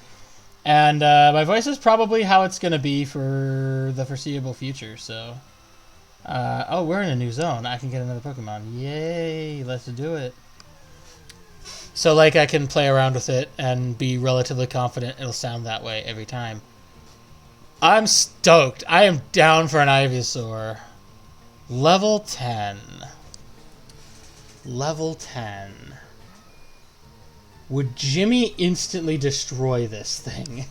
and my voice is probably how it's gonna be for the foreseeable future. So, oh, we're in a new zone. I can get another Pokemon. Yay! Let's do it. So, like, I can play around with it and be relatively confident it'll sound that way every time. I'm stoked. I am down for an Ivysaur. Level 10. Level 10. Would Jimmy instantly destroy this thing?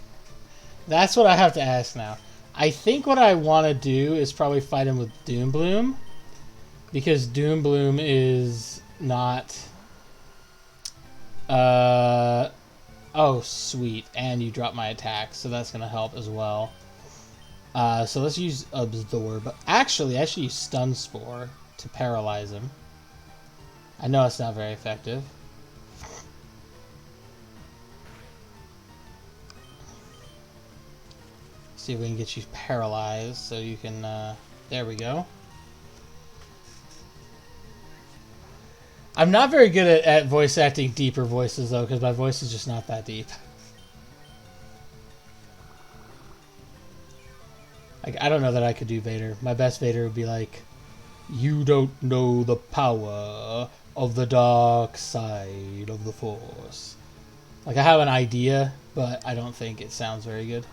That's what I have to ask now. I think what I want to do is probably fight him with Doombloom. Because Doombloom is not... oh, sweet. And you drop my attack, so that's going to help as well. So let's use Absorb. Actually, I should use Stun Spore to paralyze him. I know it's not very effective. See if we can get you paralyzed so you can, there we go. I'm not very good at voice acting deeper voices, though, because my voice is just not that deep. Like, I don't know that I could do Vader. My best Vader would be like, "You don't know the power of the dark side of the Force." Like, I have an idea, but I don't think it sounds very good.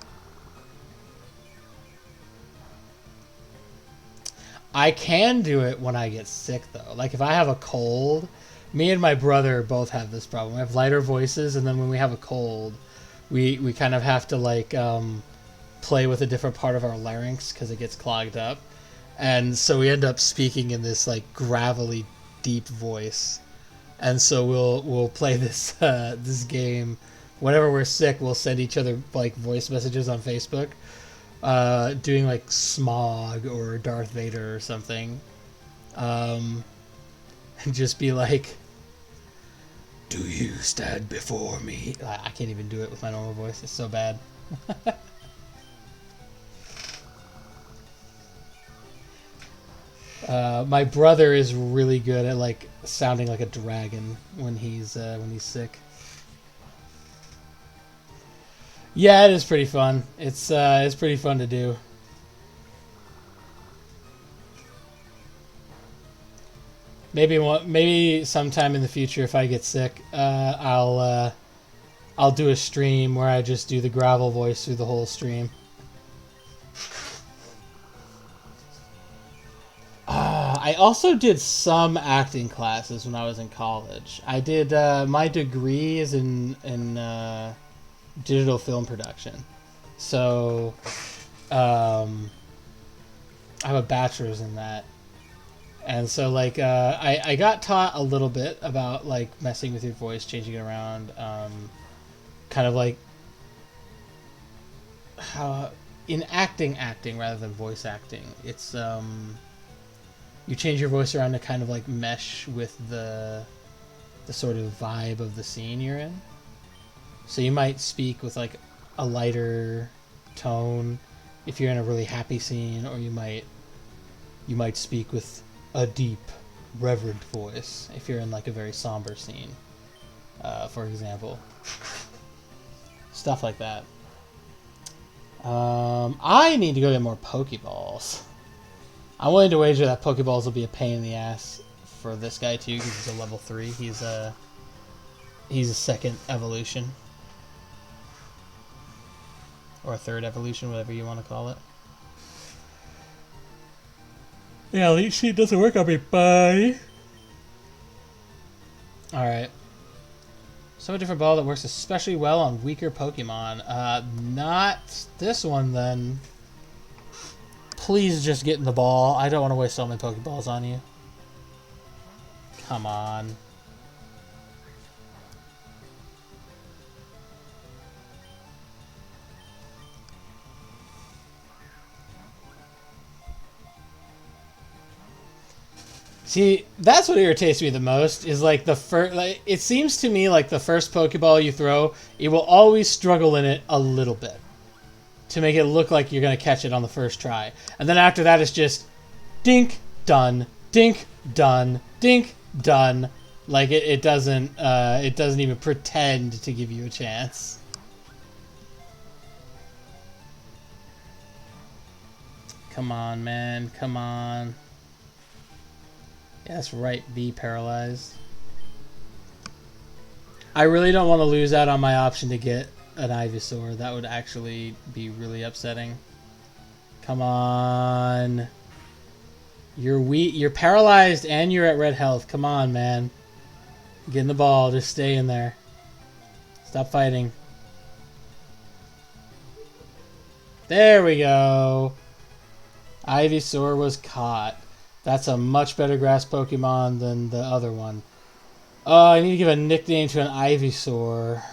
I can do it when I get sick, though. Like, if I have a cold, me and my brother both have this problem. We have lighter voices, and then when we have a cold, we kind of have to, like, play with a different part of our larynx because it gets clogged up. And so we end up speaking in this, like, gravelly, deep voice. And so we'll play this this game. Whenever we're sick, we'll send each other, like, voice messages on Facebook. Doing like Smog or Darth Vader or something, and just be like, "Do you stand before me?" I can't even do it with my normal voice. It's so bad. My brother is really good at like sounding like a dragon when he's sick. Yeah, it is pretty fun. It's pretty fun to do. Maybe sometime in the future, if I get sick, I'll do a stream where I just do the gravel voice through the whole stream. I also did some acting classes when I was in college. I did my degree is in digital film production, so I have a bachelor's in that, and so like I got taught a little bit about like messing with your voice, changing it around, kind of like how in acting rather than voice acting, it's you change your voice around to kind of like mesh with the sort of vibe of the scene you're in. So you might speak with like a lighter tone if you're in a really happy scene, or you might speak with a deep, reverent voice if you're in like a very somber scene, for example. Stuff like that. I need to go get more Pokeballs. I'm willing to wager that Pokeballs will be a pain in the ass for this guy too, because he's a level 3. He's a second evolution. Or a third evolution, whatever you want to call it. Yeah, Elite Sheet doesn't work on me, buddy. Alright. So a different ball that works especially well on weaker Pokemon. Not this one, then. Please just get in the ball. I don't want to waste all my Pokeballs on you. Come on. See, that's what irritates me the most, is like the first, like, it seems to me like the first Pokeball you throw, it will always struggle in it a little bit to make it look like you're going to catch it on the first try. And then after that, it's just dink, done, dink, done, dink, done. Like it doesn't even pretend to give you a chance. Come on, man. Come on. Yeah, that's right. Be paralyzed. I really don't want to lose out on my option to get an Ivysaur. That would actually be really upsetting. Come on. You're weak. You're paralyzed and you're at red health. Come on, man. Get in the ball. Just stay in there. Stop fighting. There we go. Ivysaur was caught. That's a much better grass Pokemon than the other one. Oh, I need to give a nickname to an Ivysaur.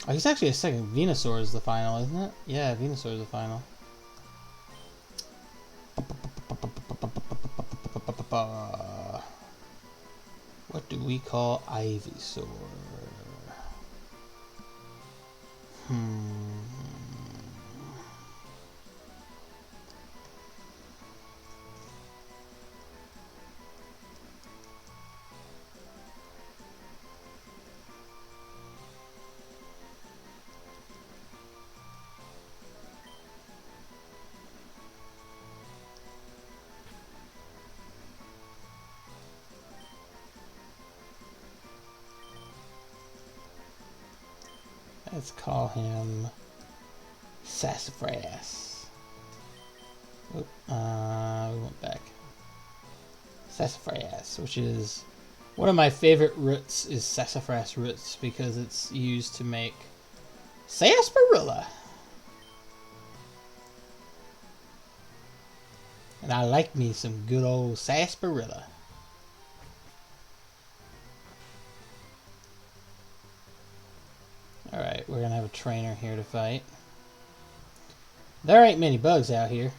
Oh, he's actually a second. Venusaur is the final, isn't it? Yeah, Venusaur is the final. What do we call Ivysaur? Let's call him Sassafras. Oh, we went back. Sassafras, which is one of my favorite roots, is sassafras roots because it's used to make sarsaparilla. And I like me some good old sarsaparilla. Alright, we're gonna have a trainer here to fight. There ain't many bugs out here.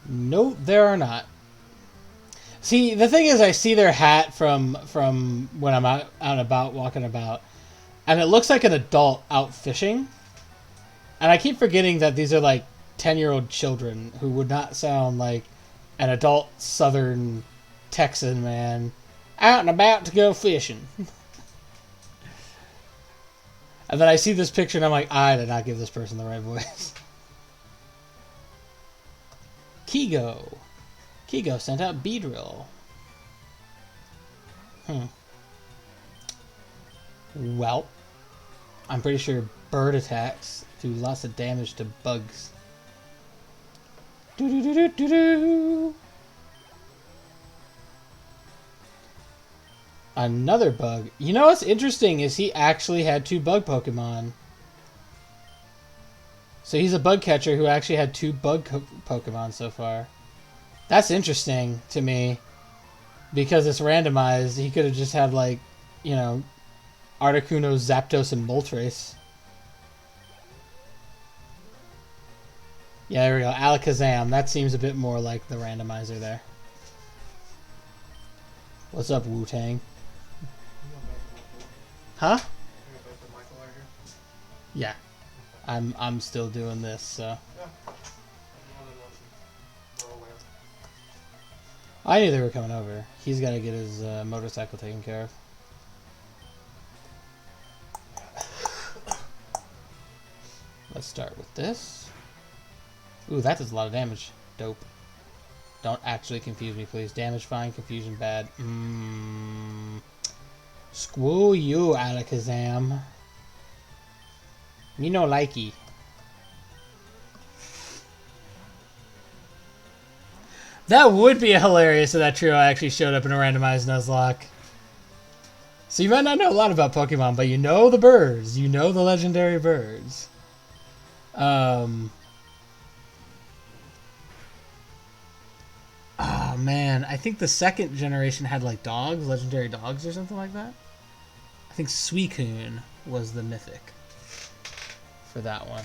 No, there are not. See, the thing is, I see their hat from when I'm out and about, walking about, and it looks like an adult out fishing. And I keep forgetting that these are like 10-year-old children who would not sound like an adult Southern Texan man out and about to go fishing. And then I see this picture and I'm like, I did not give this person the right voice. Kigo. Kigo sent out Beedrill. Well, I'm pretty sure bird attacks do lots of damage to bugs. Do-do-do-do-do-do. Another bug. You know what's interesting is he actually had 2 bug Pokemon. So he's a bug catcher who actually had 2 bug Pokemon so far. That's interesting to me because it's randomized. He could have just had, like, you know, Articuno, Zapdos, and Moltres. Yeah, there we go. Alakazam. That seems a bit more like the randomizer there. What's up, Wu-Tang? Huh? Yeah. I'm still doing this, so. I knew they were coming over. He's got to get his motorcycle taken care of. Let's start with this. Ooh, that does a lot of damage. Dope. Don't actually confuse me, please. Damage fine, confusion bad. Screw you, Alakazam. Me no likey. That would be hilarious if that trio actually showed up in a randomized Nuzlocke. So you might not know a lot about Pokemon, but you know the birds. You know the legendary birds. Oh man, I think the second generation had like dogs, legendary dogs or something like that. I think Suicune was the mythic for that one.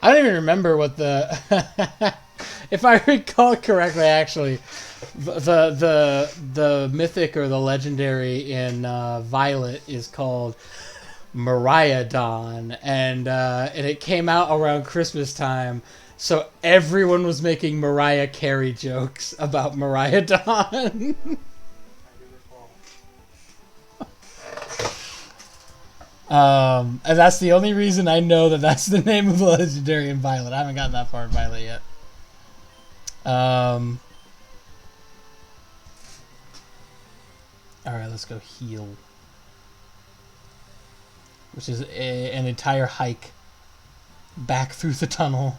I don't even remember what the if I recall correctly, actually, the mythic or the legendary in Violet is called Miraidon, and it came out around Christmas time, so everyone was making Mariah Carey jokes about Miraidon. And that's the only reason I know that that's the name of the legendary in Violet. I haven't gotten that far in Violet yet. Alright, let's go heal. Which is an entire hike back through the tunnel,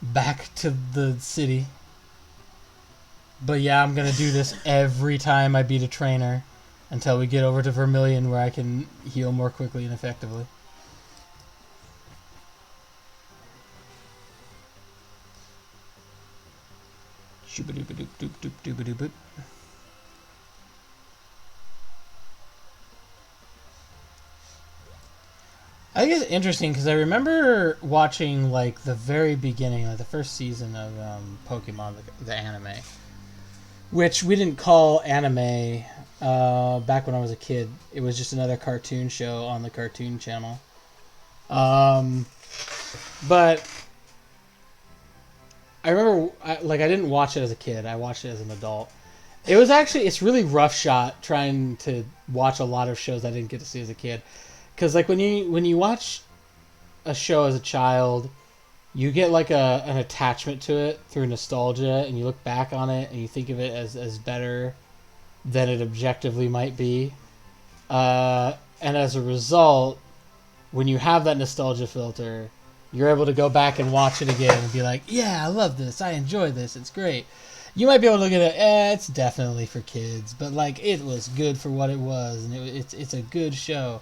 back to the city. But yeah, I'm going to do this every time I beat a trainer. Until we get over to Vermilion where I can heal more quickly and effectively. Shooba-dooba-doop-doop-doop-doop-a-doop. I think it's interesting because I remember watching like the very beginning, like the first season of Pokemon, the anime. Which we didn't call anime back when I was a kid. It was just another cartoon show on the Cartoon Channel. But I remember, I didn't watch it as a kid. I watched it as an adult. It was actually, it's really rough shot trying to watch a lot of shows I didn't get to see as a kid. Because like when you watch a show as a child, you get like an attachment to it through nostalgia, and you look back on it and you think of it as better than it objectively might be. And as a result, when you have that nostalgia filter, you're able to go back and watch it again and be like, yeah, I love this. I enjoy this. It's great. You might be able to look at it, it's definitely for kids, but like it was good for what it was, and it's a good show.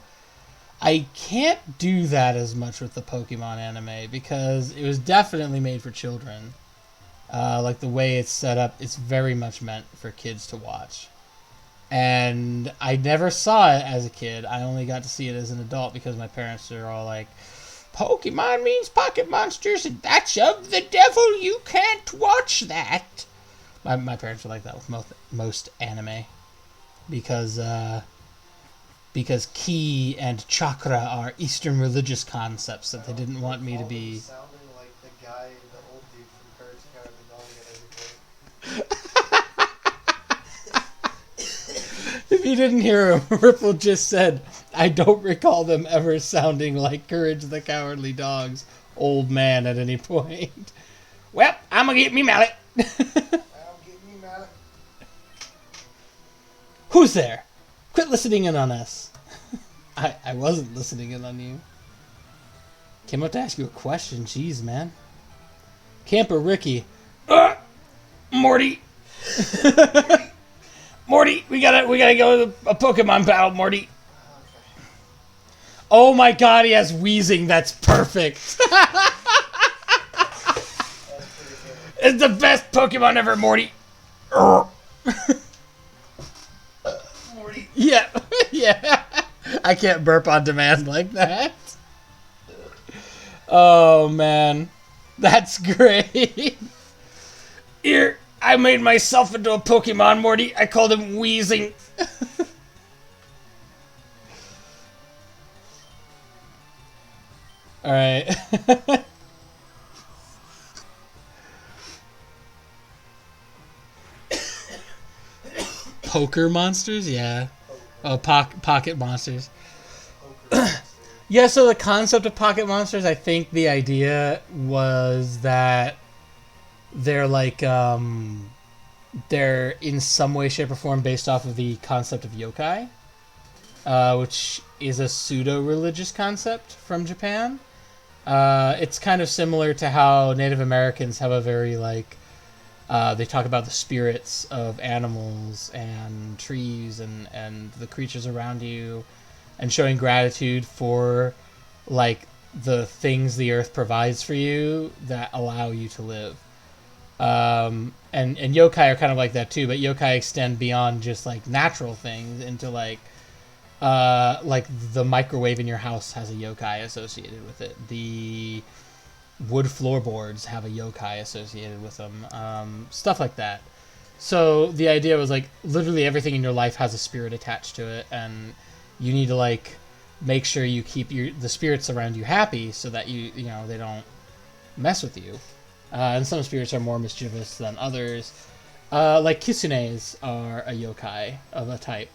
I can't do that as much with the Pokemon anime because it was definitely made for children. Like the way it's set up, it's very much meant for kids to watch. And I never saw it as a kid. I only got to see it as an adult because my parents are all like, Pokemon means pocket monsters, and that's of the devil. You can't watch that. My parents are like that with most anime, because ki and chakra are Eastern religious concepts that they didn't want me to be. Sounding like the guy, the old dude from Courage the Cowardly Dog and everything. If you didn't hear him, Ripple just said, I don't recall them ever sounding like Courage the Cowardly Dog's old man at any point. Well, I'm gonna get me mallet. I'll get me mad. Who's there? Quit listening in on us. I wasn't listening in on you. Came up to ask you a question. Jeez, man. Camper Ricky. Morty. Morty, we gotta go to a Pokemon battle, Morty. Okay. Oh my god, he has wheezing. That's perfect. That's pretty good. It's the best Pokemon ever, Morty. Morty. Yeah, yeah. I can't burp on demand like that. Oh, man. That's great. Here, I made myself into a Pokemon, Morty. I called him Wheezing. Alright. Poker monsters? Yeah. Oh, pocket monsters. Yeah, so the concept of pocket monsters, I think the idea was that they're like, they're in some way, shape, or form based off of the concept of yokai, which is a pseudo-religious concept from Japan. It's kind of similar to how Native Americans have a very, like, they talk about the spirits of animals and trees and the creatures around you, and showing gratitude for, like, the things the earth provides for you that allow you to live. And yokai are kind of like that too, but yokai extend beyond just, like, natural things into, like the microwave in your house has a yokai associated with it. The wood floorboards have a yokai associated with them. Stuff like that. So the idea was, like, literally everything in your life has a spirit attached to it, and you need to, like, make sure you keep the spirits around you happy so that you know, they don't mess with you. And some spirits are more mischievous than others. Like Kitsunes are a yokai of a type.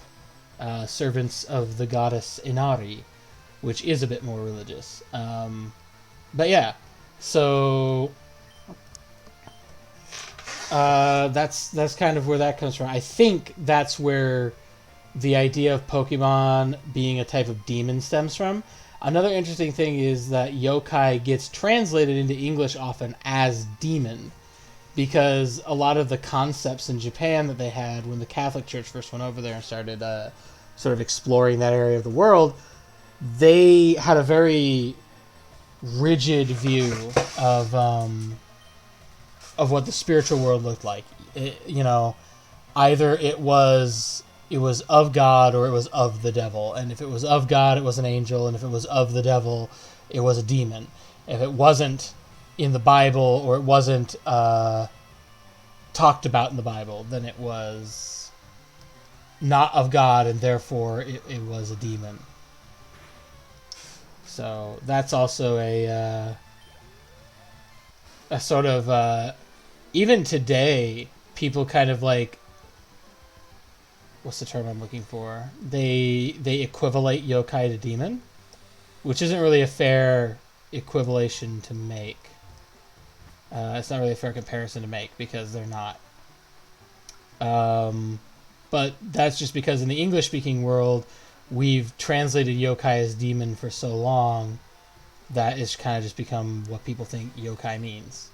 Servants of the goddess Inari, which is a bit more religious. But yeah, so that's kind of where that comes from. I think that's where the idea of Pokemon being a type of demon stems from. Another interesting thing is that yokai gets translated into English often as demon, because a lot of the concepts in Japan that they had when the Catholic Church first went over there and started sort of exploring that area of the world, they had a very rigid view of what the spiritual world looked like. Either it was of God or it was of the devil. And if it was of God, it was an angel. And if it was of the devil, it was a demon. If it wasn't in the Bible or it wasn't talked about in the Bible, then it was not of God, and therefore it was a demon. So that's also a sort of... even today, people kind of like... What's the term I'm looking for? They equivalate yokai to demon, which isn't really a fair equivalation to make. It's not really a fair comparison to make because they're not. But that's just because in the English-speaking world, we've translated yokai as demon for so long that it's kind of just become what people think yokai means.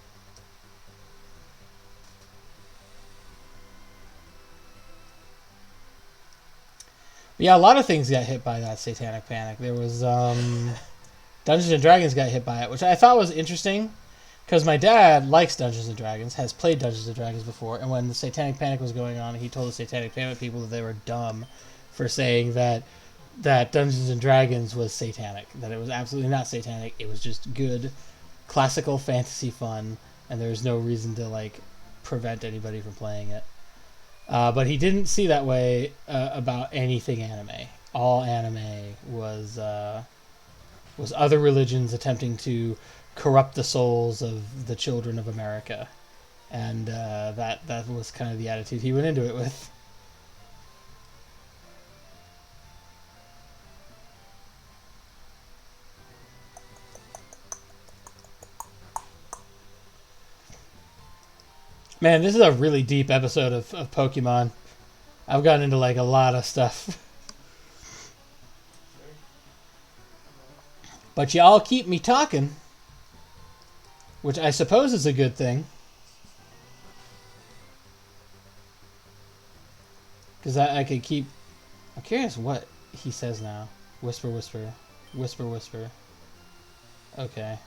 But yeah, a lot of things got hit by that satanic panic. There was Dungeons and Dragons got hit by it, which I thought was interesting because my dad likes Dungeons and Dragons, has played Dungeons and Dragons before, and when the satanic panic was going on, he told the satanic panic people that they were dumb for saying that Dungeons and Dragons was satanic, that it was absolutely not satanic. It was just good classical fantasy fun, and there was no reason to like prevent anybody from playing it. But he didn't see that way about anything anime. All anime was other religions attempting to corrupt the souls of the children of America, and that was kind of the attitude he went into it with. Man, this is a really deep episode of Pokemon. I've gotten into like a lot of stuff. But y'all keep me talking, which I suppose is a good thing. Because I could keep... I'm curious what he says now. Whisper, whisper. Whisper, whisper. Okay.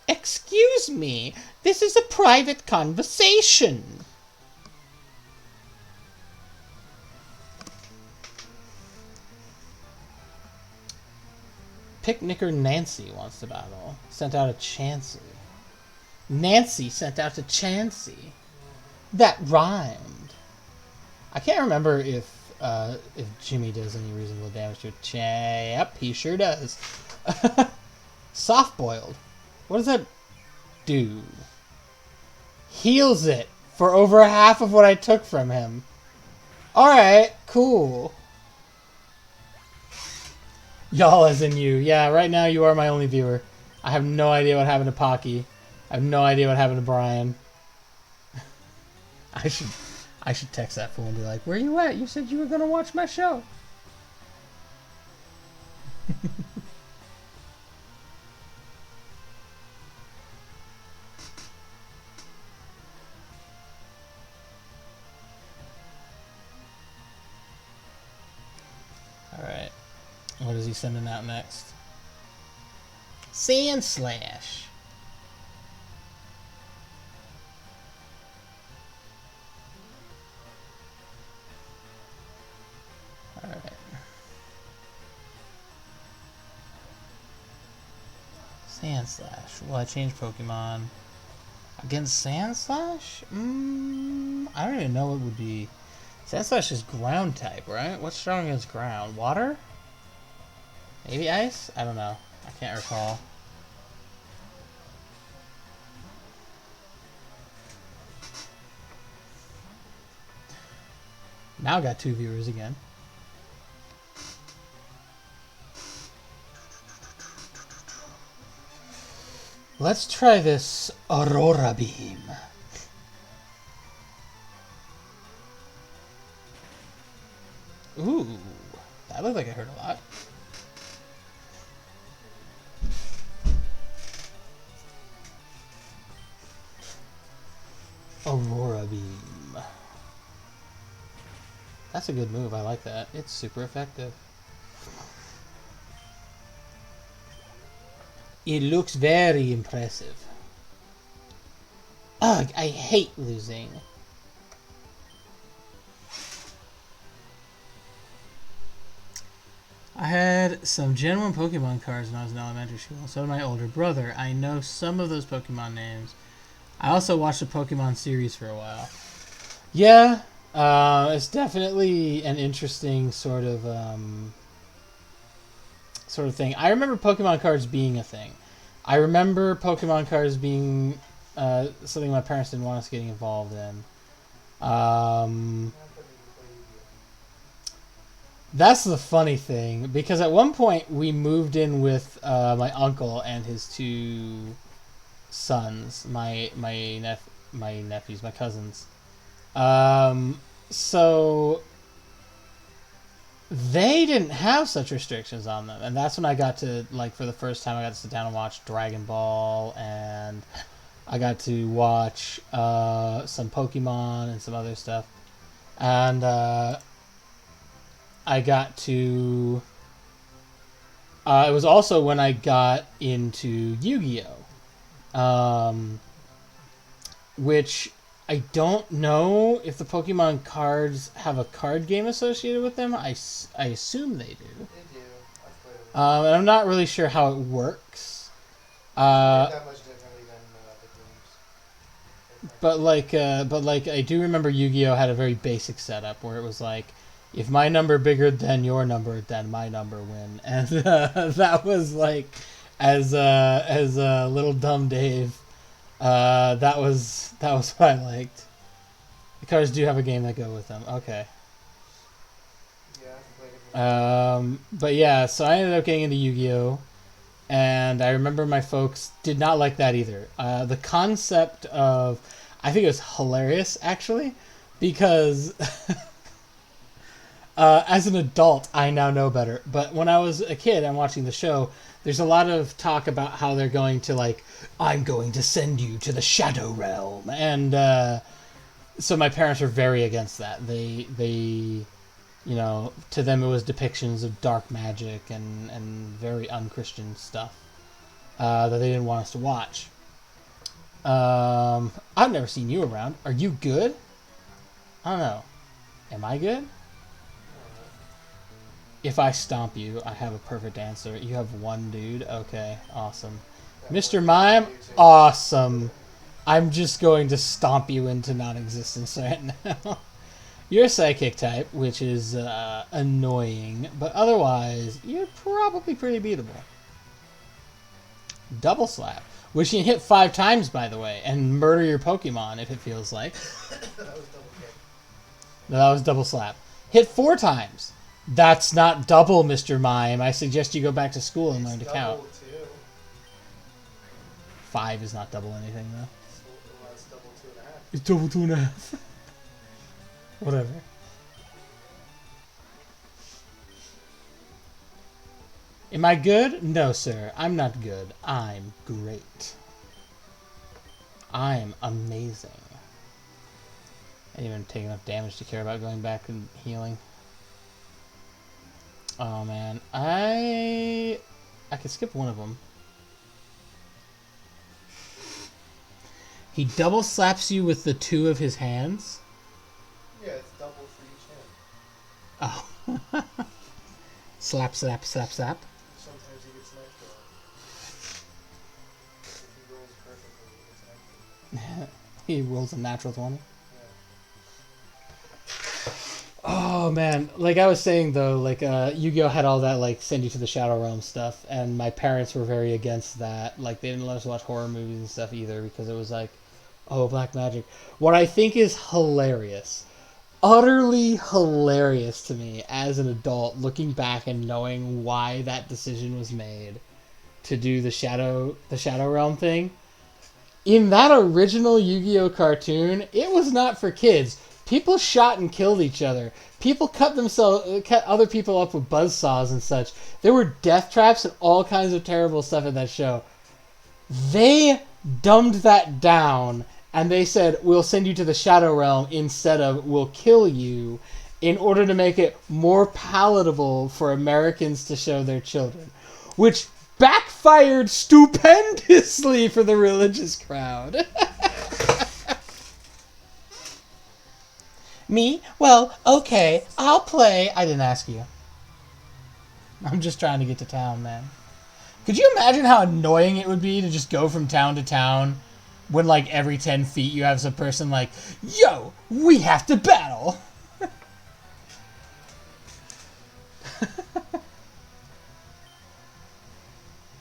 Excuse me, this is a private conversation. Picnicker Nancy wants to battle. Sent out a Chansey. Nancy sent out a Chansey. That rhymed. I can't remember if Jimmy does any reasonable damage to a Yep, he sure does. Soft boiled. What does that do? Heals it for over half of what I took from him. Alright, cool. Y'all as in you. Yeah, right now you are my only viewer. I have no idea what happened to Pocky. I have no idea what happened to Brian. I should text that fool and be like, where you at? You said you were gonna watch my show. Alright. What is he sending out next? Sand Slash. Alright. Sand Slash. Will I change Pokemon against Sand Slash? I don't even know what would be. Sand Slash is ground type, right? What's strong against ground? Water? Maybe ice? I don't know. I can't recall. Now got 2 viewers again. Let's try this Aurora Beam. Ooh, that looked like it hurt a lot. Aurora Beam. That's a good move. I like that. It's super effective. It looks very impressive. Ugh, I hate losing. I had some Gen 1 Pokemon cards when I was in elementary school. So did my older brother. I know some of those Pokemon names. I also watched the Pokemon series for a while. Yeah, it's definitely an interesting sort of thing. I remember Pokemon cards being a thing. I remember Pokemon cards being something my parents didn't want us getting involved in. That's the funny thing, because at one point we moved in with my uncle and his 2 sons, my nephews, my cousins. So they didn't have such restrictions on them, and that's when I got to, like, for the first time I got to sit down and watch Dragon Ball, and I got to watch some Pokemon and some other stuff, and I got to it was also when I got into Yu-Gi-Oh, which I don't know if the Pokemon cards have a card game associated with them. I assume they do. They do. I've played them. And I'm not really sure how it works. Not that much differently than the games. But like I do remember Yu-Gi-Oh had a very basic setup where it was like, if my number bigger than your number, then my number win, and that was like, as little dumb Dave, that was what I liked. The cards do have a game that go with them. Okay. Yeah, I've played it. But yeah, so I ended up getting into Yu-Gi-Oh, and I remember my folks did not like that either. The concept of, I think it was hilarious actually, because as an adult I now know better. But when I was a kid and watching the show, there's a lot of talk about how they're going to, like, I'm going to send you to the Shadow Realm, and so my parents were very against that. They you know, to them it was depictions of dark magic and very unchristian stuff that they didn't want us to watch. I've never seen you around. Are you good? I don't know. Am I good? If I stomp you, I have a perfect answer. You have one dude? Okay, awesome. Mr. Mime? Awesome. I'm just going to stomp you into non-existence right now. You're a psychic type, which is annoying, but otherwise, you're probably pretty beatable. Double slap, which you can hit 5 times, by the way, and murder your Pokemon if it feels like. That was double kick. No, that was double slap. Hit 4 times. That's not double, Mr. Mime. I suggest you go back to school and learn to count. Double two. 5 is not double anything, though. Well, it's double 2.5. It's double 2.5. Whatever. Am I good? No, sir. I'm not good. I'm great. I'm amazing. I didn't even take enough damage to care about going back and healing. Oh man, I could skip one of them. He double slaps you with the 2 of his hands. Yeah, it's double for each hand. Oh. Slap, slap, slap, slap. Sometimes he gets nitro. If he rolls perfectly, he gets nitro. He rolls a natural 20. Yeah. Oh man, like I was saying though, like Yu-Gi-Oh had all that like send you to the Shadow Realm stuff, and my parents were very against that. Like they didn't let us watch horror movies and stuff either because it was like, oh, black magic. What I think is hilarious, utterly hilarious to me as an adult, looking back and knowing why that decision was made to do the Shadow Realm thing. In that original Yu-Gi-Oh cartoon, it was not for kids. People shot and killed each other. People cut other people up with buzzsaws and such. There were death traps and all kinds of terrible stuff in that show. They dumbed that down, and they said, we'll send you to the Shadow Realm instead of we'll kill you, in order to make it more palatable for Americans to show their children. Which backfired stupendously for the religious crowd. Me? Well, okay, I'll play. I didn't ask you. I'm just trying to get to town, man. Could you imagine how annoying it would be to just go from town to town when, like, every 10 feet you have some person like, yo, we have to battle!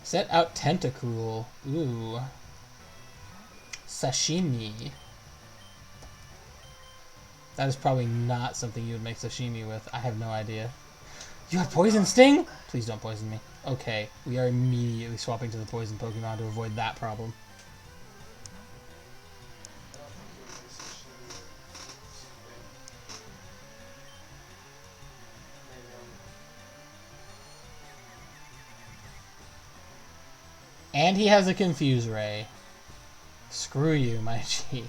Set out Tentacruel. Ooh. Sashimi. That is probably not something you would make sashimi with. I have no idea. You have Poison Sting? Please don't poison me. Okay, we are immediately swapping to the poison Pokemon to avoid that problem. And he has a Confuse Ray. Screw you, my G.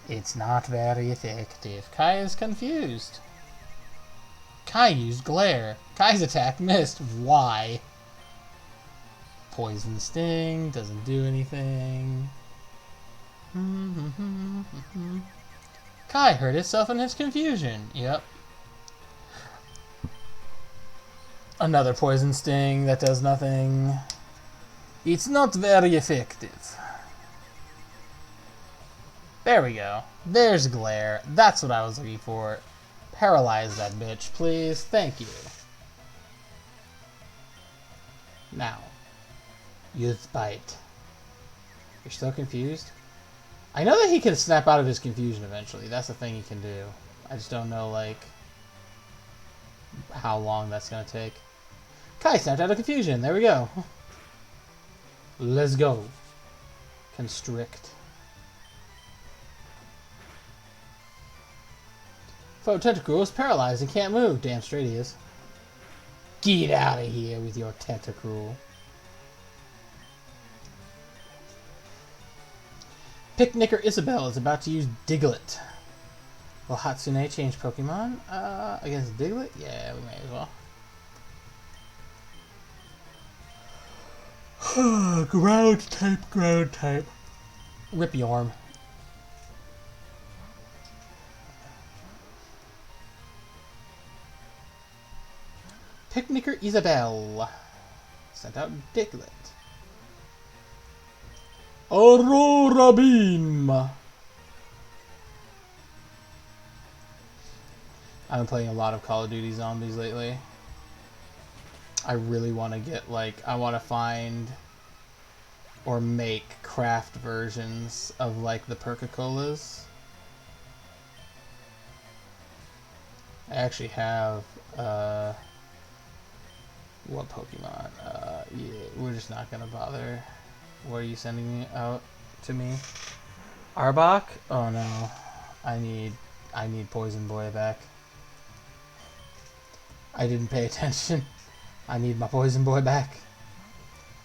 It's not very effective. Kai is confused. Kai used Glare. Kai's attack missed. Why? Poison Sting doesn't do anything. Kai hurt himself in his confusion. Yep. Another Poison Sting that does nothing. It's not very effective. There we go. There's Glare. That's what I was looking for. Paralyze that bitch, please. Thank you. Now, use Bite. You're still confused? I know that he can snap out of his confusion eventually. That's the thing he can do. I just don't know, like, how long that's going to take. Kai snapped out of confusion. There we go. Let's go. Constrict. Foe Tentacruel is paralyzed and can't move. Damn straight he is. Get out of here with your Tentacruel. Picnicker Isabel is about to use Diglett. Will Hatsune change Pokemon against Diglett? Yeah, we may as well. Ground type. Ripyorm. Picnicker Isabel. Sent out Diglett. Aurora Beam. I've been playing a lot of Call of Duty Zombies lately. I really want to get, like, I want to find or make craft versions of, like, the Perca-Colas. I actually have, what Pokemon? Yeah, we're just not gonna bother. What are you sending me out to me? Arbok? Oh no. I need Poison Boy back. I didn't pay attention. I need my Poison Boy back.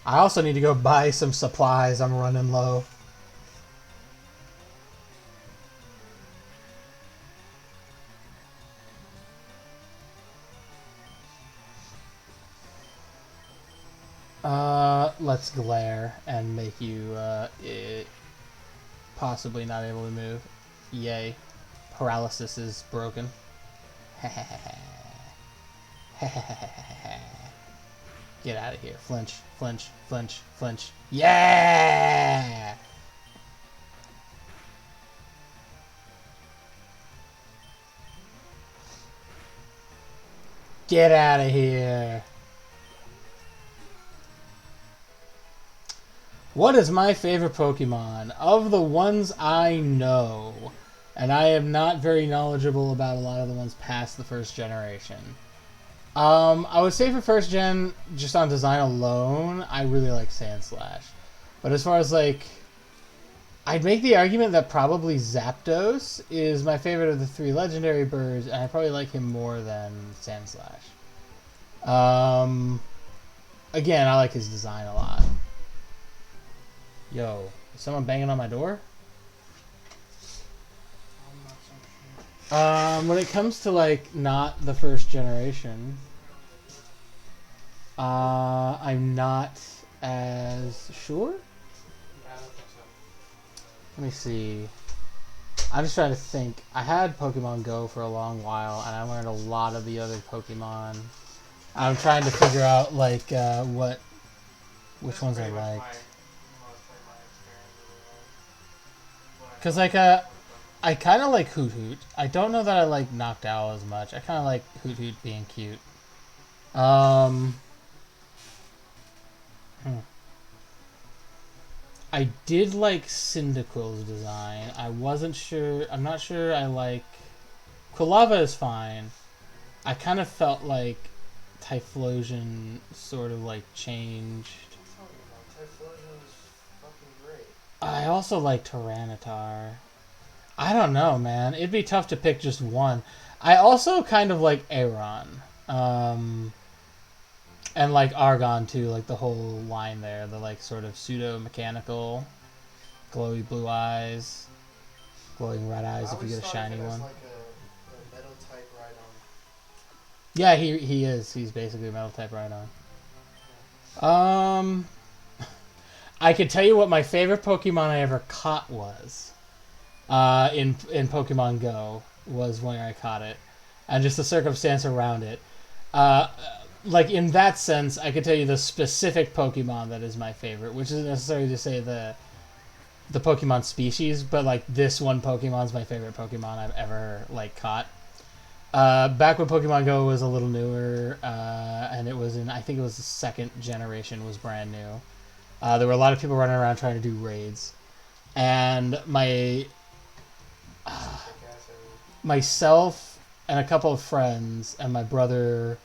I also need to go buy some supplies. I'm running low. Let's Glare and make you possibly not able to move. Yay. Paralysis is broken. Get out of here. Flinch, flinch, flinch, flinch. Yeah! Get out of here. What is my favorite Pokemon? Of the ones I know, and I am not very knowledgeable about a lot of the ones past the first generation. I would say for first gen, just on design alone, I really like Sandslash. But as far as, like, I'd make the argument that probably Zapdos is my favorite of the three legendary birds, and I probably like him more than Sandslash. Again, I like his design a lot. Yo, is someone banging on my door? When it comes to, like, not the first generation, I'm not as sure. Let me see. I'm just trying to think. I had Pokemon Go for a long while, and I learned a lot of the other Pokemon. I'm trying to figure out, like, which ones I like. Because, like, I kind of like Hoot Hoot. I don't know that I like Noctowl as much. I kind of like Hoot Hoot being cute. I did like Cyndaquil's design. I wasn't sure. I'm not sure I like... Quilava is fine. I kind of felt like Typhlosion sort of, like, changed. Typhlosion's fucking great. I also like Tyranitar. I don't know, man. It'd be tough to pick just one. I also kind of like Aeron. And And like Argon too, like the whole line there, the like sort of pseudo-mechanical, glowy blue eyes, glowing red eyes if you get a shiny one. Like a metal type Rhydon. Yeah, he is. He's basically a metal type Rhydon. I could tell you what my favorite Pokemon I ever caught was. In Pokemon Go was when I caught it, and just the circumstance around it. Like in that sense, I could tell you the specific Pokemon that is my favorite, which isn't necessarily to say the Pokemon species, but like this one Pokemon's my favorite Pokemon I've ever like caught. Back when Pokemon Go was a little newer, and it was I think it was the second generation was brand new. There were a lot of people running around trying to do raids, and myself and a couple of friends and my brother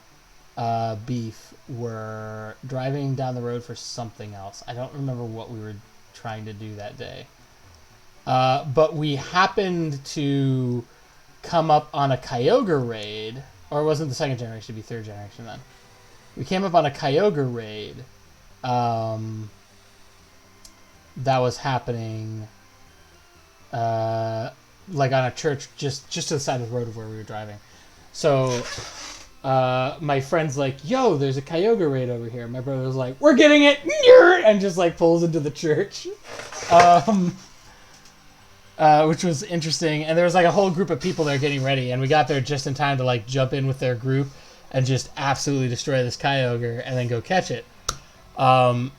Beef were driving down the road for something else. I don't remember what we were trying to do that day, but we happened to come up on a Kyogre raid, or it wasn't the second generation, it'd be third generation then. We came up on a Kyogre raid that was happening like on a church just to the side of the road of where we were driving. So my friend's like, yo, there's a Kyogre raid over here. My brother was like, we're getting it, and just like pulls into the church, which was interesting. And there was like a whole group of people there getting ready, and we got there just in time to like jump in with their group and just absolutely destroy this Kyogre and then go catch it. And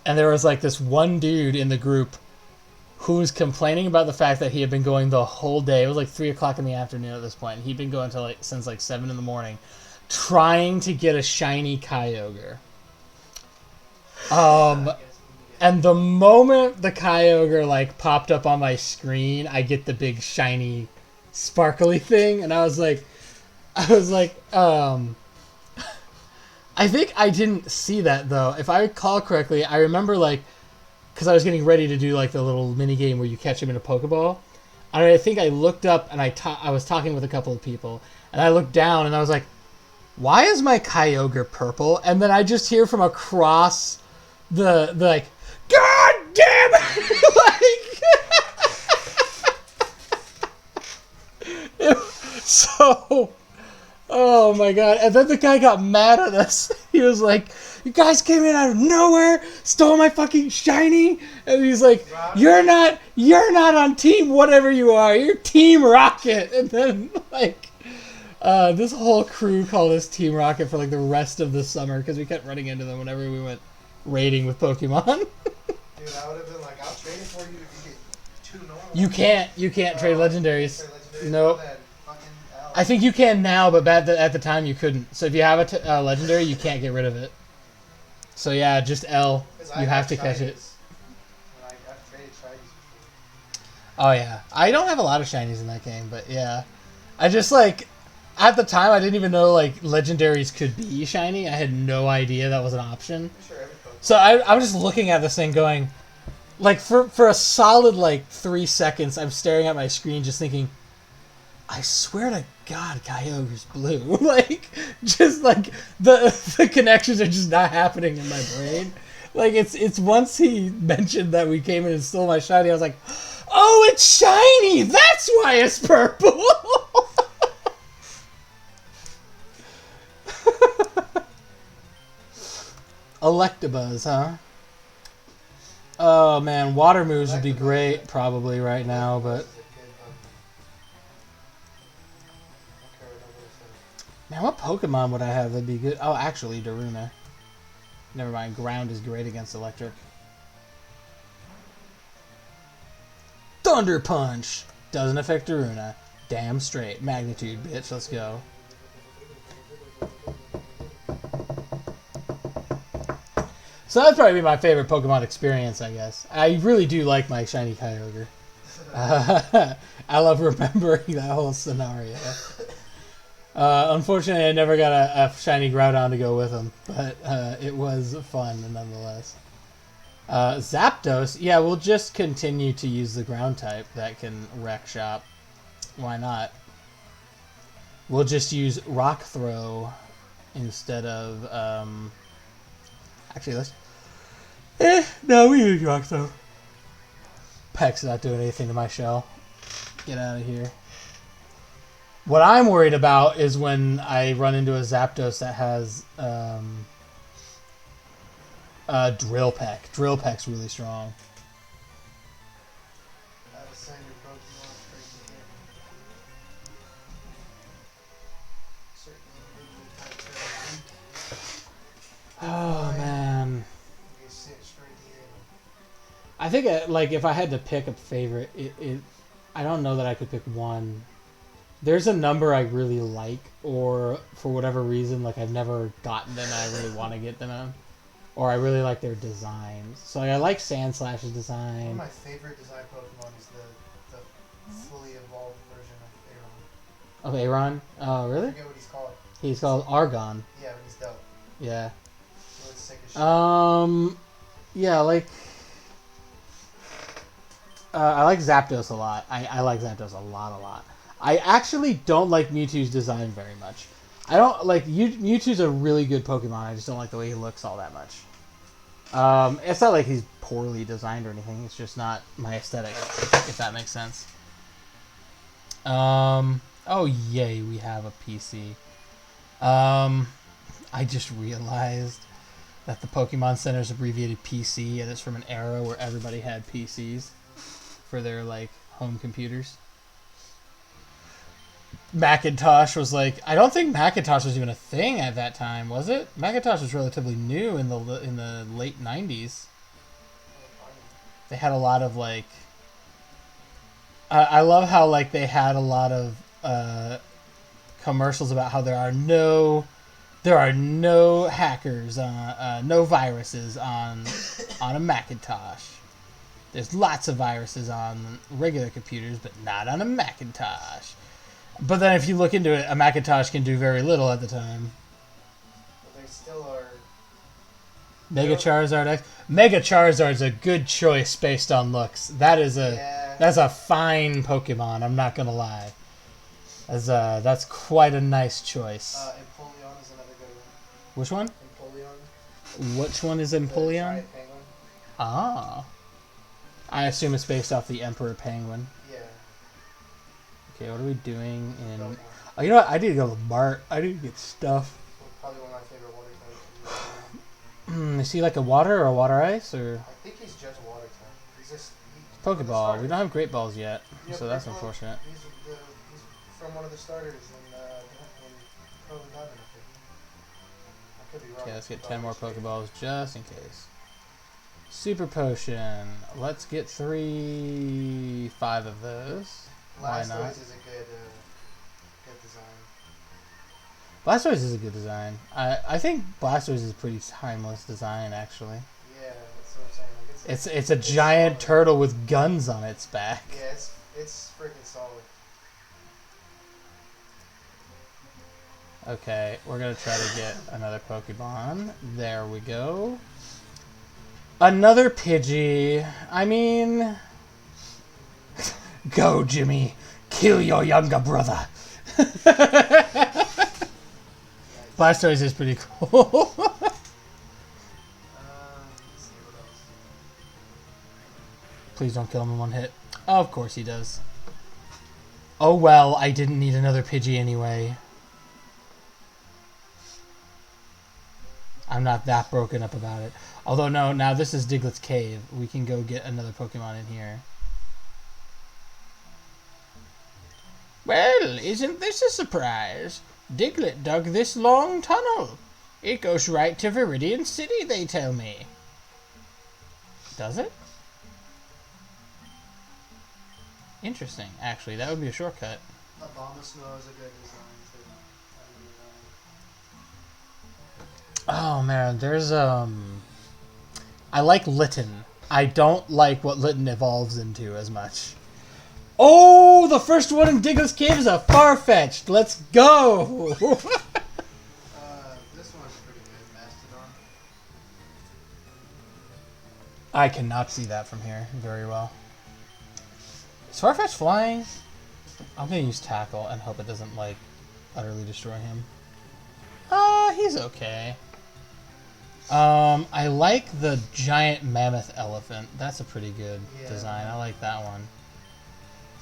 there was like this one dude in the group who was complaining about the fact that he had been going the whole day. It was like 3 o'clock in the afternoon at this point. He'd been going since like 7 in the morning, trying to get a shiny Kyogre. And the moment the Kyogre like popped up on my screen, I get the big shiny sparkly thing, and I was like, I think I didn't see that though. If I recall correctly, I remember like, because I was getting ready to do like the little mini game where you catch him in a Pokeball. And I think I looked up and I was talking with a couple of people, and I looked down and I was like, why is my Kyogre purple? And then I just hear from across the like, God damn it! So, oh my god. And then the guy got mad at us. He was like, you guys came in out of nowhere, stole my fucking shiny. And he's like, you're not on team whatever you are. You're Team Rocket. And then like, this whole crew called us Team Rocket for like the rest of the summer because we kept running into them whenever we went raiding with Pokemon. Dude, I would have been like, I'll trade it for you if you get 2 normal. You can't trade legendaries. Nope. Nope. I think you can now, but at the time you couldn't. So if you have a legendary, you can't get rid of it. So yeah, just L. You have to catch it. Oh yeah, I don't have a lot of shinies in that game, but yeah, I just like at the time I didn't even know like legendaries could be shiny. I had no idea that was an option. So I was just looking at this thing going, like for a solid like 3 seconds, I'm staring at my screen just thinking, I swear to God, Kyogre's blue. Like, just like the connections are just not happening in my brain. Like it's once he mentioned that we came in and stole my shiny, I was like, oh, it's shiny. That's why it's purple. Electabuzz, huh? Oh man, water moves would be great probably right now, but man, what Pokemon would I have that'd be good? Oh, actually, Daruna. Never mind, ground is great against electric. Thunder Punch! Doesn't affect Daruna. Damn straight. Magnitude, bitch. Let's go. So that'd probably be my favorite Pokemon experience, I guess. I really do like my shiny Kyogre. I love remembering that whole scenario. Unfortunately, I never got a shiny Groudon to go with him, but it was fun nonetheless. Zapdos, yeah, we'll just continue to use the ground type that can wreck shop. Why not? We'll just use Rock Throw instead of Actually, let's... no, we use rock though. Peck's not doing anything to my shell. Get out of here. What I'm worried about is when I run into a Zapdos that has Drill Peck. Drill Peck's really strong. Send your Pokemon straight to him. Certainly Oh man. you sit straight to him. I think like if I had to pick a favorite, I don't know that I could pick one. There's a number I really like, or for whatever reason, like I've never gotten them and I really want to get them in. Or I really like their designs. So like, I like Sandslash's One design. of my favorite design Pokemon is the fully evolved version of Aron. Of Aron? Oh, I really? forget what he's called. He's called Argon. Yeah, but he's dope. Yeah. He looks sick as shit. Yeah, like... I like Zapdos a lot. I like Zapdos a lot. I actually don't like Mewtwo's design very much. I don't like Mewtwo's a really good Pokemon. I just don't like the way he looks all that much. It's not like he's poorly designed or anything. It's just not my aesthetic, if that makes sense. Oh yay, we have a PC. I just realized that the Pokemon Center is abbreviated PC, and it's from an era where everybody had PCs for their like home computers. Macintosh was like, I don't think Macintosh was even a thing at that time, was it? Macintosh was relatively new in the late 90s. They had a lot of like I love how like they had a lot of commercials about how there are no hackers, no viruses on a Macintosh. There's lots of viruses on regular computers, but not on a Macintosh. But then if you look into it, a Macintosh can do very little at the time. But they still are. Mega Charizard X. Mega Charizard's a good choice based on looks. That's a fine Pokemon, I'm not gonna lie. That's quite a nice choice. Empoleon is another good one. Which one? Empoleon. Which one is The Empoleon? giant penguin. Ah. I assume it's based off the Emperor Penguin. Yeah. Okay, what are we doing in... Pokemon. Oh, you know what? I need to go to the Mart. I need to get stuff. Probably one of my favorite water types. Is he like a water or a water ice? Or I think he's just water type. He's just Pokeball. We don't have Great Balls yet, Yeah, so that's Pokeball, unfortunate. He's from one of the starters in Pearl and Diamond, I think. I could be wrong. Okay, let's get 10 more Pokeballs just in case. Super Potion. Let's get 5 of those. Why not? Blastoise is a good design. Blastoise is a good design. I think Blastoise is a pretty timeless design, actually. Yeah, that's what I'm saying. Like It's a giant turtle with guns on its back. Yeah, it's freaking solid. Okay, we're gonna try to get another Pokemon. There we go. Another Pidgey. I mean... Go, Jimmy. Kill your younger brother. Blastoise is pretty cool. Let's see what else. Please don't kill him in one hit. Oh, of course he does. Oh well, I didn't need another Pidgey anyway. I'm not that broken up about it. Although, no, now this is Diglett's Cave. We can go get another Pokemon in here. Well, isn't this a surprise? Diglett dug this long tunnel. It goes right to Viridian City, they tell me. Does it? Interesting. Actually, that would be a shortcut. Abomasnow is a good design too. Oh man, there's I like Litten. I don't like what Litten evolves into as much. Oh, the first one in Diglett's Cave is a Farfetch'd. Let's go. This one's pretty good, Mastodon. I cannot see that from here very well. Is Farfetch'd flying? I'm gonna use Tackle and hope it doesn't like utterly destroy him. He's okay. I like the giant mammoth elephant. That's a pretty good Yeah. design. I like that one.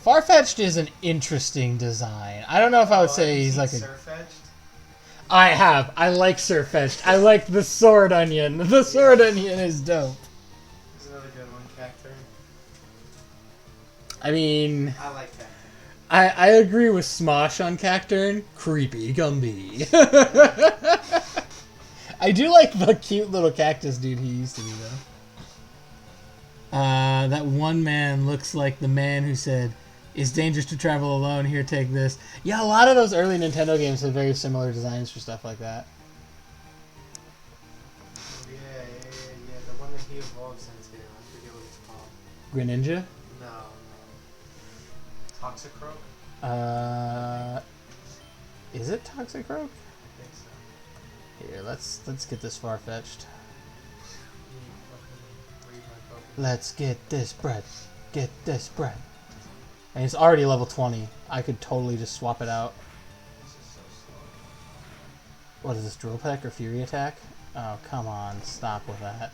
Farfetch'd is an interesting design. I don't know if I would say he's like a... Surfetched? I have. I like Surfetch'd. I like the sword onion. The sword onion is dope. There's another good one, Cacturn. I mean, I like Cacturn. I agree with Smosh on Cacturn. Creepy Gumby. I do like the cute little cactus dude he used to be, though. That one man looks like the man who said, "It's dangerous to travel alone. Here, take this." Yeah, a lot of those early Nintendo games had very similar designs for stuff like that. Yeah. The one that he evolves into. I forget what it's called. Greninja? No. Toxicroak? Is it Toxicroak? I think so. Here, let's get this far-fetched. Read my book. Let's get this bread. Get this bread. And it's already level 20. I could totally just swap it out. This is so slow. What is this, Drill Peck or Fury Attack? Oh, come on. Stop with that.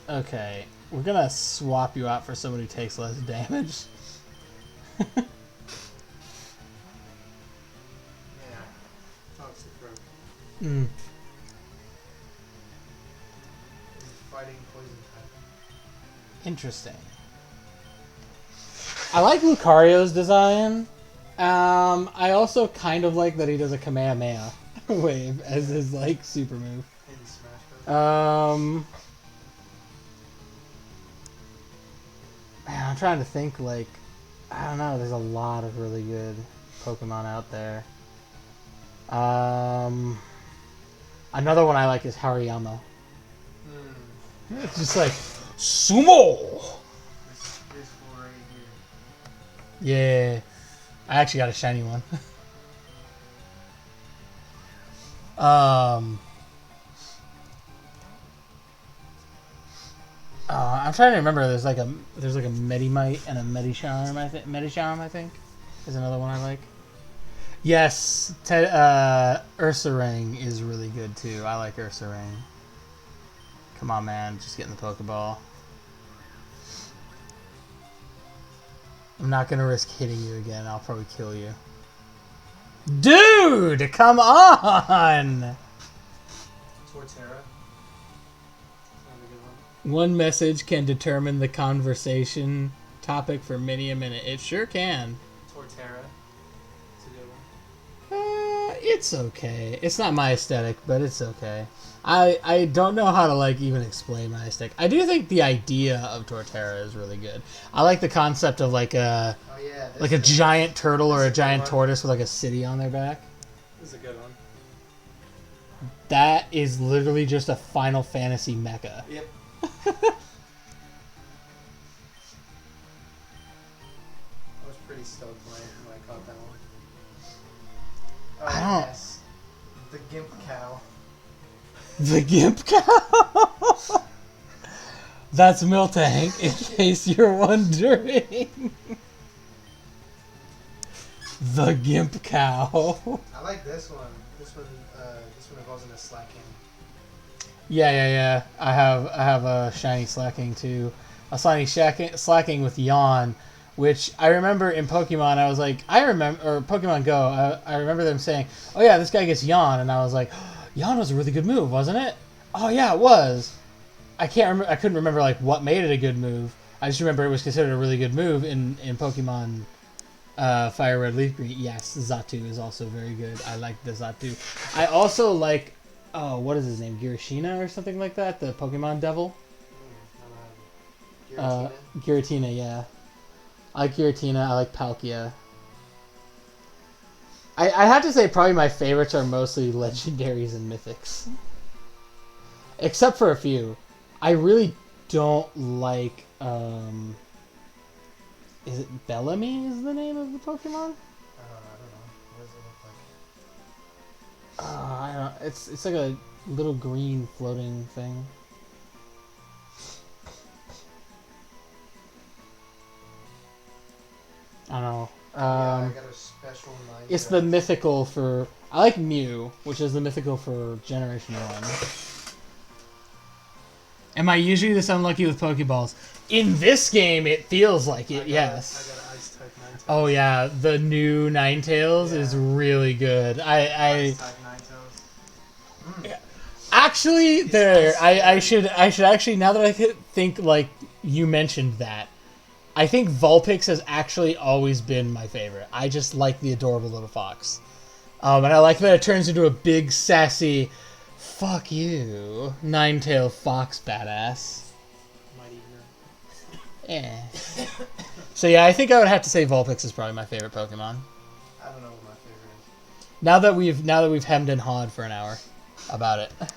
Okay. We're gonna swap you out for someone who takes less damage. Yeah. Toxicroak. Mm. He's fighting poison type. Interesting. I like Lucario's design. I also kind of like that he does a Kamehameha wave as his, like, super move. In Smash Bros. Man, I'm trying to think, like, I don't know, there's a lot of really good Pokemon out there. Another one I like is Hariyama. It's just like, sumo! This four right here. Yeah. I actually got a shiny one. I'm trying to remember. There's like a Medimite and a Medicham. Medicham, I think, is another one I like. Yes, Ursaring is really good too. I like Ursaring. Come on, man, just get in the Pokeball. I'm not gonna risk hitting you again. I'll probably kill you. Dude, come on! Torterra. Another good one. One message can determine the conversation topic for many a minute. It sure can. Torterra. It's a good one. It's okay. It's not my aesthetic, but it's okay. I don't know how to, like, even explain my aesthetic. I do think the idea of Torterra is really good. I like the concept of, like, Oh yeah. like a giant turtle or a This is a good giant one. tortoise with, like, a city on their back. This is a good one. That is literally just a Final Fantasy mecha. Yep. I was pretty stoked when I caught that one. Oh, I don't- yes. The Gimp Cow. The Gimp Cow! That's Miltank, in case you're wondering. The Gimp Cow. I like this one. This one evolves into Slacking. Yeah. I have a shiny Slacking too. A shiny Slacking with Yawn, which I remember in Pokemon. I was like, or Pokemon Go. I remember them saying, "Oh yeah, this guy gets Yawn," and I was like, Yawn was a really good move, wasn't it? Oh yeah, it was. I couldn't remember like what made it a good move. I just remember it was considered a really good move in Pokemon Fire Red Leaf Green. Yes, Xatu is also very good. I like the Xatu. I also like, what is his name? Giratina or something like that? The Pokemon Devil? Giratina. Giratina, yeah. I like Giratina. I like Palkia. I have to say probably my favorites are mostly legendaries and mythics. Except for a few. I really don't like, is it Bellamy is the name of the Pokemon? I don't know. What does it look like? I don't. It's like a little green floating thing. I don't know. Yeah, I got a special Ninetales. It's the mythical for... I like Mew, which is the mythical for Generation 1. Am I usually this unlucky with Pokeballs? In this game, it feels like it, yes. I got an Ice-type Ninetales. Oh yeah, the new Ninetales is really good. Ice-type Ninetales. Actually, I should actually, now that I think, like, you mentioned that, I think Vulpix has actually always been my favorite. I just like the adorable little fox. And I like that it turns into a big, sassy, fuck you, Ninetail fox badass. Mighty Yeah. So yeah, I think I would have to say Vulpix is probably my favorite Pokemon. I don't know what my favorite is. Now that we've hemmed and hawed for an hour about it. Wow,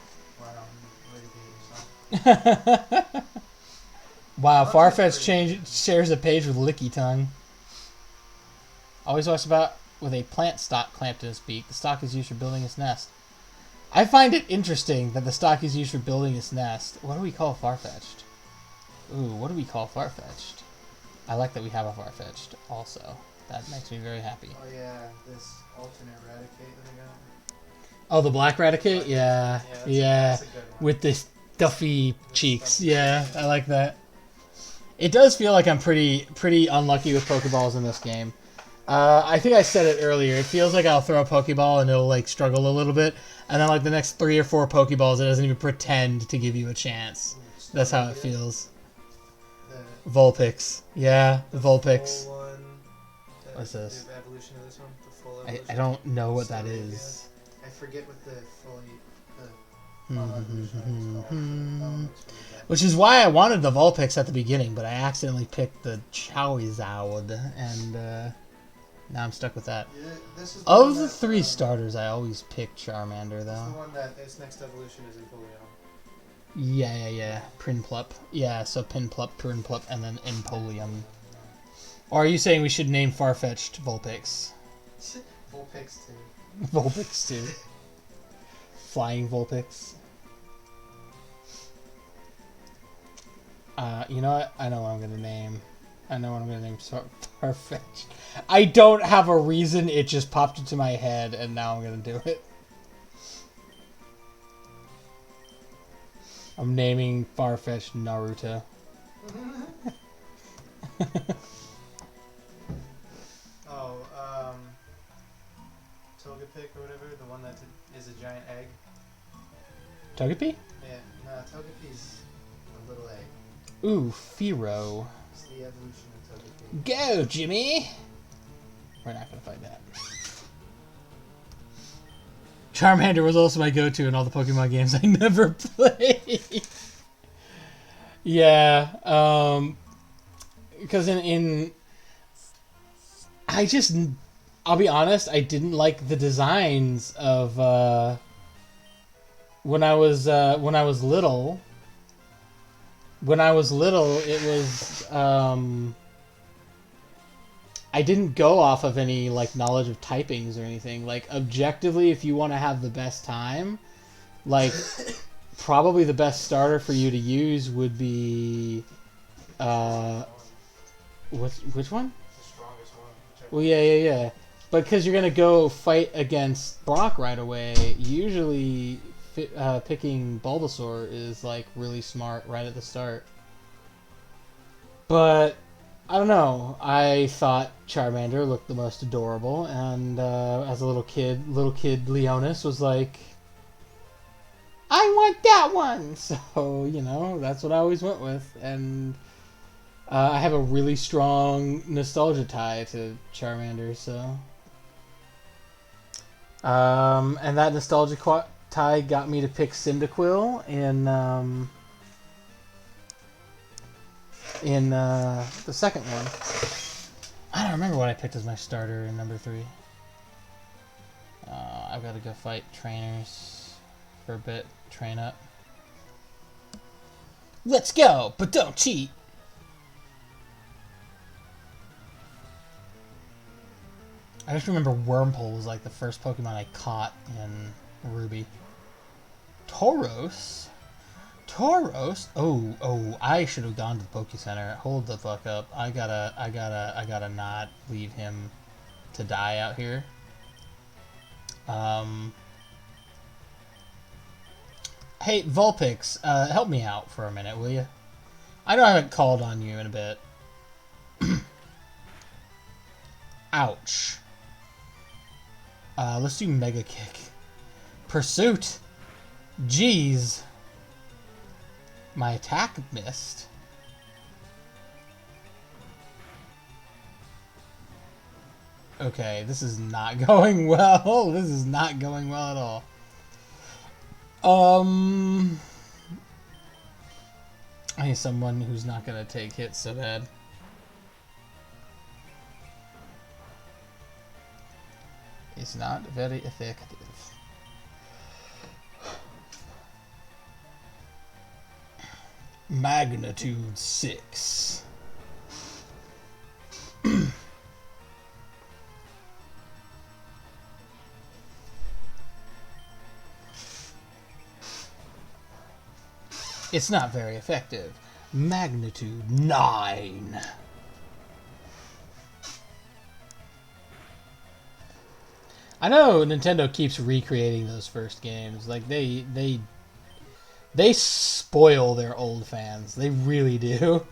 I'm ready to get yourself. Wow, That's Farfetch shares a page with Licky Tongue. Always walks about with a plant stalk clamped in his beak. The stalk is used for building its nest. I find it interesting that the stalk is used for building its nest. What do we call Farfetched? Ooh, what do we call Farfetched? I like that we have a Farfetched also. That makes me very happy. Oh yeah, this alternate Raticate that I got. Oh, the black Raticate? Yeah. That's a good one. With the stuffy cheeks. Yeah, I like that. It does feel like I'm pretty unlucky with Pokeballs in this game. I think I said it earlier. It feels like I'll throw a Pokeball and it'll like struggle a little bit, and then like the next 3 or 4 Pokeballs, it doesn't even pretend to give you a chance. That's how it feels. Vulpix. Yeah, the Vulpix. Full one, What's this? The evolution of this one? The full I evolution? don't know what that Sorry, is. yeah. I forget what the fully... Which is why I wanted the Vulpix at the beginning, but I accidentally picked the Charizard, and now I'm stuck with that. Yeah, this is Of the 3 starters, I always pick Charmander, It's the though. one that its next evolution is Empoleon. Yeah. Prinplup. Yeah, so Pinplup, Prinplup, and then Empoleon. Or are you saying we should name Farfetch'd Vulpix? Vulpix too. Vulpix, too. Flying Vulpix. You know what? I know what I'm gonna name. Farfetch'd. I don't have a reason, it just popped into my head, and now I'm gonna do it. I'm naming Farfetch'd Naruto. Togepic or whatever, the one that is a giant egg. Togepi? Yeah, no, Togepi's a little egg. Ooh, Fearow. It's the evolution of Togepi. Go, Jimmy! We're not gonna fight that. Charmander was also my go-to in all the Pokemon games I never played. Yeah, because I'll be honest, I didn't like the designs of when I was little. When I was little, it was I didn't go off of any like knowledge of typings or anything. Like objectively, if you want to have the best time, like probably the best starter for you to use would be which one? The strongest one. Well, yeah. But because you're gonna go fight against Brock right away, usually picking Bulbasaur is like really smart right at the start. But I don't know. I thought Charmander looked the most adorable, and as a little kid Leonis was like, I want that one. So that's what I always went with, and I have a really strong nostalgia tie to Charmander. So, and that nostalgia tie got me to pick Cyndaquil in the second one. I don't remember what I picked as my starter in number 3. I've got to go fight trainers for a bit. Train up. Let's go, but don't cheat. I just remember Wurmple was like the first Pokemon I caught in Ruby. Tauros? Oh, I should have gone to the Poke Center. Hold the fuck up. I gotta not leave him to die out here. Hey, Vulpix, help me out for a minute, will you? I know I haven't called on you in a bit. Ouch. Let's do Mega Kick. Pursuit. Jeez. My attack missed. Okay, this is not going well. This is not going well at all. I need someone who's not gonna take hits so bad. It's not very effective. Magnitude 6. It's not very effective. Magnitude 9. I know Nintendo keeps recreating those first games. Like they spoil their old fans. They really do.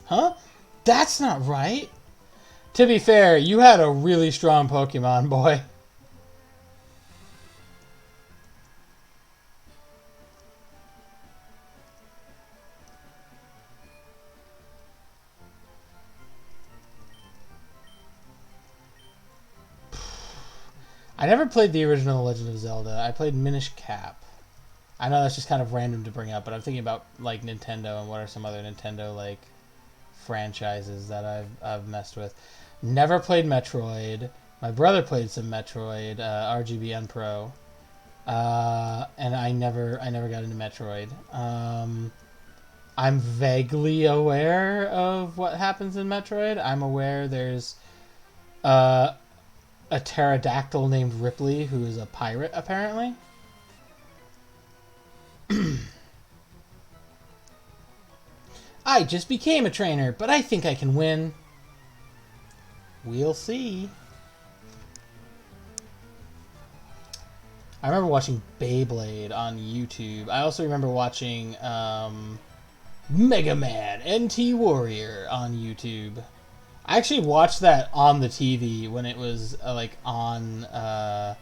Huh? That's not right. To be fair, you had a really strong Pokemon, boy. I never played the original Legend of Zelda. I played Minish Cap. I know that's just kind of random to bring up, but I'm thinking about like Nintendo and what are some other Nintendo like franchises that I've messed with. Never played Metroid. My brother played some Metroid, RGB and Pro, and I never got into Metroid. I'm vaguely aware of what happens in Metroid. I'm aware there's a pterodactyl named Ripley who is a pirate, apparently. I just became a trainer, but I think I can win. We'll see. I remember watching Beyblade on YouTube. I also remember watching Mega Man NT Warrior on YouTube. I actually watched that on the TV when it was like on a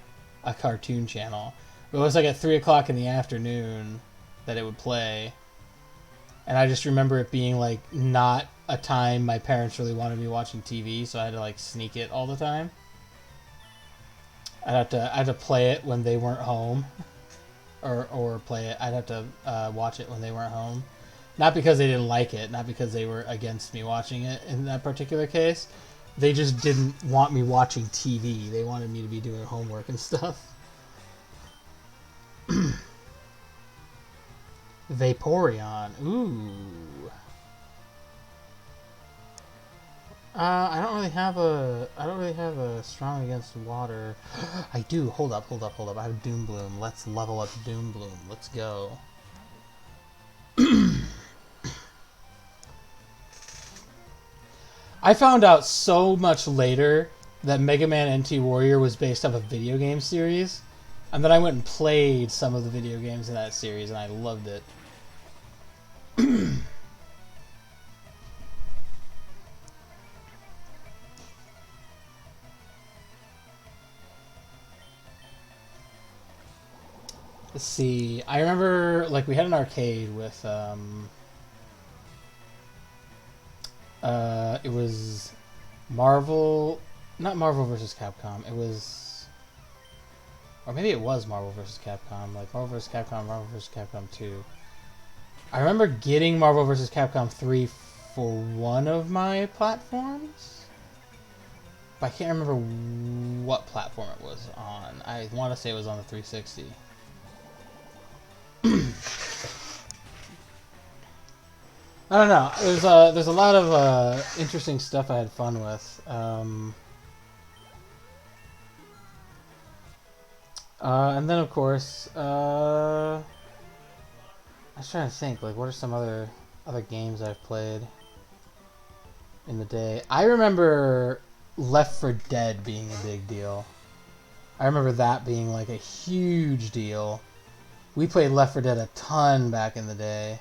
cartoon channel. It was like at 3 o'clock in the afternoon that it would play. And I just remember it being like not a time my parents really wanted me watching TV, so I had to like sneak it all the time. I had to play it when they weren't home. Or play it. I'd have to watch it when they weren't home. Not because they didn't like it, not because they were against me watching it in that particular case. They just didn't want me watching TV. They wanted me to be doing homework and stuff. Vaporeon. Ooh. I don't really have a strong against water. I do. Hold up. I have Doom Bloom. Let's level up Doom Bloom. Let's go. I found out so much later that Mega Man NT Warrior was based off a video game series, and then I went and played some of the video games in that series, and I loved it. Let's see. I remember, like, we had an arcade with, it was not Marvel vs. Capcom. It was, or maybe it was Marvel vs. Capcom, like Marvel vs. Capcom, Marvel vs. Capcom 2. I remember getting Marvel vs. Capcom 3 for one of my platforms, but I can't remember what platform it was on. I want to say it was on the 360. I don't know. There's a lot of interesting stuff I had fun with. And then of course, I was trying to think, like, what are some other games I've played? in the day. I remember Left 4 Dead being a big deal. I remember that being like a huge deal. We played Left 4 Dead a ton back in the day.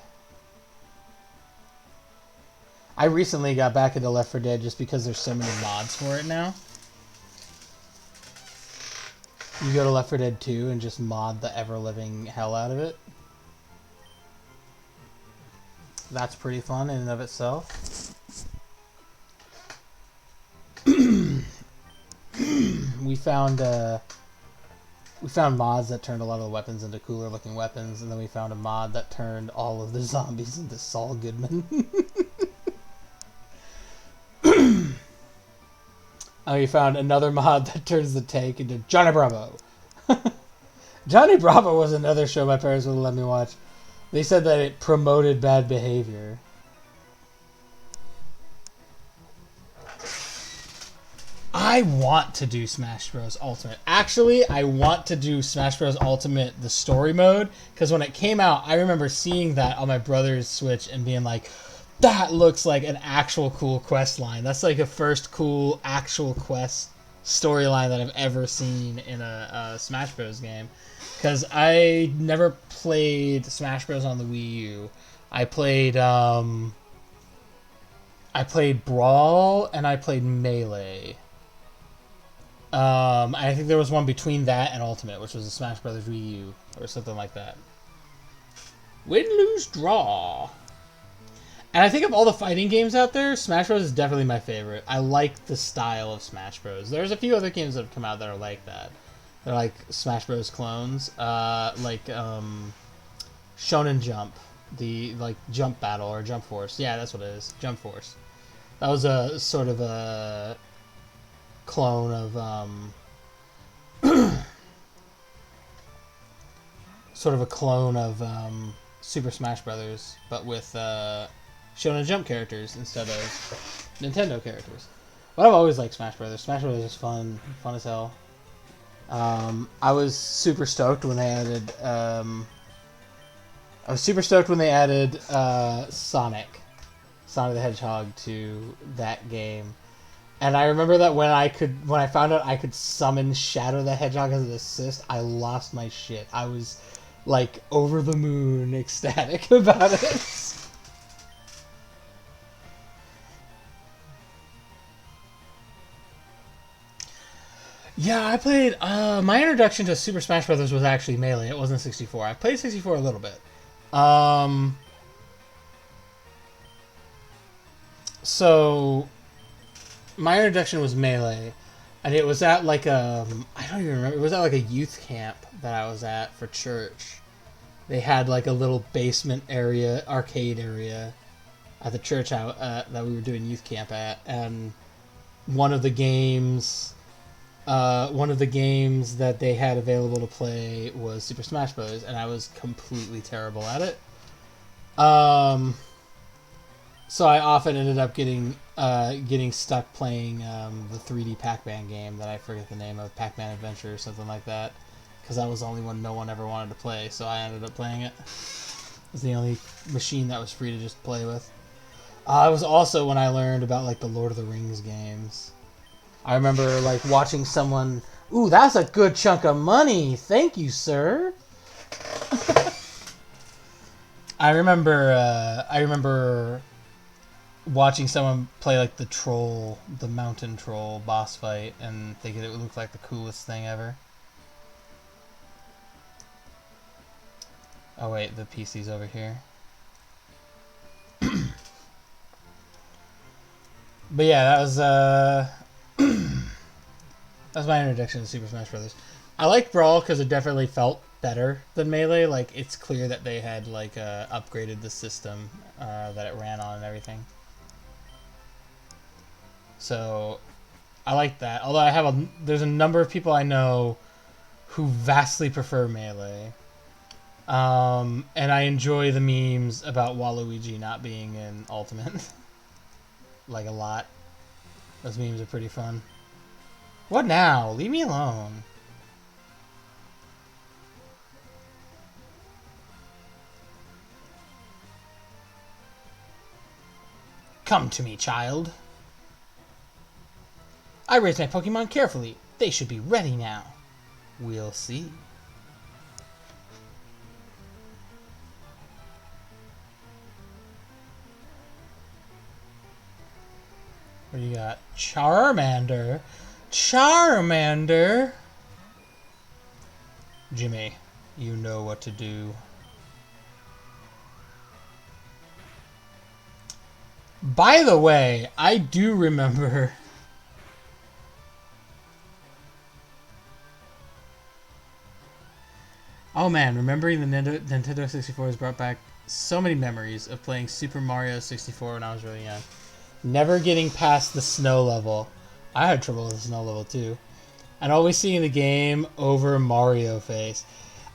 I recently got back into Left 4 Dead just because there's so many mods for it now. You go to Left 4 Dead 2 and just mod the ever-living hell out of it. That's pretty fun in and of itself. We found mods that turned a lot of the weapons into cooler looking weapons, and then we found a mod that turned all of the zombies into Saul Goodman. We found another mod that turns the tank into Johnny Bravo. Johnny Bravo was another show my parents wouldn't let me watch. They said that it promoted bad behavior. I want to do Smash Bros. Ultimate. Actually, I want to do Smash Bros. Ultimate, the story mode, because when it came out, I remember seeing that on my brother's Switch and being like, that looks like an actual cool quest line. That's like a first cool actual quest storyline that I've ever seen in a Smash Bros. Game. Because I never played Smash Bros. On the Wii U. I played Brawl and I played Melee. I think there was one between that and Ultimate, which was a Smash Brothers Wii U or something like that. Win, lose, draw. And I think of all the fighting games out there, Smash Bros. Is definitely my favorite. I like the style of Smash Bros. There's a few other games that have come out that are like that. They're like Smash Bros. Clones. Shonen Jump. The like Jump Battle or Jump Force. Yeah, that's what it is. Jump Force. That was a sort of a clone of Super Smash Brothers, but with Shonen Jump characters instead of Nintendo characters. But I've always liked Smash Brothers. Smash Brothers is fun as hell. I was super stoked when they added Sonic the Hedgehog to that game. And I remember that when I found out I could summon Shadow the Hedgehog as an assist, I lost my shit. I was like over the moon ecstatic about it. Yeah, I played. My introduction to Super Smash Bros. Was actually Melee. It wasn't 64. I played 64 a little bit. So my introduction was Melee, and it was at like I don't even remember. It was at like a youth camp that I was at for church. They had like a little basement area, arcade area, at the church that we were doing youth camp at, and one of the games that they had available to play was Super Smash Bros. And I was completely terrible at it. So I often ended up getting stuck playing the 3D Pac-Man game that I forget the name of, Pac-Man Adventure or something like that, because that was the only one no one ever wanted to play, so I ended up playing it. It was the only machine that was free to just play with. It was also when I learned about like the Lord of the Rings games. I remember like watching someone, ooh, that's a good chunk of money. Thank you, sir. I remember watching someone play like the mountain troll boss fight and thinking it would look like the coolest thing ever. Oh wait, the PC's over here. But yeah, that was my introduction to Super Smash Bros. I liked Brawl because it definitely felt better than Melee. Like, it's clear that they had like upgraded the system that it ran on and everything. So I like that. Although there's a number of people I know who vastly prefer Melee. And I enjoy the memes about Waluigi not being in Ultimate. Like, a lot. Those memes are pretty fun. What now? Leave me alone. Come to me, child. I raised my Pokemon carefully. They should be ready now. We'll see. What do you got? Charmander. Charmander. Jimmy, you know what to do. By the way, I do remember... Oh man, remembering the Nintendo 64 has brought back so many memories of playing Super Mario 64 when I was really young. Never getting past the snow level. I had trouble with the snow level too. And always seeing the game over Mario face.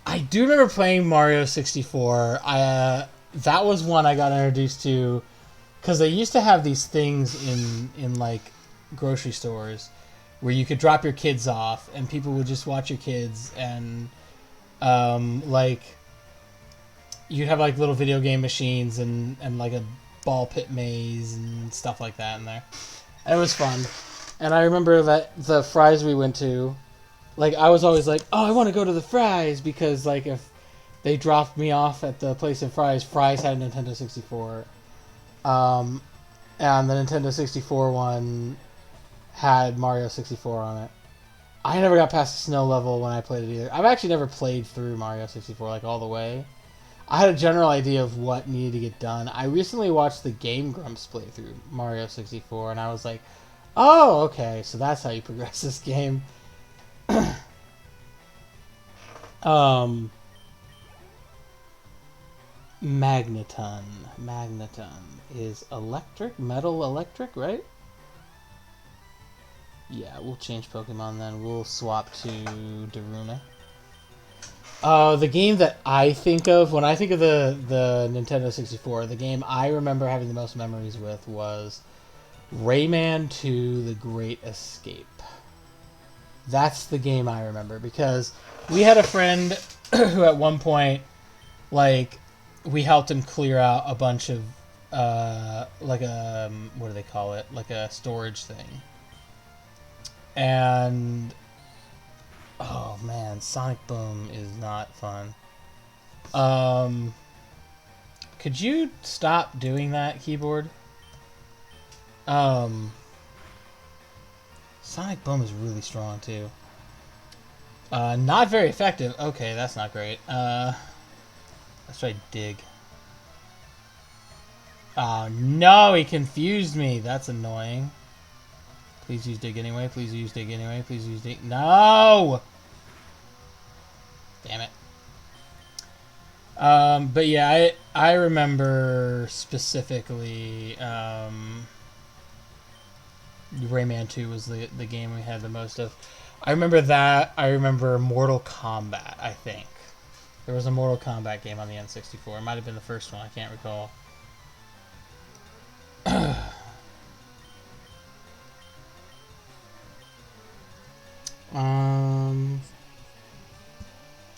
I do remember playing Mario 64. That was one I got introduced to because they used to have these things in like grocery stores where you could drop your kids off and people would just watch your kids and like you'd have like little video game machines and like a ball pit maze and stuff like that in there. And it was fun. And I remember that the Fry's we went to, like I was always like, oh, I want to go to the Fry's because like if they dropped me off at the place in Fry's had a Nintendo 64. And the Nintendo 64 one had Mario 64 on it. I never got past the snow level when I played it either. I've actually never played through Mario 64 like all the way. I had a general idea of what needed to get done. I recently watched the Game Grumps playthrough Mario 64 and I was like, oh, okay, so that's how you progress this game. Magneton. Magneton is electric, metal electric, right? Yeah, we'll change Pokemon then. We'll swap to Daruna. The game that I think of, when I think of the Nintendo 64, the game I remember having the most memories with was Rayman 2: The Great Escape. That's the game I remember because we had a friend who at one point, like, we helped him clear out a bunch of, like a, what do they call it? Like a storage thing. And, oh man, Sonic Boom is not fun. Could you stop doing that, keyboard? Sonic Boom is really strong too. Not very effective. Okay, that's not great. Let's try Dig. Oh no, he confused me. That's annoying. Please use Dig anyway. Please use Dig anyway. Please use Dig. No! Damn it. But yeah, I remember specifically Rayman 2 was the game we had the most of. I remember that. I remember Mortal Kombat, I think. There was a Mortal Kombat game on the N64. It might have been the first one. I can't recall.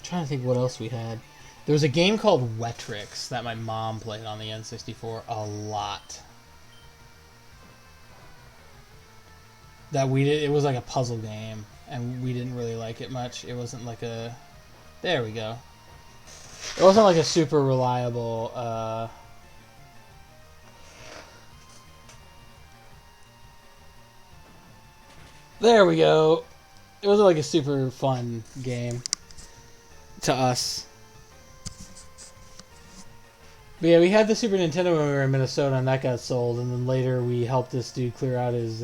Trying to think what else we had. There was a game called Wetrix that my mom played on the N64 a lot. That we did. It was like a puzzle game, and we didn't really like it much. It wasn't like a. There we go. It wasn't like a super reliable. There we go. It wasn't like a super fun game to us. But yeah, we had the Super Nintendo when we were in Minnesota, and that got sold. And then later, we helped this dude clear out his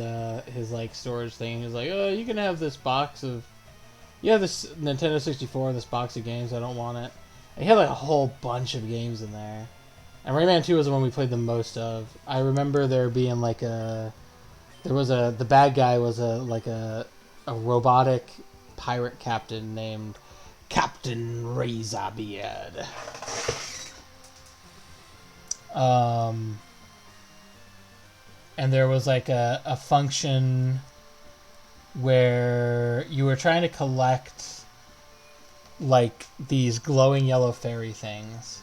like storage thing. He was like, "Oh, you can have this box of, you have this Nintendo 64, this box of games. I don't want it." And he had like a whole bunch of games in there. And Rayman 2 was the one we played the most of. I remember there being like the bad guy was a robotic pirate captain named Captain Razorbeard. And there was like a function where you were trying to collect like these glowing yellow fairy things.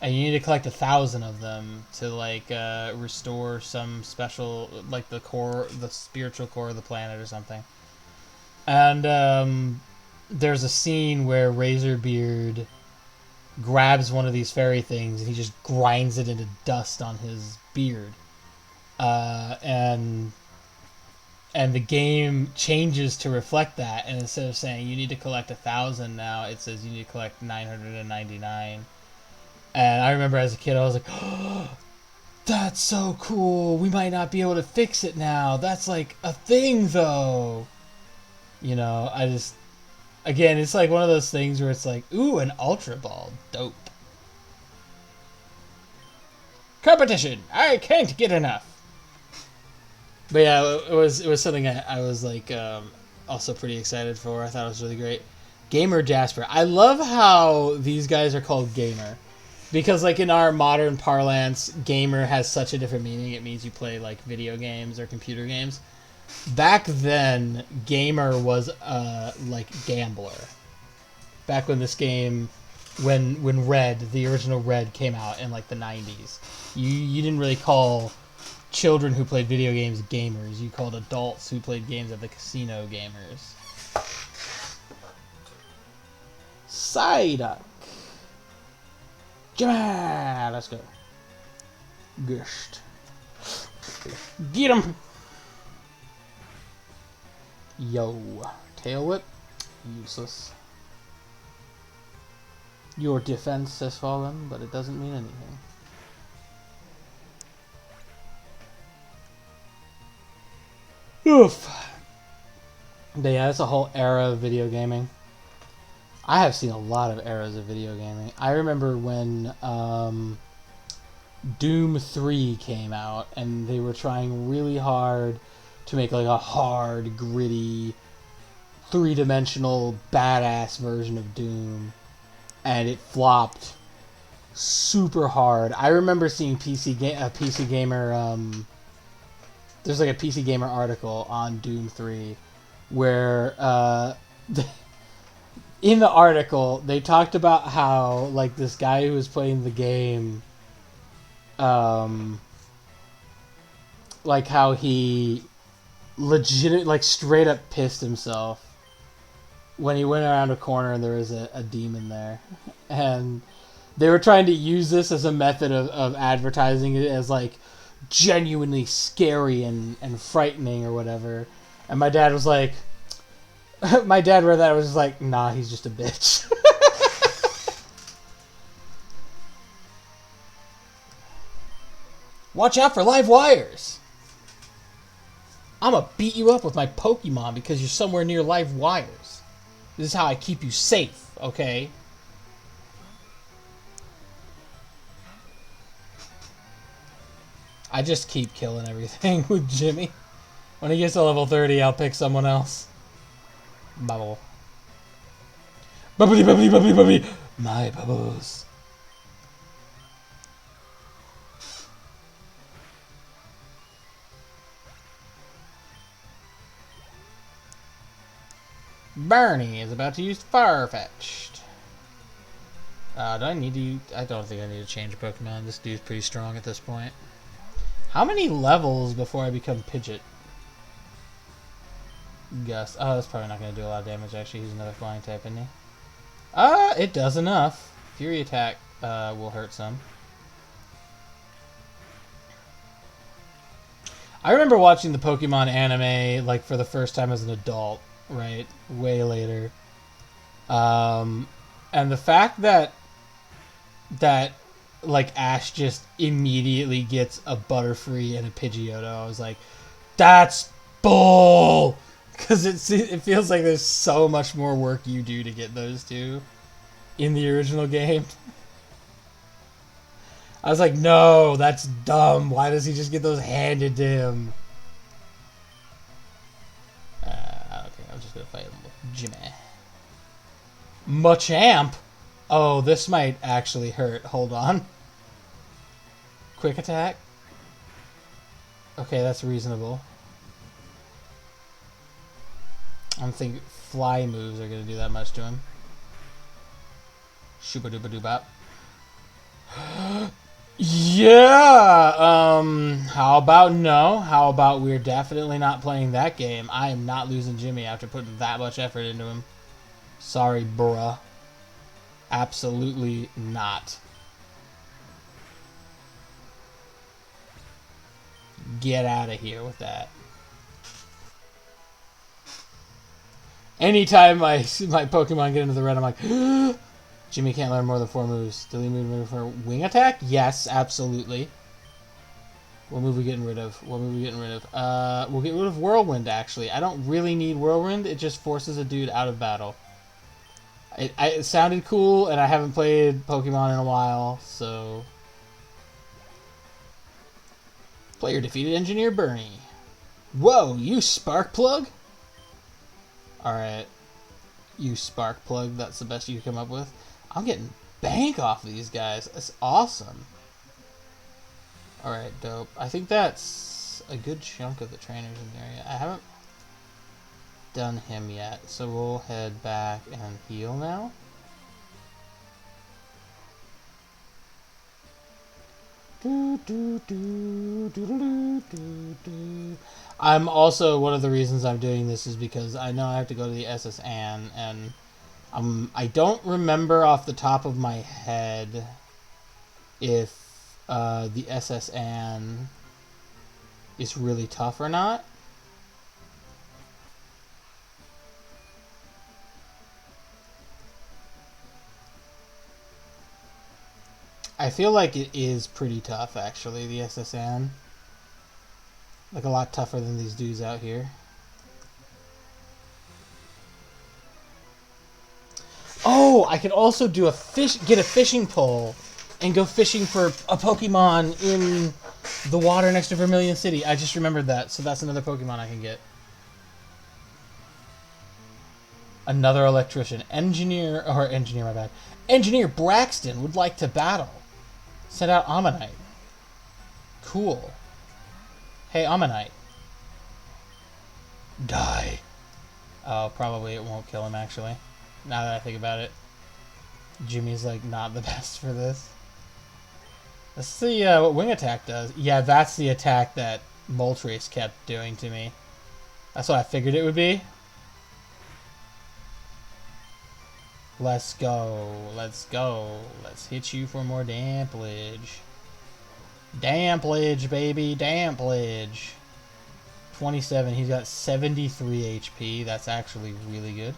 and you need to collect 1,000 of them to like restore some special, like the core, the spiritual core of the planet or something. And there's a scene where Razorbeard grabs one of these fairy things and he just grinds it into dust on his beard, and the game changes to reflect that, and instead of saying you need to collect 1,000 now, it says you need to collect 999. And I remember as a kid I was like, oh, that's so cool, we might not be able to fix it now, that's like a thing though. You know, I just, again, it's like one of those things where it's like, ooh, an Ultra Ball, dope. Competition, I can't get enough. But yeah, it was something I was like also pretty excited for. I thought it was really great. Gamer Jasper. I love how these guys are called gamer, because like in our modern parlance, gamer has such a different meaning. It means you play like video games or computer games. Back then, gamer was like gambler. Back when this game, when Red, the original Red, came out in like the 90s, you didn't really call children who played video games gamers. You called adults who played games at the casino gamers. Psyduck. Jimmy, let's go. Gushed. Get him. Yo, tail whip. Useless. Your defense has fallen, but it doesn't mean anything. Oof. But yeah, it's a whole era of video gaming. I have seen a lot of eras of video gaming. I remember when Doom 3 came out, and they were trying really hard to make like a hard, gritty, three-dimensional, badass version of Doom, and it flopped super hard. I remember seeing PC Gamer. There's like a PC Gamer article on Doom 3 where in the article they talked about how like this guy who was playing the game, like how he legit, like straight up pissed himself when he went around a corner and there was a demon there, and they were trying to use this as a method of advertising it as like genuinely scary and frightening or whatever. And my dad was like, my dad read that and was just like, nah, he's just a bitch. Watch out for live wires. I'm gonna beat you up with my Pokemon because you're somewhere near live wires. This is how I keep you safe, okay? I just keep killing everything with Jimmy. When he gets to level 30, I'll pick someone else. Bubble. Bubbly, bubbly, bubbly, bubbly. My bubbles. Bernie is about to use Farfetch'd. Do I need to... I don't think I need to change a Pokemon. This dude's pretty strong at this point. How many levels before I become Pidgeot? Gus. Oh, that's probably not going to do a lot of damage, actually. He's another flying type, isn't he? It does enough. Fury attack will hurt some. I remember watching the Pokemon anime, like, for the first time as an adult, right? Way later. And the fact that like, Ash just immediately gets a Butterfree and a Pidgeotto, I was like, that's bull! Because it feels like there's so much more work you do to get those two in the original game. I was like, no, that's dumb. Why does he just get those handed to him? I don't think I'm just going to fight him with Jimmy. Machamp? Oh, this might actually hurt. Hold on. Quick attack? Okay, that's reasonable. I don't think fly moves are going to do that much to him. Shooba dooba doo bop. Yeah, how about no? How about we're definitely not playing that game? I am not losing Jimmy after putting that much effort into him. Sorry, bruh. Absolutely not. Get out of here with that. Anytime my Pokemon get into the red, I'm like, Jimmy can't learn more than 4 moves. Delete move for wing attack? Yes, absolutely. What move are we getting rid of? What move are we getting rid of? We'll get rid of Whirlwind, actually. I don't really need Whirlwind. It just forces a dude out of battle. It sounded cool, and I haven't played Pokemon in a while, so... Player defeated Engineer Bernie. Whoa, you Sparkplug? Alright. You Sparkplug, that's the best you can come up with. I'm getting bank off of these guys. That's awesome. Alright, dope. I think that's a good chunk of the trainers in the area. I haven't done him yet, so we'll head back and heal now. I'm also, one of the reasons I'm doing this is because I know I have to go to the SS Anne, and I don't remember off the top of my head if the SS Anne is really tough or not. I feel like it is pretty tough, actually, the SS Anne. Like, a lot tougher than these dudes out here. Oh, I could also do get a fishing pole and go fishing for a Pokemon in the water next to Vermilion City. I just remembered that, so that's another Pokemon I can get. Another electrician. Engineer, my bad. Engineer Braxton would like to battle. Send out Ammonite. Cool. Hey, Ammonite. Die. Oh, probably it won't kill him, actually. Now that I think about it. Jimmy's, like, not the best for this. Let's see what Wing Attack does. Yeah, that's the attack that Moltres kept doing to me. That's what I figured it would be. Let's go. Let's go. Let's hit you for more damplage. Damplage, baby. Damplage. 27. He's got 73 HP. That's actually really good.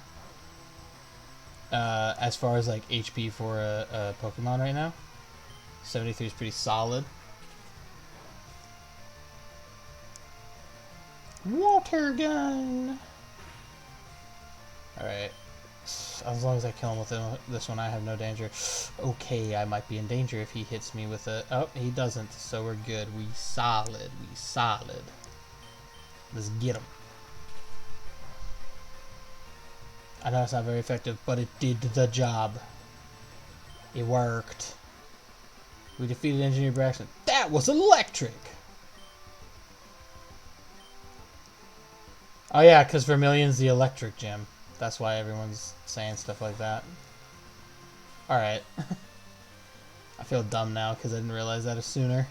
As far as, like, HP for a Pokemon right now. 73 is pretty solid. Water gun! Alright. As long as I kill him with this one, I have no danger. Okay, I might be in danger if he hits me with a... Oh, he doesn't, so we're good. We solid. We solid. Let's get him. I know it's not very effective, but it did the job. It worked. We defeated Engineer Braxton. That was electric! Oh yeah, because Vermilion's the electric gym. That's why everyone's saying stuff like that. Alright. I feel dumb now because I didn't realize that sooner.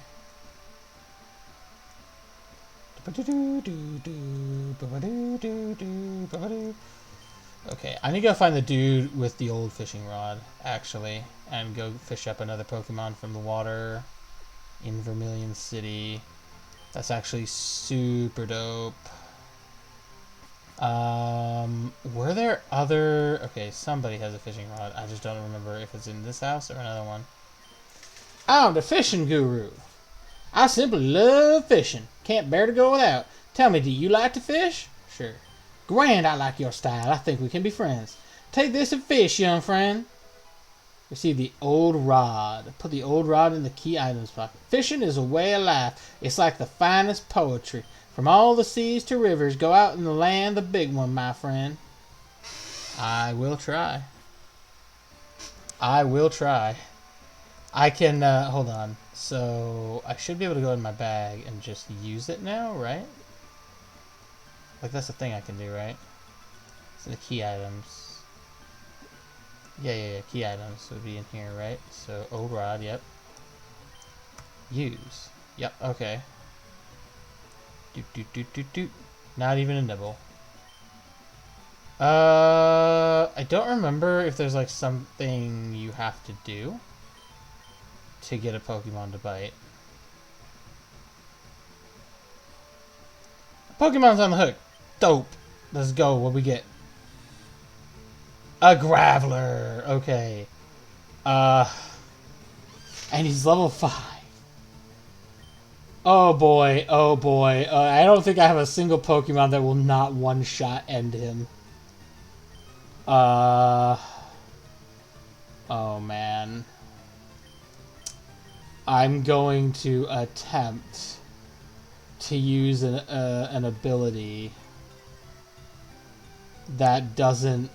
Okay, I need to go find the dude with the old fishing rod, actually, and go fish up another Pokemon from the water in Vermilion City. That's actually super dope. Were there other... Okay, somebody has a fishing rod. I just don't remember if it's in this house or another one. I'm the fishing guru. I simply love fishing. Can't bear to go without. Tell me, do you like to fish? Sure. Grand, I like your style. I think we can be friends. Take this and fish, young friend. Receive the old rod. Put the old rod in the key items pocket. Fishing is a way of life. It's like the finest poetry. From all the seas to rivers, go out in the land, the big one, my friend. I will try. I will try. I can, hold on. So, I should be able to go in my bag and just use it now, right? Like, that's the thing I can do, right? So the key items. Yeah. Key items would be in here, right? So, old rod, yep. Use. Yep, okay. Doot, doot, doot, doot, doot. Not even a nibble. I don't remember if there's like something you have to do to get a Pokemon to bite. Pokemon's on the hook. Dope. Let's go. What we get? A Graveler. Okay. And he's level 5. Oh boy. Oh boy. I don't think I have a single Pokemon that will not one-shot end him. Oh man. I'm going to attempt to use an ability that doesn't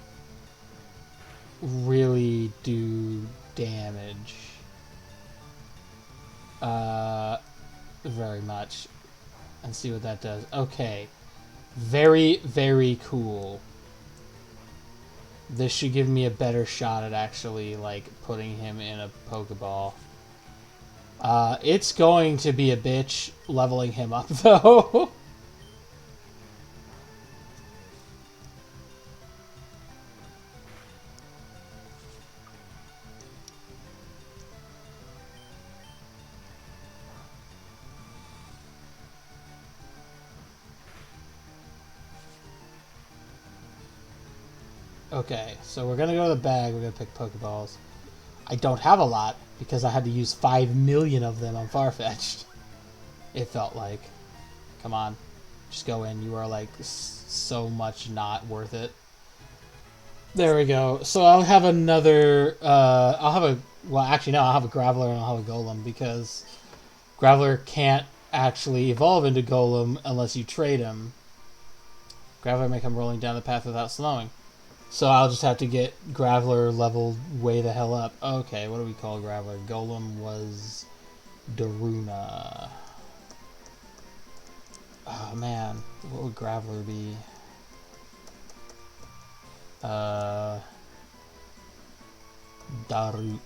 really do damage very much, and see what that does. Okay, very, very cool. This should give me a better shot at actually like putting him in a Pokeball. It's going to be a bitch leveling him up though. Okay, so we're gonna go to the bag, we're gonna pick Pokeballs. I don't have a lot, because I had to use 5 million of them on Farfetch'd. It felt like. Come on. Just go in, you are like so much not worth it. There we go. So I'll have another, I'll have a Graveler and I'll have a Golem, because Graveler can't actually evolve into Golem unless you trade him. Graveler may come rolling down the path without slowing. So I'll just have to get Graveler leveled way the hell up. Okay, what do we call Graveler? Golem was Daruna. Oh man, what would Graveler be? Daruk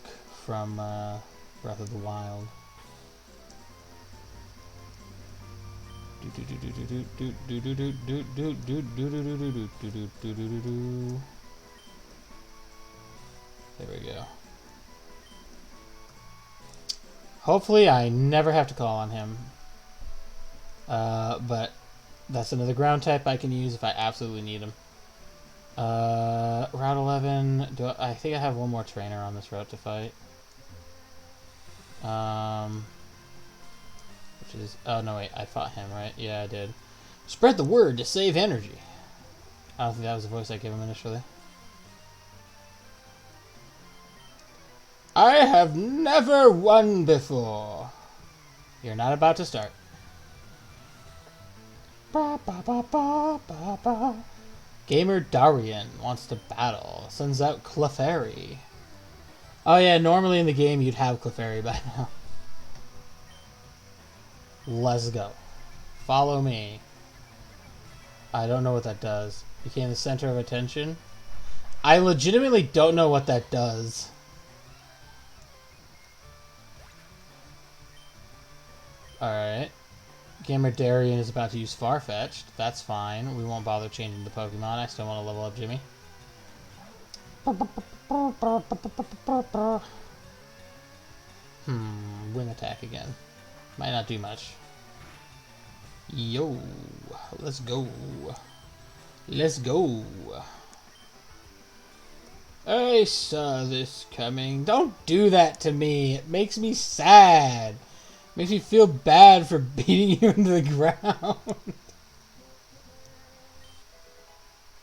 from Breath of the Wild. There we go. Hopefully I never have to call on him. But that's another ground type I can use if I absolutely need him. Route 11. I think I have one more trainer on this route to fight. Which is... Oh, no, wait. I fought him, right? Yeah, I did. Spread the word to save energy. I don't think that was the voice I gave him initially. I have never won before. You're not about to start. Ba, ba, ba, ba, ba, ba. Gamer Darian wants to battle. Sends out Clefairy. Oh yeah, normally in the game you'd have Clefairy by now. Let's go. Follow me. I don't know what that does. Became the center of attention. I legitimately don't know what that does. Alright. Gamer Darian is about to use Farfetch'd. That's fine. We won't bother changing the Pokemon. I still want to level up Jimmy. Wing attack again. Might not do much. Yo. Let's go. Let's go. I saw this coming. Don't do that to me. It makes me sad. Makes me feel bad for beating you into the ground.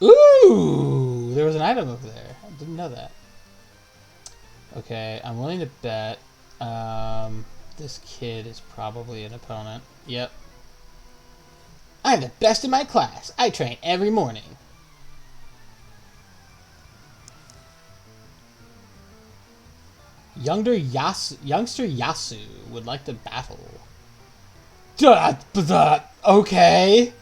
Ooh! There was an item over there. I didn't know that. Okay, I'm willing to bet this kid is probably an opponent. Yep. I'm the best in my class. I train every morning. Youngster Yasu would like to battle. Okay.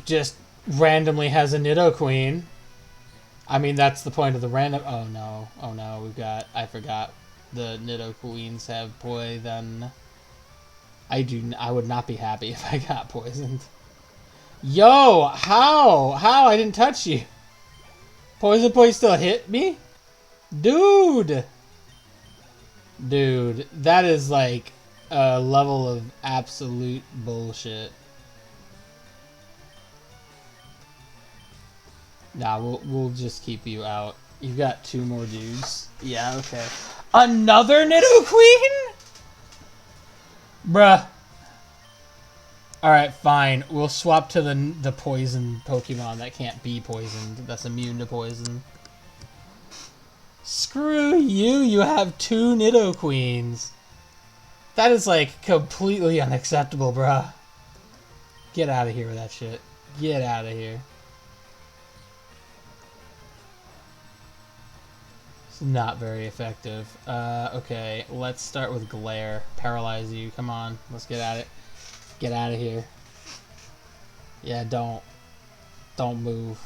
Just randomly has a Nidoqueen. I mean, that's the point of the random... Oh, no. Oh, no. We've got... I forgot. The Nidoqueens have poison. I would not be happy if I got poisoned. Yo! How? How? I didn't touch you. Poison Boy still hit me? Dude! Dude, that is like a level of absolute bullshit. Nah, we'll just keep you out. You've got 2 more dudes. Yeah, okay. Another Nidoqueen? Bruh. Alright, fine. We'll swap to the poison Pokemon that can't be poisoned. That's immune to poison. Screw you, you have 2 Nidoqueens. That is like completely unacceptable, bruh. Get out of here with that shit. Get out of here. It's not very effective. Okay, let's start with Glare. Paralyze you. Come on, let's get at it. Get out of here. Yeah, don't move.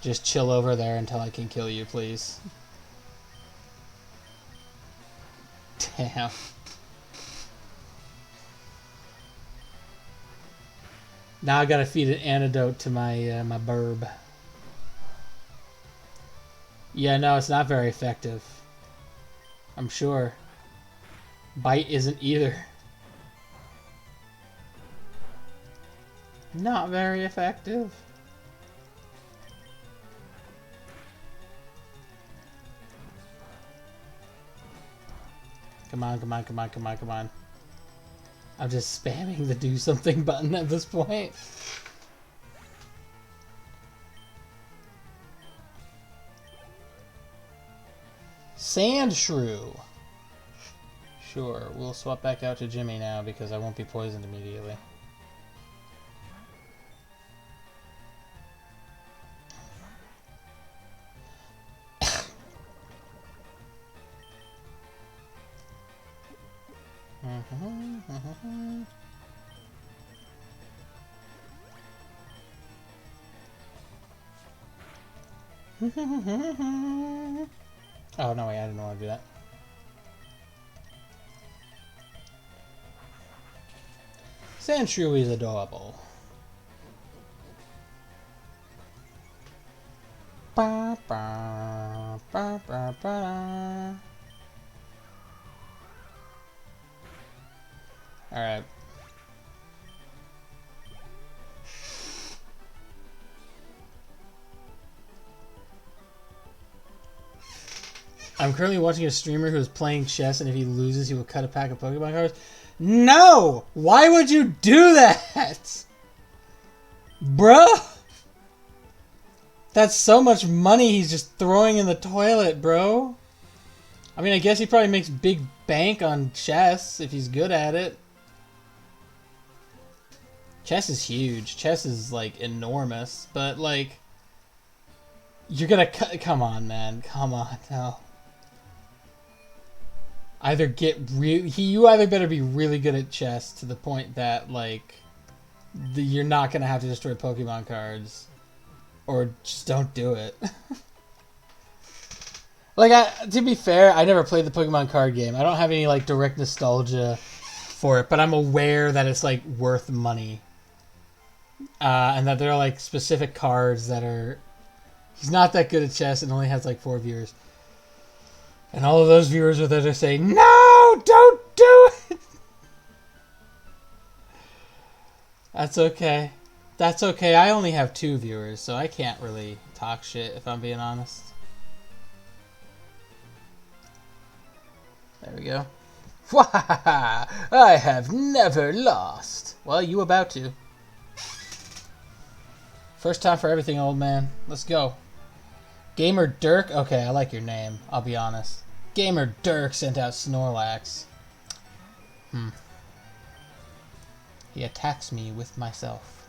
Just chill over there until I can kill you, please. Damn. Now I gotta feed an antidote to my my burb. Yeah, no, it's not very effective. I'm sure. Bite isn't either. Not very effective. Come on, come on, come on, come on, come on. I'm just spamming the do something button at this point. Sandshrew. Sure, we'll swap back out to Jimmy now because I won't be poisoned immediately. Oh, no, wait, I didn't want to do that. Sandshrew is adorable. Ba, ba, ba, ba, ba. Alright. I'm currently watching a streamer who is playing chess, and if he loses, he will cut a pack of Pokemon cards. No! Why would you do that? Bruh! That's so much money he's just throwing in the toilet, bro. I mean, I guess he probably makes big bank on chess if he's good at it. Chess is huge. Chess is, like, enormous. But, like, you're gonna cut... Come on, man. Come on. No. Either get you either better be really good at chess to the point that, like, you're not gonna have to destroy Pokemon cards, or just don't do it. Like, to be fair, I never played the Pokemon card game. I don't have any, like, direct nostalgia for it, but I'm aware that it's, like, worth money. And that there are, like, specific cards that are... He's not that good at chess and only has, like, 4 viewers. And all of those viewers are there to say, no, don't do it. That's okay. That's okay. I only have 2 viewers, so I can't really talk shit if I'm being honest. There we go. I have never lost. Well, you about to. First time for everything, old man. Let's go. Gamer Dirk? Okay, I like your name. I'll be honest. Gamer Dirk sent out Snorlax. He attacks me with myself.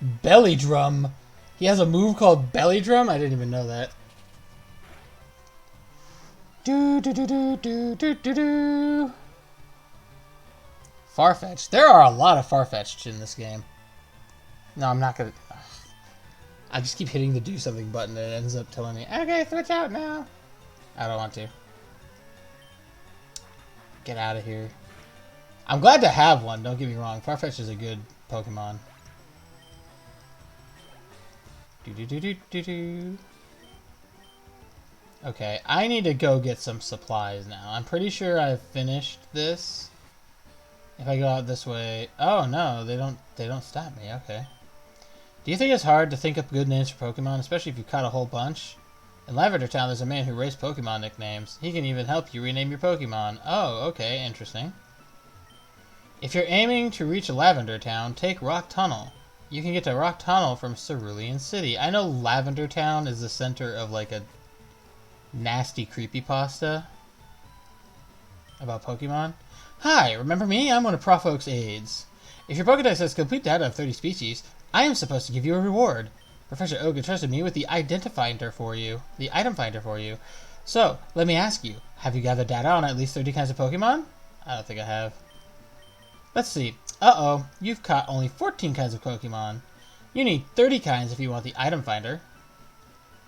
Belly Drum? He has a move called Belly Drum? I didn't even know that. Do do do do do do do do. Farfetch'd. There are a lot of Farfetch'd in this game. No, I'm not gonna. I just keep hitting the do something button and it ends up telling me, okay, switch out now. I don't want to. Get out of here. I'm glad to have one, don't get me wrong. Farfetch is a good Pokemon. Do-do-do-do-do-do. Okay, I need to go get some supplies now. I'm pretty sure I've finished this. If I go out this way... Oh, no, they don't stop me. Okay. Do you think it's hard to think up good names for Pokemon, especially if you've caught a whole bunch? In Lavender Town, there's a man who raised Pokemon nicknames. He can even help you rename your Pokemon. Oh, okay, interesting. If you're aiming to reach Lavender Town, take Rock Tunnel. You can get to Rock Tunnel from Cerulean City. I know Lavender Town is the center of, like, a nasty creepypasta about Pokemon. Hi, remember me? I'm one of Prof Oak's aides. If your Pokedex has complete data of 30 species, I am supposed to give you a reward. Professor Oak entrusted me with the item finder for you. So, let me ask you, have you gathered data on at least 30 kinds of Pokemon? I don't think I have. Let's see. Uh-oh, you've caught only 14 kinds of Pokemon. You need 30 kinds if you want the item finder.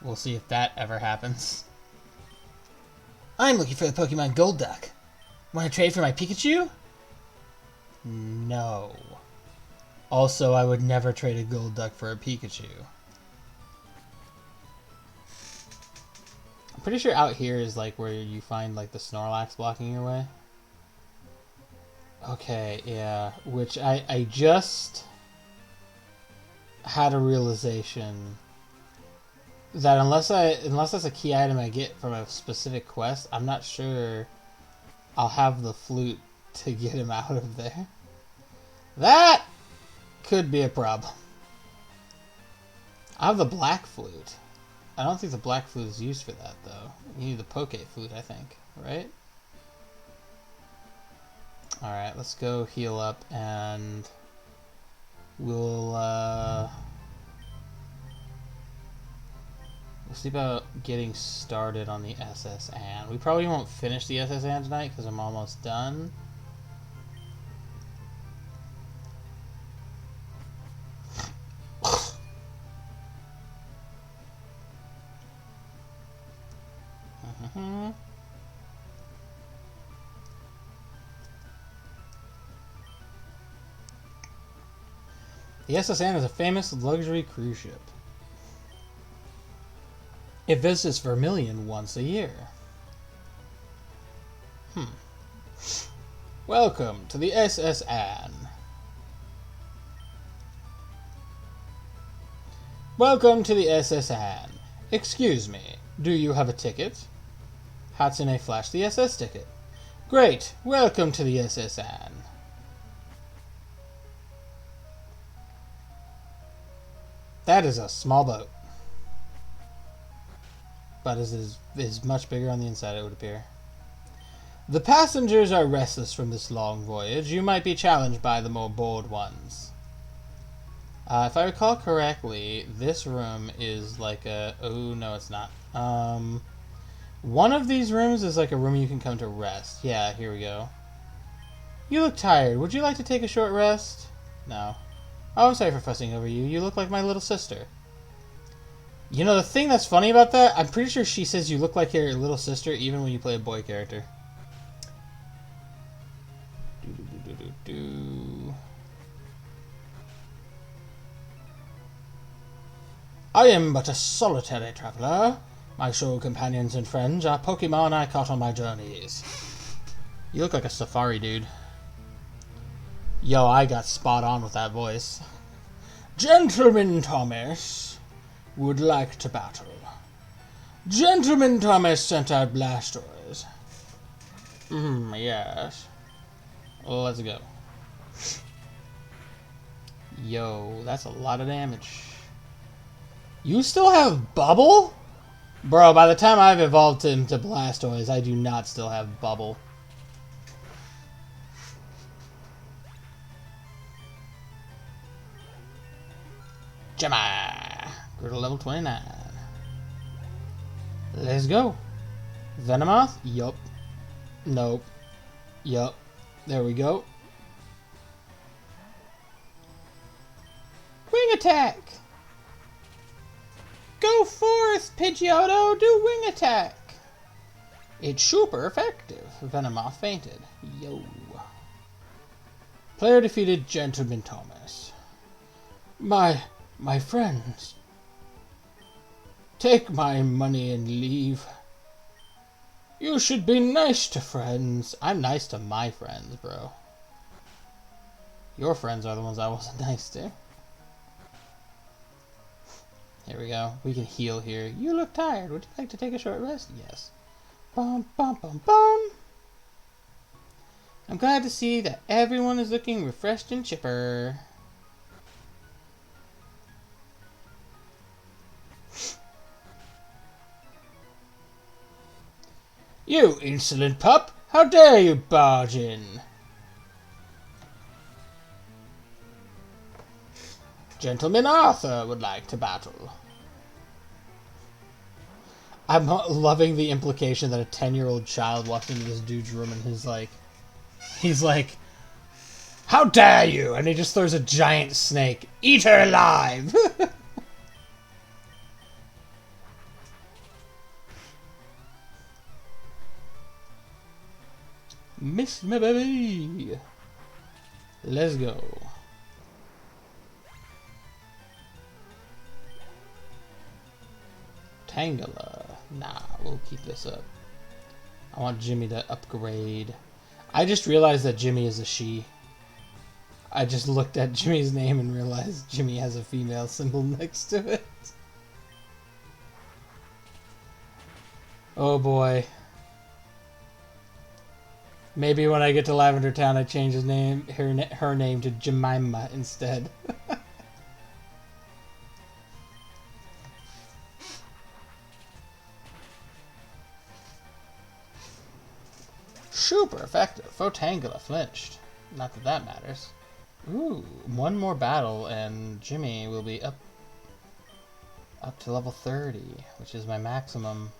We'll see if that ever happens. I'm looking for the Pokemon Golduck. Want to trade for my Pikachu? No. Also, I would never trade a Golduck for a Pikachu. I'm pretty sure out here is like where you find like the Snorlax blocking your way. Okay, yeah. Which I just had a realization that unless that's a key item I get from a specific quest, I'm not sure I'll have the flute to get him out of there. That could be a problem. I have the black flute. I don't think the black flute is used for that though. You need the Poke flute, I think, right? Alright, let's go heal up and we'll see about getting started on the SS Anne. We probably won't finish the SS Anne tonight because I'm almost done. The SS Anne is a famous luxury cruise ship. It visits Vermilion once a year. Welcome to the SS Anne. Welcome to the SS Anne. Excuse me, do you have a ticket? Hatsune flashed the SS ticket. Great, welcome to the SS Anne. That is a small boat. But it is much bigger on the inside, it would appear. The passengers are restless from this long voyage. You might be challenged by the more bored ones. If I recall correctly, this room is like a... Oh, no, it's not. One of these rooms is like a room you can come to rest. Yeah, here we go. You look tired. Would you like to take a short rest? No. Oh, I'm sorry for fussing over you. You look like my little sister. You know, the thing that's funny about that, I'm pretty sure she says you look like your little sister even when you play a boy character. I am but a solitary traveler. My sole companions and friends are Pokemon I caught on my journeys. You look like a safari dude. Yo, I got spot on with that voice. Gentleman Thomas would like to battle. Gentleman Thomas sent out Blastoise. Yes. Let's go. Yo, that's a lot of damage. You still have Bubble? Bro, by the time I've evolved him to Blastoise, I do not still have Bubble. Gemma! Go to level 29. Let's go. Venomoth? Yup. Nope. Yup. There we go. Whee! wing attack! Go forth, Pidgeotto! Do wing attack! It's super effective. Venomoth fainted. Yo. Player defeated Gentleman Thomas. My friends. Take my money and leave. You should be nice to friends. I'm nice to my friends, bro. Your friends are the ones I wasn't nice to. Here we go. We can heal here. You look tired. Would you like to take a short rest? Yes. Bum, bum, bum, bum. I'm glad to see that everyone is looking refreshed and chipper. You insolent pup! How dare you barge in? Gentleman Arthur would like to battle. I'm loving the implication that a 10-year-old child walked into this dude's room and he's like, how dare you? And he just throws a giant snake. Eat her alive! Miss me baby. Let's go. Tangela. Nah, we'll keep this up. I want Jimmy to upgrade. I just realized that Jimmy is a she. I just looked at Jimmy's name and realized Jimmy has a female symbol next to it. Oh boy. Maybe when I get to Lavender Town I change his name, her name to Jemima instead. Super effective. Photangela flinched. Not that that matters. Ooh, one more battle and Jimmy will be up to level 30, which is my maximum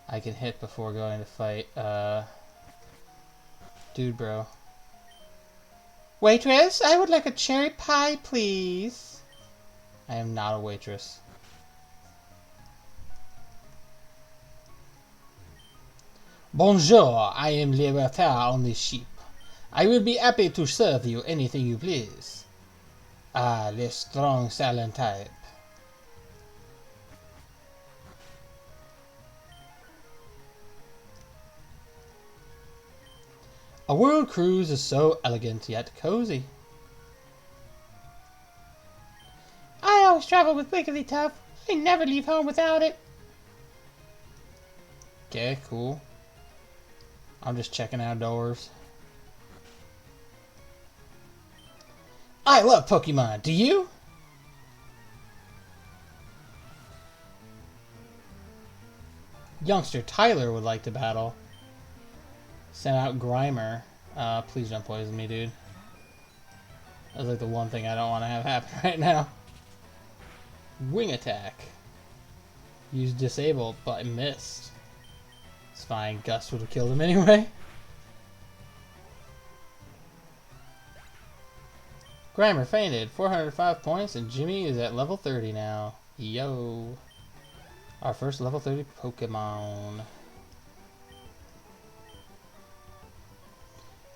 I can hit before going to fight dude bro. Waitress, I would like a cherry pie, please. I am not a waitress. Bonjour, I am Libertar on the ship. I will be happy to serve you anything you please. Ah, the strong silent type. A world cruise is so elegant yet cozy. I always travel with Wigglytuff. I never leave home without it. Okay, cool. I'm just checking outdoors. I love Pokemon. Do you? Youngster Tyler would like to battle. Send out Grimer. Please don't poison me, dude. That's like the one thing I don't want to have happen right now. Wing attack. Use disable, but I missed. It's fine. Gus would have killed him anyway. Grimer fainted. 405 points, and Jimmy is at level 30 now. Yo. Our first level 30 Pokemon.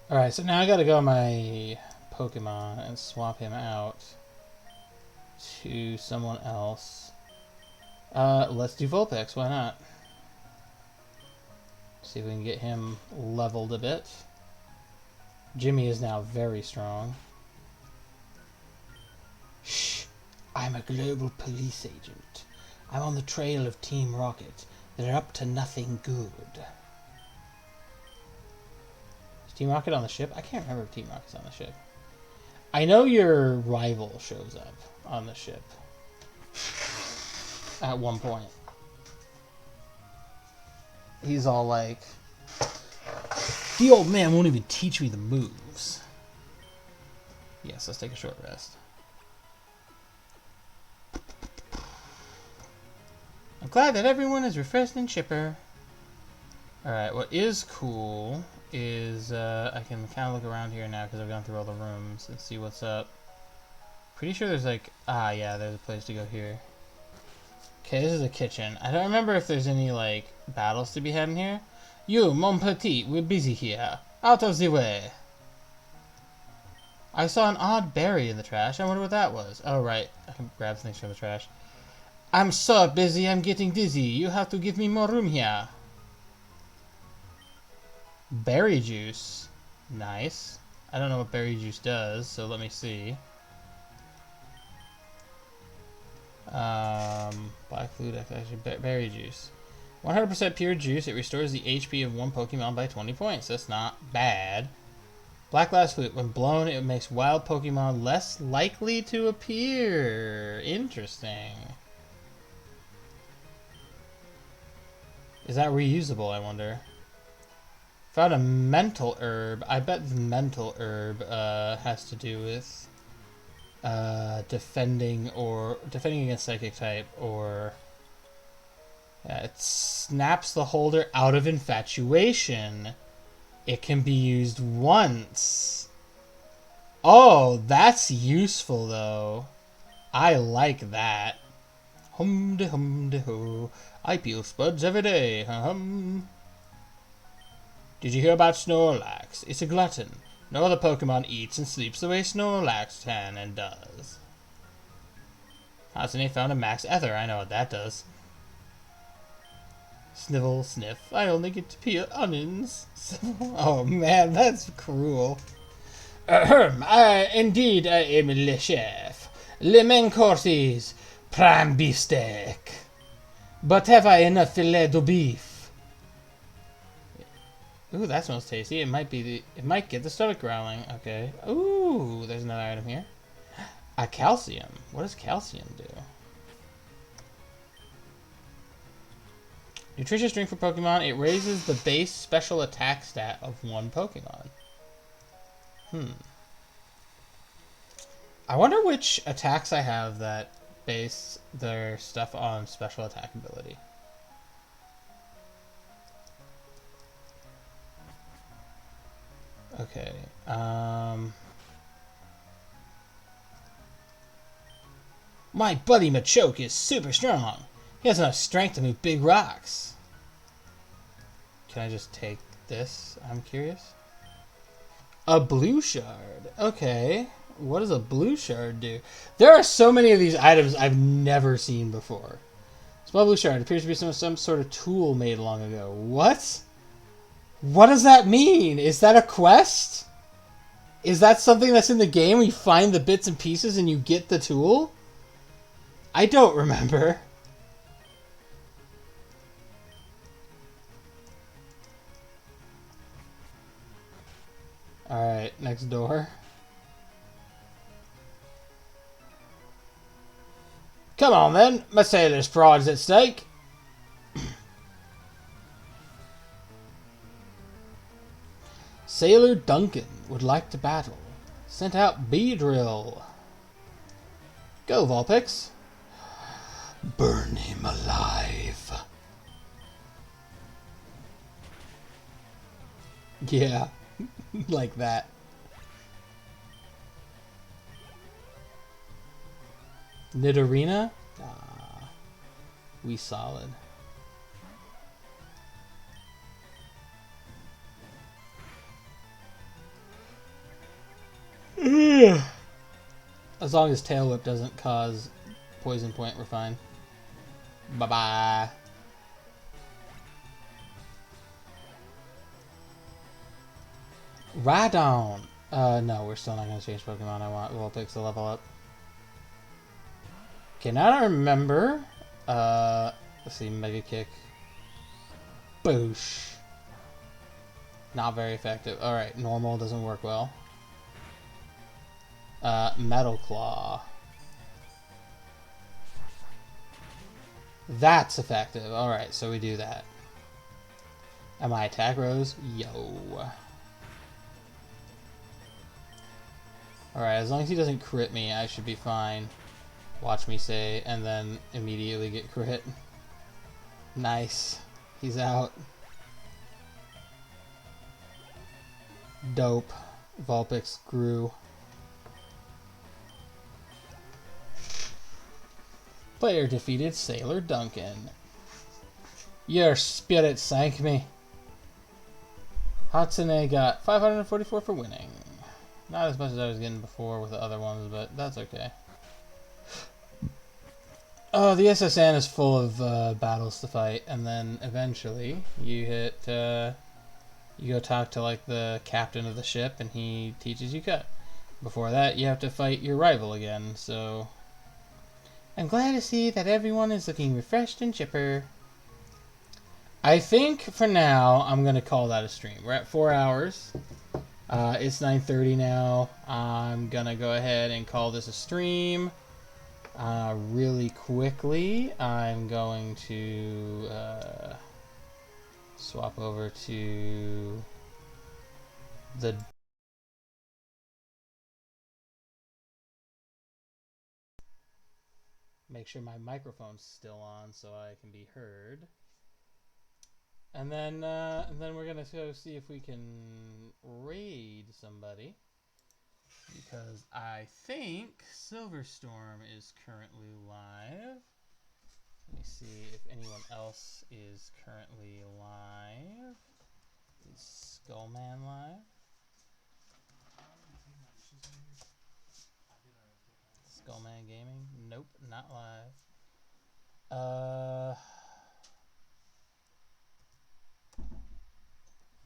Alright, so now I gotta go on my Pokemon and swap him out to someone else. Let's do Vulpix, why not? See if we can get him leveled a bit. Jimmy is now very strong. Shh! I'm a global police agent. I'm on the trail of Team Rocket. They're up to nothing good. Is Team Rocket on the ship? I can't remember if Team Rocket's on the ship. I know your rival shows up on the ship. At one point. He's all like, the old man won't even teach me the moves. Yes, let's take a short rest. I'm glad that everyone is refreshed and chipper. Alright, what is cool is I can kind of look around here now because I've gone through all the rooms and see what's up. Pretty sure there's like... Ah, yeah, there's a place to go here. Okay, this is a kitchen. I don't remember if there's any, like, battles to be had in here. You, mon petit, we're busy here. Out of the way. I saw an odd berry in the trash. I wonder what that was. Oh, right. I can grab things from the trash. I'm so busy, I'm getting dizzy. You have to give me more room here. Berry juice. Nice. I don't know what berry juice does, so let me see. Black food, actually, berry juice. 100% pure juice. It restores the HP of one Pokemon by 20 points. That's not bad. Black glass flute. When blown, it makes wild Pokemon less likely to appear. Interesting. Is that reusable, I wonder? Found a mental herb. I bet the mental herb has to do with defending against psychic type, or it snaps the holder out of infatuation. It can be used once. Oh, that's useful though. I like that. Hum de ho. I peel spuds every day. Hum. Did you hear about Snorlax? It's a glutton. No other Pokemon eats and sleeps the way Snorlax can and does. Hasn't he found a max ether? I know what that does. Snivel, sniff. I only get to peel onions. Oh man, that's cruel. Indeed, I am le chef. Le main courses, prime beefsteak. But have I enough filet de beef? Ooh, that smells tasty. It might get the stomach growling. Okay. Ooh, there's another item here. A calcium. What does calcium do? Nutritious drink for Pokemon. It raises the base special attack stat of one Pokemon. I wonder which attacks I have that base their stuff on special attack ability. Okay. My buddy Machoke is super strong. He has enough strength to move big rocks. Can I just take this? I'm curious. A blue shard. Okay. What does a blue shard do? There are so many of these items I've never seen before. Small blue shard appears to be some sort of tool made long ago. What? What does that mean? Is that a quest? Is that something that's in the game where you find the bits and pieces and you get the tool? I don't remember. Alright, next door. Come on then, my sailor's pride's at stake. Sailor Duncan would like to battle. Sent out Beedrill. Go, Vulpix. Burn him alive. Yeah, like that. Nidorina? Ah, we solid. As long as Tail Whip doesn't cause poison point, we're fine. Bye-bye. Radon! No, we're still not going to change Pokemon. I want Vulpix to level up. Okay, now I remember. Let's see, Mega Kick. Boosh. Not very effective. Alright, normal doesn't work well. Metal Claw. That's effective. Alright, so we do that. And my attack rose? Yo. Alright, as long as he doesn't crit me, I should be fine. Watch me say, and then immediately get crit. Nice. He's out. Dope. Vulpix grew. Player defeated Sailor Duncan. Your spirit sank me. Hatsune got 544 for winning. Not as much as I was getting before with the other ones, but that's okay. Oh, the SSN is full of battles to fight, and then eventually you hit, you go talk to like the captain of the ship, and he teaches you cut. Before that, you have to fight your rival again, so... I'm glad to see that everyone is looking refreshed and chipper. I think for now, I'm going to call that a stream. We're at 4 hours. It's 9:30 now. I'm going to go ahead and call this a stream. Really quickly, I'm going to swap over to the... Make sure my microphone's still on so I can be heard. And then we're gonna go see if we can raid somebody, because I think Silverstorm is currently live. Let me see if anyone else is currently live. Is Skullman live? Skullman Gaming? Nope, not live.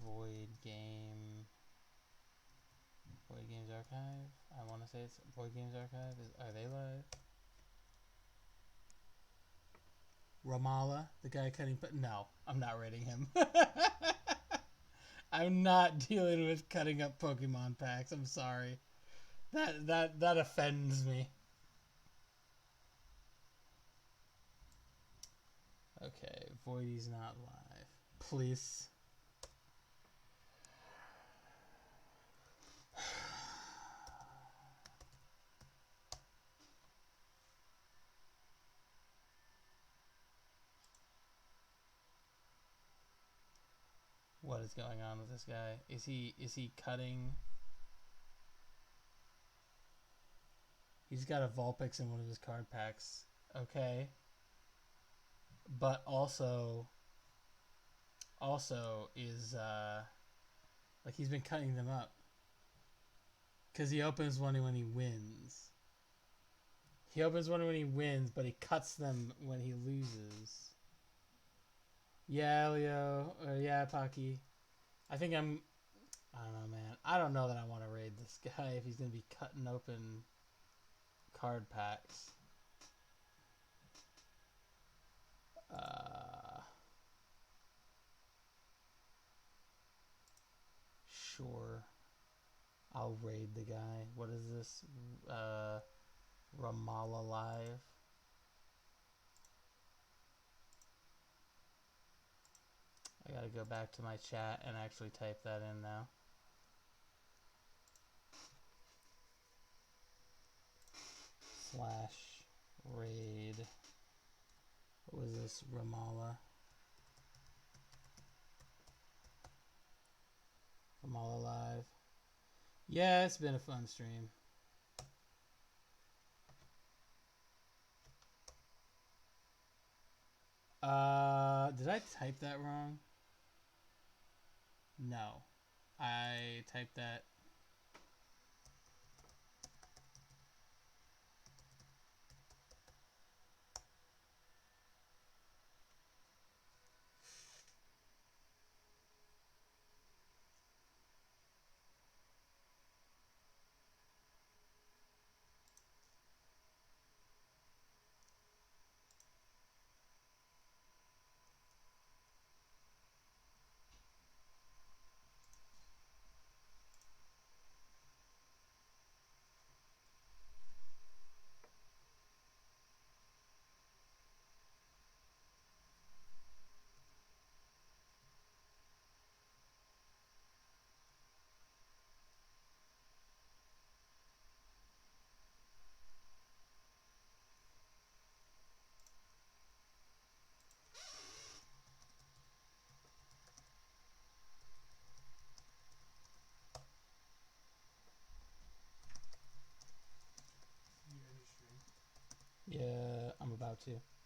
Void Games Archive. I want to say it's Void Games Archive. Are they live? Ramallah, the guy cutting. But no, I'm not raiding him. I'm not dealing with cutting up Pokemon packs. I'm sorry. That offends me. Okay, Voidy's not live. Please. What is going on with this guy? Is he cutting? He's got a Vulpix in one of his card packs. Okay. But also is like he's been cutting them up. Cause he opens one when he wins. He opens one when he wins, but he cuts them when he loses. Yeah, Leo. Yeah, Pocky. I don't know, man. I don't know that I want to raid this guy if he's going to be cutting open card packs. Sure. I'll raid the guy. What is this? Ramallah Live. I gotta go back to my chat and actually type that in now. / raid. What was this? Ramallah. Ramallah Live. Yeah, it's been a fun stream. Did I type that wrong? No. I typed that. Yeah, I'm about about to.